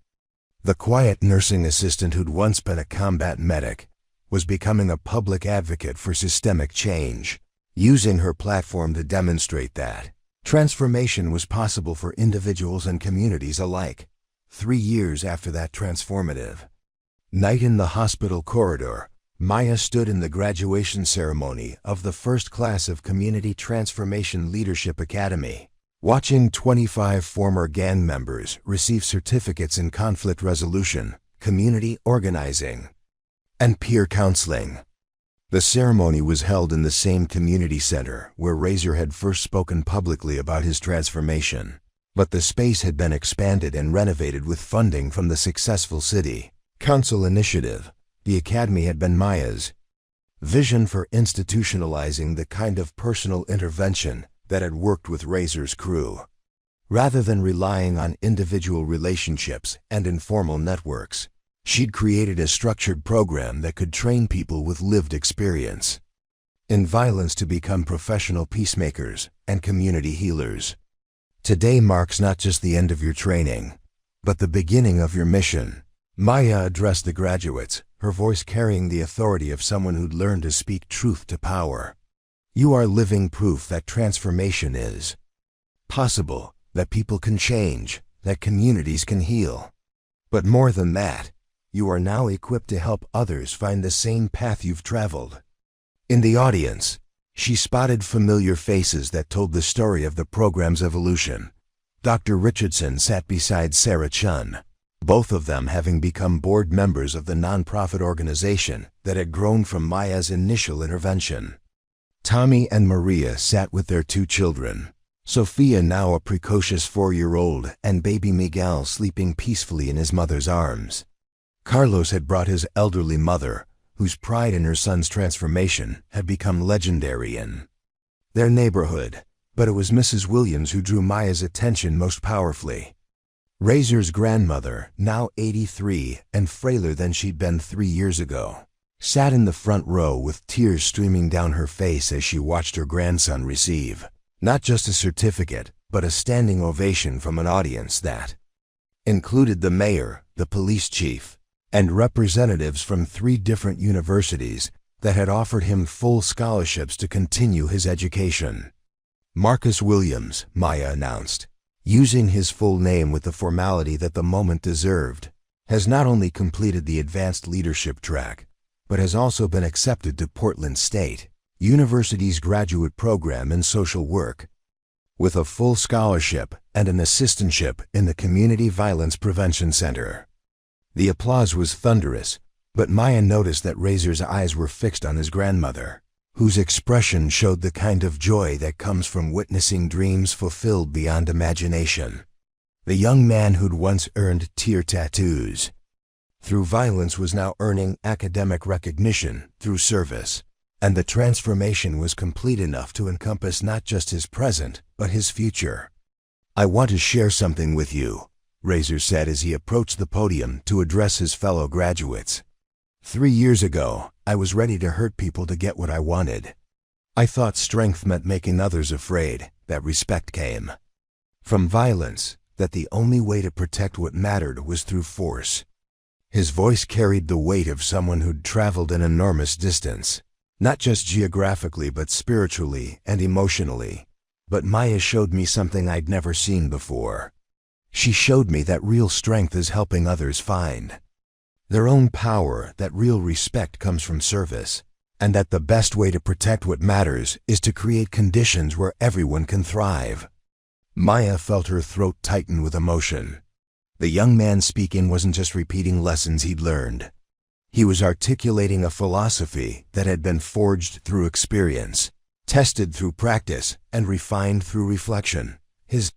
Speaker 1: The quiet nursing assistant who'd once been a combat medic was becoming a public advocate for systemic change, using her platform to demonstrate that transformation was possible for individuals and communities alike. 3 years after that transformative night in the hospital corridor, Maya stood in the graduation ceremony of the first class of Community Transformation Leadership Academy, watching 25 former gang members receive certificates in conflict resolution, community organizing, and peer counseling. The ceremony was held in the same community center where Razor had first spoken publicly about his transformation, but the space had been expanded and renovated with funding from the successful City Council initiative. The academy had been Maya's vision for institutionalizing the kind of personal intervention that had worked with Razor's crew. Rather than relying on individual relationships and informal networks, she'd created a structured program that could train people with lived experience in violence to become professional peacemakers and community healers. Today marks not just the end of your training, but the beginning of your mission. Maya addressed the graduates, her voice carrying the authority of someone who'd learned to speak truth to power. You are living proof that transformation is possible, that people can change, that communities can heal. But more than that, you are now equipped to help others find the same path you've traveled. In the audience, she spotted familiar faces that told the story of the program's evolution. Dr. Richardson sat beside Sarah Chun, both of them having become board members of the nonprofit organization that had grown from Maya's initial intervention. Tommy and Maria sat with their 2 children, Sophia, now a precocious 4-year-old, and baby Miguel sleeping peacefully in his mother's arms. Carlos had brought his elderly mother, whose pride in her son's transformation had become legendary in their neighborhood, but it was Mrs. Williams who drew Maya's attention most powerfully. Razor's grandmother, now 83 and frailer than she'd been 3 years ago, sat in the front row with tears streaming down her face as she watched her grandson receive not just a certificate, but a standing ovation from an audience that included the mayor, the police chief, and representatives from 3 different universities that had offered him full scholarships to continue his education. Marcus Williams, Maya announced, using his full name with the formality that the moment deserved, has not only completed the advanced leadership track, but has also been accepted to Portland State University's graduate program in social work, with a full scholarship and an assistantship in the Community Violence Prevention Center. The applause was thunderous, but Maya noticed that Razor's eyes were fixed on his grandmother, whose expression showed the kind of joy that comes from witnessing dreams fulfilled beyond imagination. The young man who'd once earned tear tattoos through violence was now earning academic recognition through service, and the transformation was complete enough to encompass not just his present, but his future. I want to share something with you, Razor said as he approached the podium to address his fellow graduates. 3 years ago, I was ready to hurt people to get what I wanted. I thought strength meant making others afraid, that respect came from violence, that the only way to protect what mattered was through force. His voice carried the weight of someone who'd traveled an enormous distance, not just geographically but spiritually and emotionally. But Maya showed me something I'd never seen before. She showed me that real strength is helping others find their own power, that real respect comes from service, and that the best way to protect what matters is to create conditions where everyone can thrive. Maya felt her throat tighten with emotion. The young man speaking wasn't just repeating lessons he'd learned. He was articulating a philosophy that had been forged through experience, tested through practice, and refined through reflection. His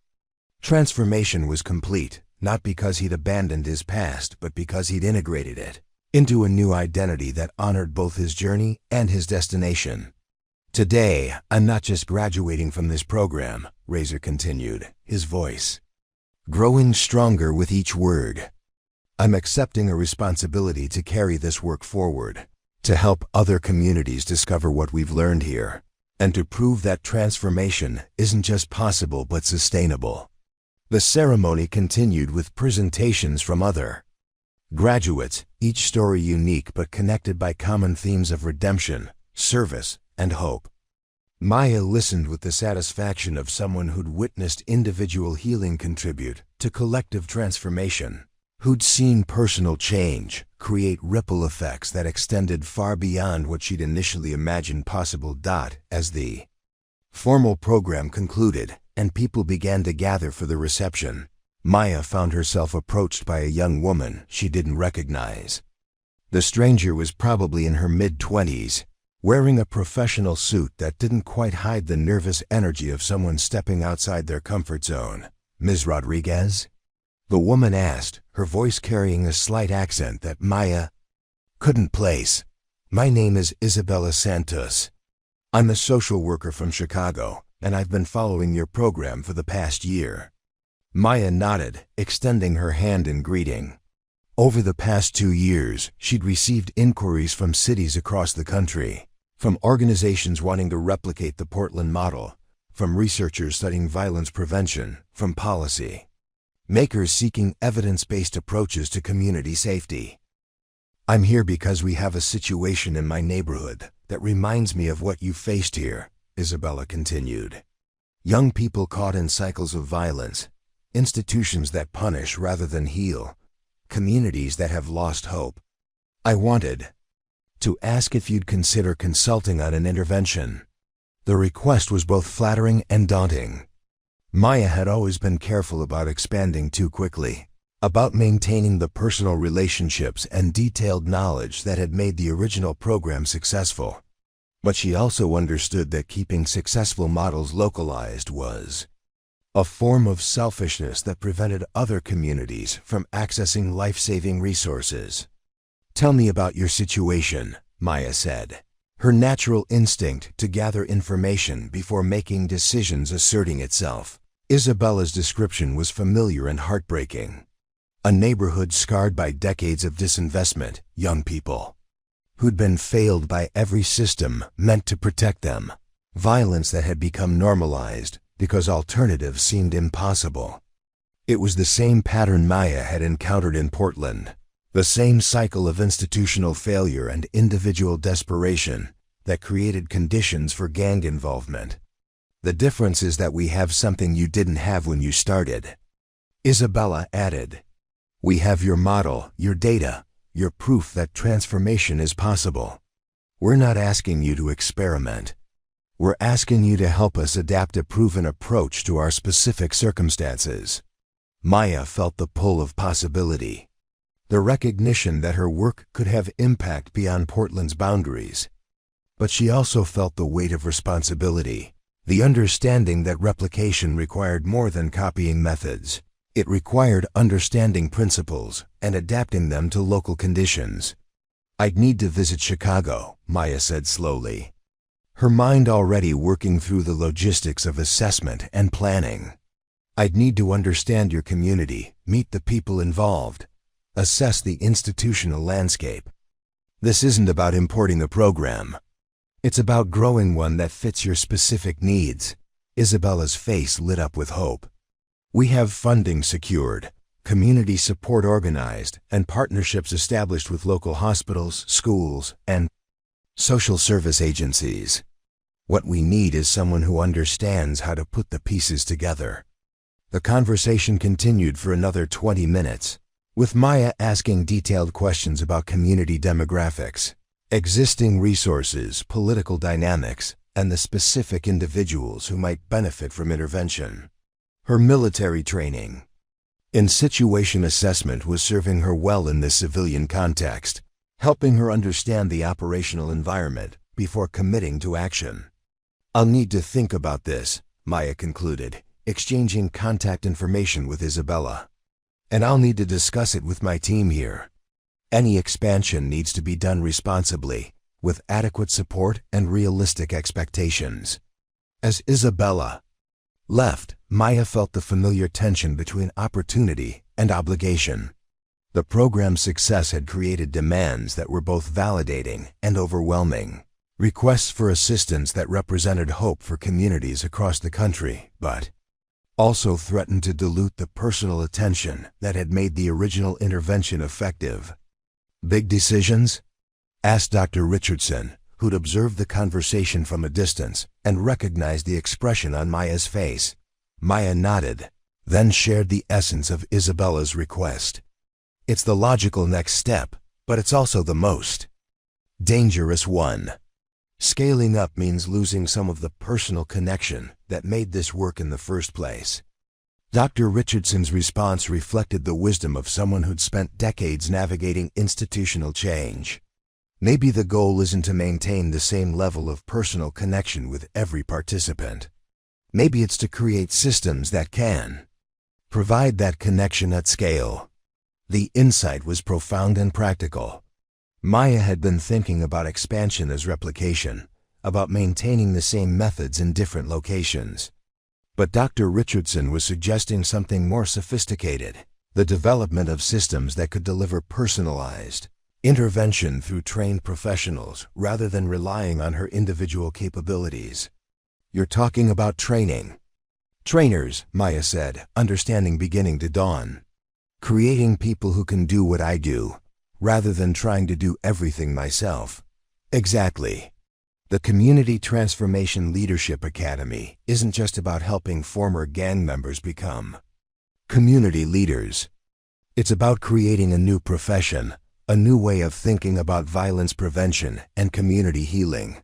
Speaker 1: transformation was complete, not because he'd abandoned his past, but because he'd integrated it into a new identity that honored both his journey and his destination. Today, I'm not just graduating from this program, Razor continued, his voice growing stronger with each word. I'm accepting a responsibility to carry this work forward, to help other communities discover what we've learned here, and to prove that transformation isn't just possible but sustainable. The ceremony continued with presentations from other graduates, each story unique but connected by common themes of redemption, service, and hope. Maya listened with the satisfaction of someone who'd witnessed individual healing contribute to collective transformation, who'd seen personal change create ripple effects that extended far beyond what she'd initially imagined possible. As the formal program concluded and people began to gather for the reception, Maya found herself approached by a young woman she didn't recognize. The stranger was probably in her mid-20s, wearing a professional suit that didn't quite hide the nervous energy of someone stepping outside their comfort zone. "Ms. Rodriguez?" the woman asked, her voice carrying a slight accent that Maya couldn't place. "My name is Isabella Santos. I'm a social worker from Chicago, and I've been following your program for the past year." Maya nodded, extending her hand in greeting. Over the past 2 years, she'd received inquiries from cities across the country, from organizations wanting to replicate the Portland model, from researchers studying violence prevention, from policy makers seeking evidence-based approaches to community safety. "I'm here because we have a situation in my neighborhood that reminds me of what you faced here," Isabella continued. "Young people caught in cycles of violence, institutions that punish rather than heal, communities that have lost hope. I wanted to ask if you'd consider consulting on an intervention." The request was both flattering and daunting. Maya had always been careful about expanding too quickly, about maintaining the personal relationships and detailed knowledge that had made the original program successful. But she also understood that keeping successful models localized was a form of selfishness that prevented other communities from accessing life-saving resources. "Tell me about your situation," Maya said, her natural instinct to gather information before making decisions asserting itself. Isabella's description was familiar and heartbreaking. A neighborhood scarred by decades of disinvestment, young people who'd been failed by every system meant to protect them, violence that had become normalized because alternatives seemed impossible. It was the same pattern Maya had encountered in Portland, the same cycle of institutional failure and individual desperation that created conditions for gang involvement. "The difference is that we have something you didn't have when you started," Isabella added. "We have your model, your data, your proof that transformation is possible. We're not asking you to experiment. We're asking you to help us adapt a proven approach to our specific circumstances." Maya felt the pull of possibility, the recognition that her work could have impact beyond Portland's boundaries. But she also felt the weight of responsibility, the understanding that replication required more than copying methods. It required understanding principles and adapting them to local conditions. "I'd need to visit Chicago," Maya said slowly, her mind already working through the logistics of assessment and planning. "I'd need to understand your community, meet the people involved, assess the institutional landscape. This isn't about importing a program. It's about growing one that fits your specific needs." Isabella's face lit up with hope. "We have funding secured, community support organized, and partnerships established with local hospitals, schools, and social service agencies. What we need is someone who understands how to put the pieces together." The conversation continued for another 20 minutes. with Maya asking detailed questions about community demographics, existing resources, political dynamics, and the specific individuals who might benefit from intervention. Her military training in situation assessment was serving her well in this civilian context, helping her understand the operational environment before committing to action. "I'll need to think about this," Maya concluded, exchanging contact information with Isabella. "And I'll need to discuss it with my team here. Any expansion needs to be done responsibly, with adequate support and realistic expectations." As Isabella left, Maya felt the familiar tension between opportunity and obligation. The program's success had created demands that were both validating and overwhelming. Requests for assistance that represented hope for communities across the country, but also threatened to dilute the personal attention that had made the original intervention effective. "Big decisions?" asked Dr. Richardson, who'd observed the conversation from a distance and recognized the expression on Maya's face. Maya nodded, then shared the essence of Isabella's request. "It's the logical next step, but it's also the most dangerous one. Scaling up means losing some of the personal connection that made this work in the first place." Dr. Richardson's response reflected the wisdom of someone who'd spent decades navigating institutional change. Maybe the goal isn't to maintain the same level of personal connection with every participant. Maybe it's to create systems that can provide that connection at scale. The insight was profound and practical. Maya had been thinking about expansion as replication, about maintaining the same methods in different locations. But Dr. Richardson was suggesting something more sophisticated, the development of systems that could deliver personalized intervention through trained professionals rather than relying on her individual capabilities. "You're talking about training." "Trainers," Maya said, understanding beginning to dawn. "Creating people who can do what I do, rather than trying to do everything myself." "Exactly. The Community Transformation Leadership Academy isn't just about helping former gang members become community leaders. It's about creating a new profession, a new way of thinking about violence prevention and community healing."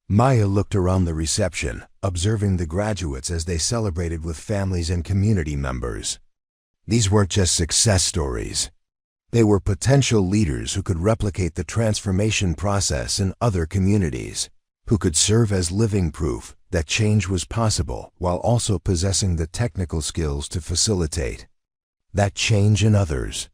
Speaker 1: Maya looked around the reception, observing the graduates as they celebrated with families and community members. These weren't just success stories. They were potential leaders who could replicate the transformation process in other communities, who could serve as living proof that change was possible while also possessing the technical skills to facilitate that change in others.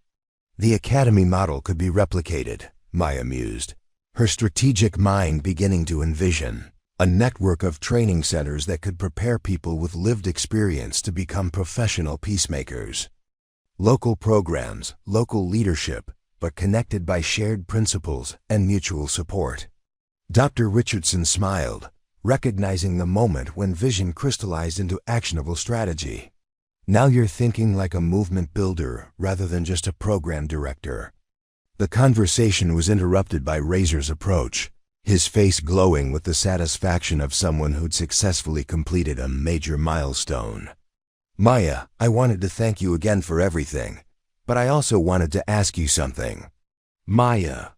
Speaker 1: The academy model could be replicated, Maya mused, her strategic mind beginning to envision a network of training centers that could prepare people with lived experience to become professional peacemakers. Local programs, local leadership, but connected by shared principles and mutual support. Dr. Richardson smiled, recognizing the moment when vision crystallized into actionable strategy. "Now you're thinking like a movement builder rather than just a program director." The conversation was interrupted by Razor's approach, his face glowing with the satisfaction of someone who'd successfully completed a major milestone. "Maya, I wanted to thank you again for everything, but I also wanted to ask you something." Maya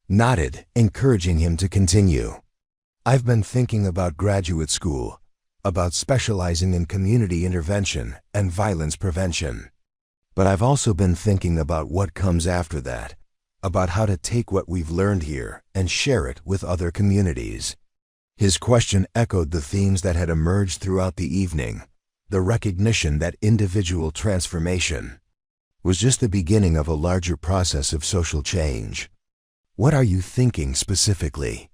Speaker 1: nodded, encouraging him to continue. "I've been thinking about graduate school, about specializing in community intervention and violence prevention. But I've also been thinking about what comes after that, about how to take what we've learned here and share it with other communities." His question echoed the themes that had emerged throughout the evening, the recognition that individual transformation was just the beginning of a larger process of social change. "What are you thinking specifically?"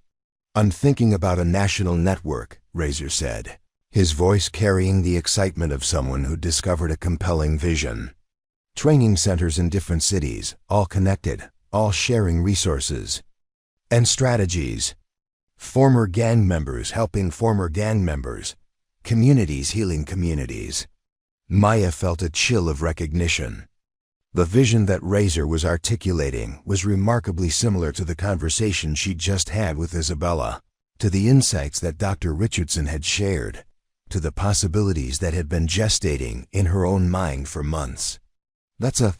Speaker 1: "I'm thinking about a national network," Razor said, his voice carrying the excitement of someone who discovered a compelling vision. "Training centers in different cities, all connected, all sharing resources and strategies. Former gang members helping former gang members, communities healing communities." Maya felt a chill of recognition. The vision that Razor was articulating was remarkably similar to the conversation she'd just had with Isabella, to the insights that Dr. Richardson had shared, to the possibilities that had been gestating in her own mind for months. "That's a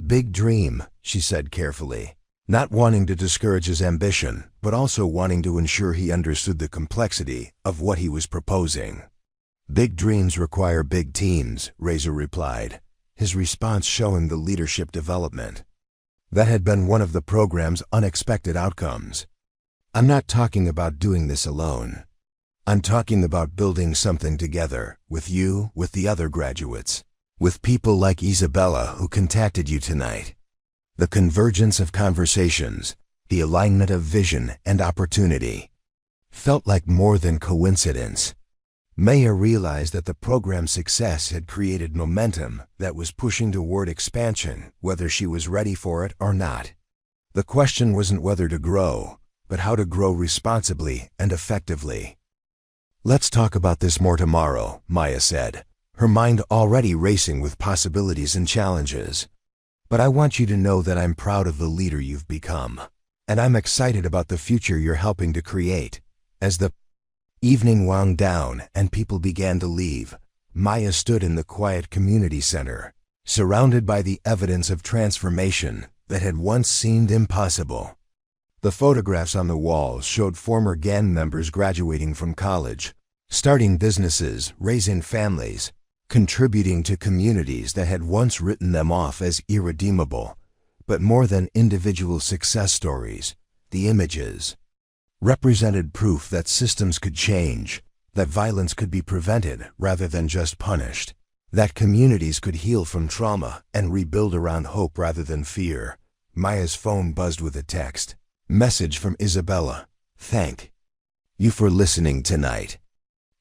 Speaker 1: Big dream, she said carefully, not wanting to discourage his ambition, but also wanting to ensure he understood the complexity of what he was proposing. Big dreams require big teams, Razor replied, his response showing the leadership development. That had been one of the program's unexpected outcomes. I'm not talking about doing this alone. I'm talking about building something together, with you, with the other graduates, with people like Isabella who contacted you tonight. The convergence of conversations, the alignment of vision and opportunity, felt like more than coincidence. Maya realized that the program's success had created momentum that was pushing toward expansion, whether she was ready for it or not. The question wasn't whether to grow, but how to grow responsibly and effectively. Let's talk about this more tomorrow, Maya said, her mind already racing with possibilities and challenges. But I want you to know that I'm proud of the leader you've become, and I'm excited about the future you're helping to create. As the evening wound down and people began to leave, Maya stood in the quiet community center, surrounded by the evidence of transformation that had once seemed impossible. The photographs on the walls showed former gang members graduating from college, starting businesses, raising families, contributing to communities that had once written them off as irredeemable. But more than individual success stories, the images represented proof that systems could change, that violence could be prevented rather than just punished, that communities could heal from trauma and rebuild around hope rather than fear. Maya's phone buzzed with a text. Message from Isabella. Thank you for listening tonight.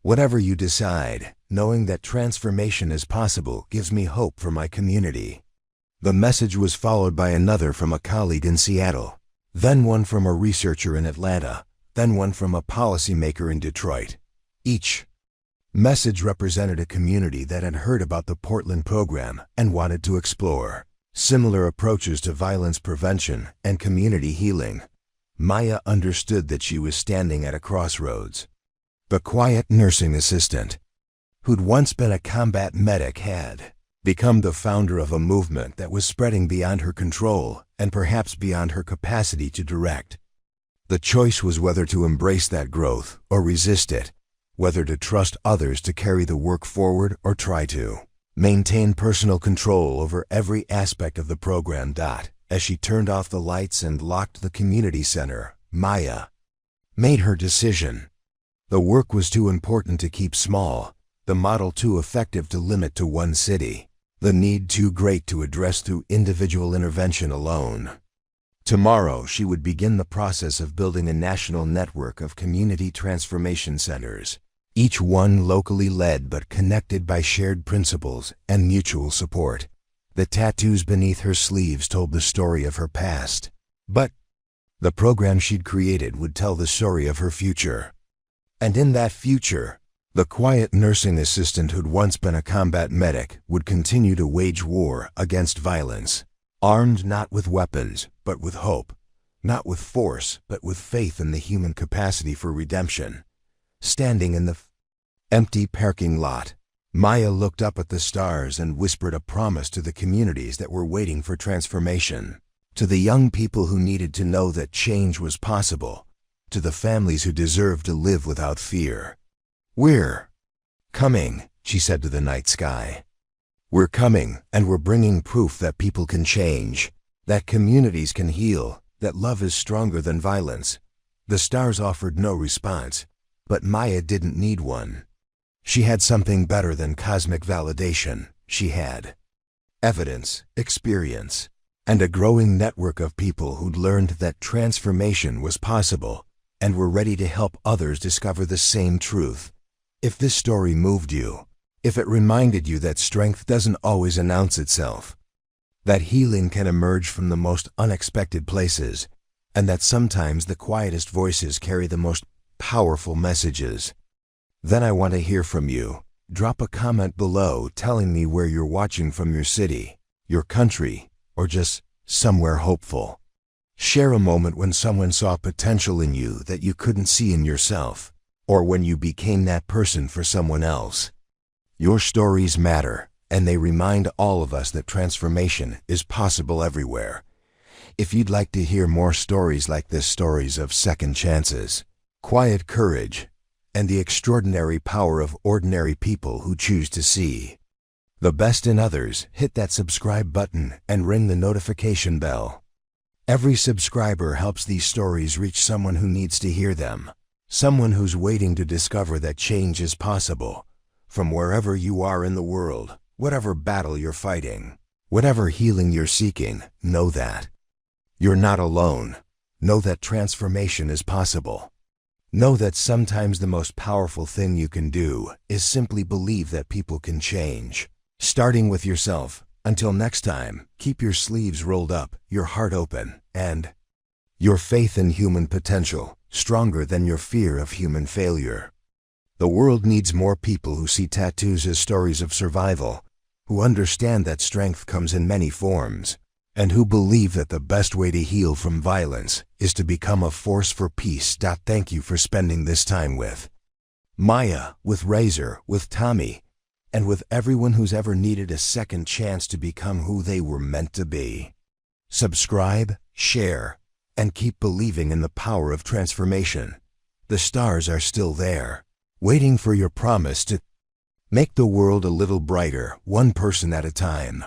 Speaker 1: Whatever you decide, knowing that transformation is possible gives me hope for my community. The message was followed by another from a colleague in Seattle, then one from a researcher in Atlanta, then one from a policymaker in Detroit. Each message represented a community that had heard about the Portland program and wanted to explore similar approaches to violence prevention and community healing. Maya understood that she was standing at a crossroads. The quiet nursing assistant, who'd once been a combat medic, had become the founder of a movement that was spreading beyond her control and perhaps beyond her capacity to direct. The choice was whether to embrace that growth or resist it, whether to trust others to carry the work forward or try to maintain personal control over every aspect of the program. As she turned off the lights and locked the community center, Maya made her decision. The work was too important to keep small, the model too effective to limit to one city, the need too great to address through individual intervention alone. Tomorrow she would begin the process of building a national network of community transformation centers, each one locally led but connected by shared principles and mutual support. The tattoos beneath her sleeves told the story of her past, but the program she'd created would tell the story of her future. And in that future, the quiet nursing assistant who'd once been a combat medic would continue to wage war against violence, armed not with weapons, but with hope, not with force, but with faith in the human capacity for redemption. Standing in the empty parking lot, Maya looked up at the stars and whispered a promise to the communities that were waiting for transformation, to the young people who needed to know that change was possible, to the families who deserved to live without fear. We're coming, she said to the night sky. We're coming, and we're bringing proof that people can change, that communities can heal, that love is stronger than violence. The stars offered no response, but Maya didn't need one. She had something better than cosmic validation. She had evidence, experience, and a growing network of people who'd learned that transformation was possible and were ready to help others discover the same truth. If this story moved you, if it reminded you that strength doesn't always announce itself, that healing can emerge from the most unexpected places, and that sometimes the quietest voices carry the most powerful messages, then I want to hear from you. Drop a comment below telling me where you're watching from, your city, your country, or just somewhere hopeful. Share a moment when someone saw potential in you that you couldn't see in yourself, or when you became that person for someone else. Your stories matter, and they remind all of us that transformation is possible everywhere. If you'd like to hear more stories like this, stories of second chances, quiet courage, and the extraordinary power of ordinary people who choose to see the best in others, hit that subscribe button and ring the notification bell. Every subscriber helps these stories reach someone who needs to hear them, someone who's waiting to discover that change is possible. From wherever you are in the world, whatever battle you're fighting, whatever healing you're seeking, know that you're not alone. Know that transformation is possible. Know that sometimes the most powerful thing you can do is simply believe that people can change, starting with yourself. Until next time, keep your sleeves rolled up, your heart open, and your faith in human potential stronger than your fear of human failure. The world needs more people who see tattoos as stories of survival, who understand that strength comes in many forms, and who believe that the best way to heal from violence is to become a force for peace. Thank you for spending this time with Maya, with Razor, with Tommy, and with everyone who's ever needed a second chance to become who they were meant to be. Subscribe, share, and keep believing in the power of transformation. The stars are still there, waiting for your promise to make the world a little brighter, one person at a time.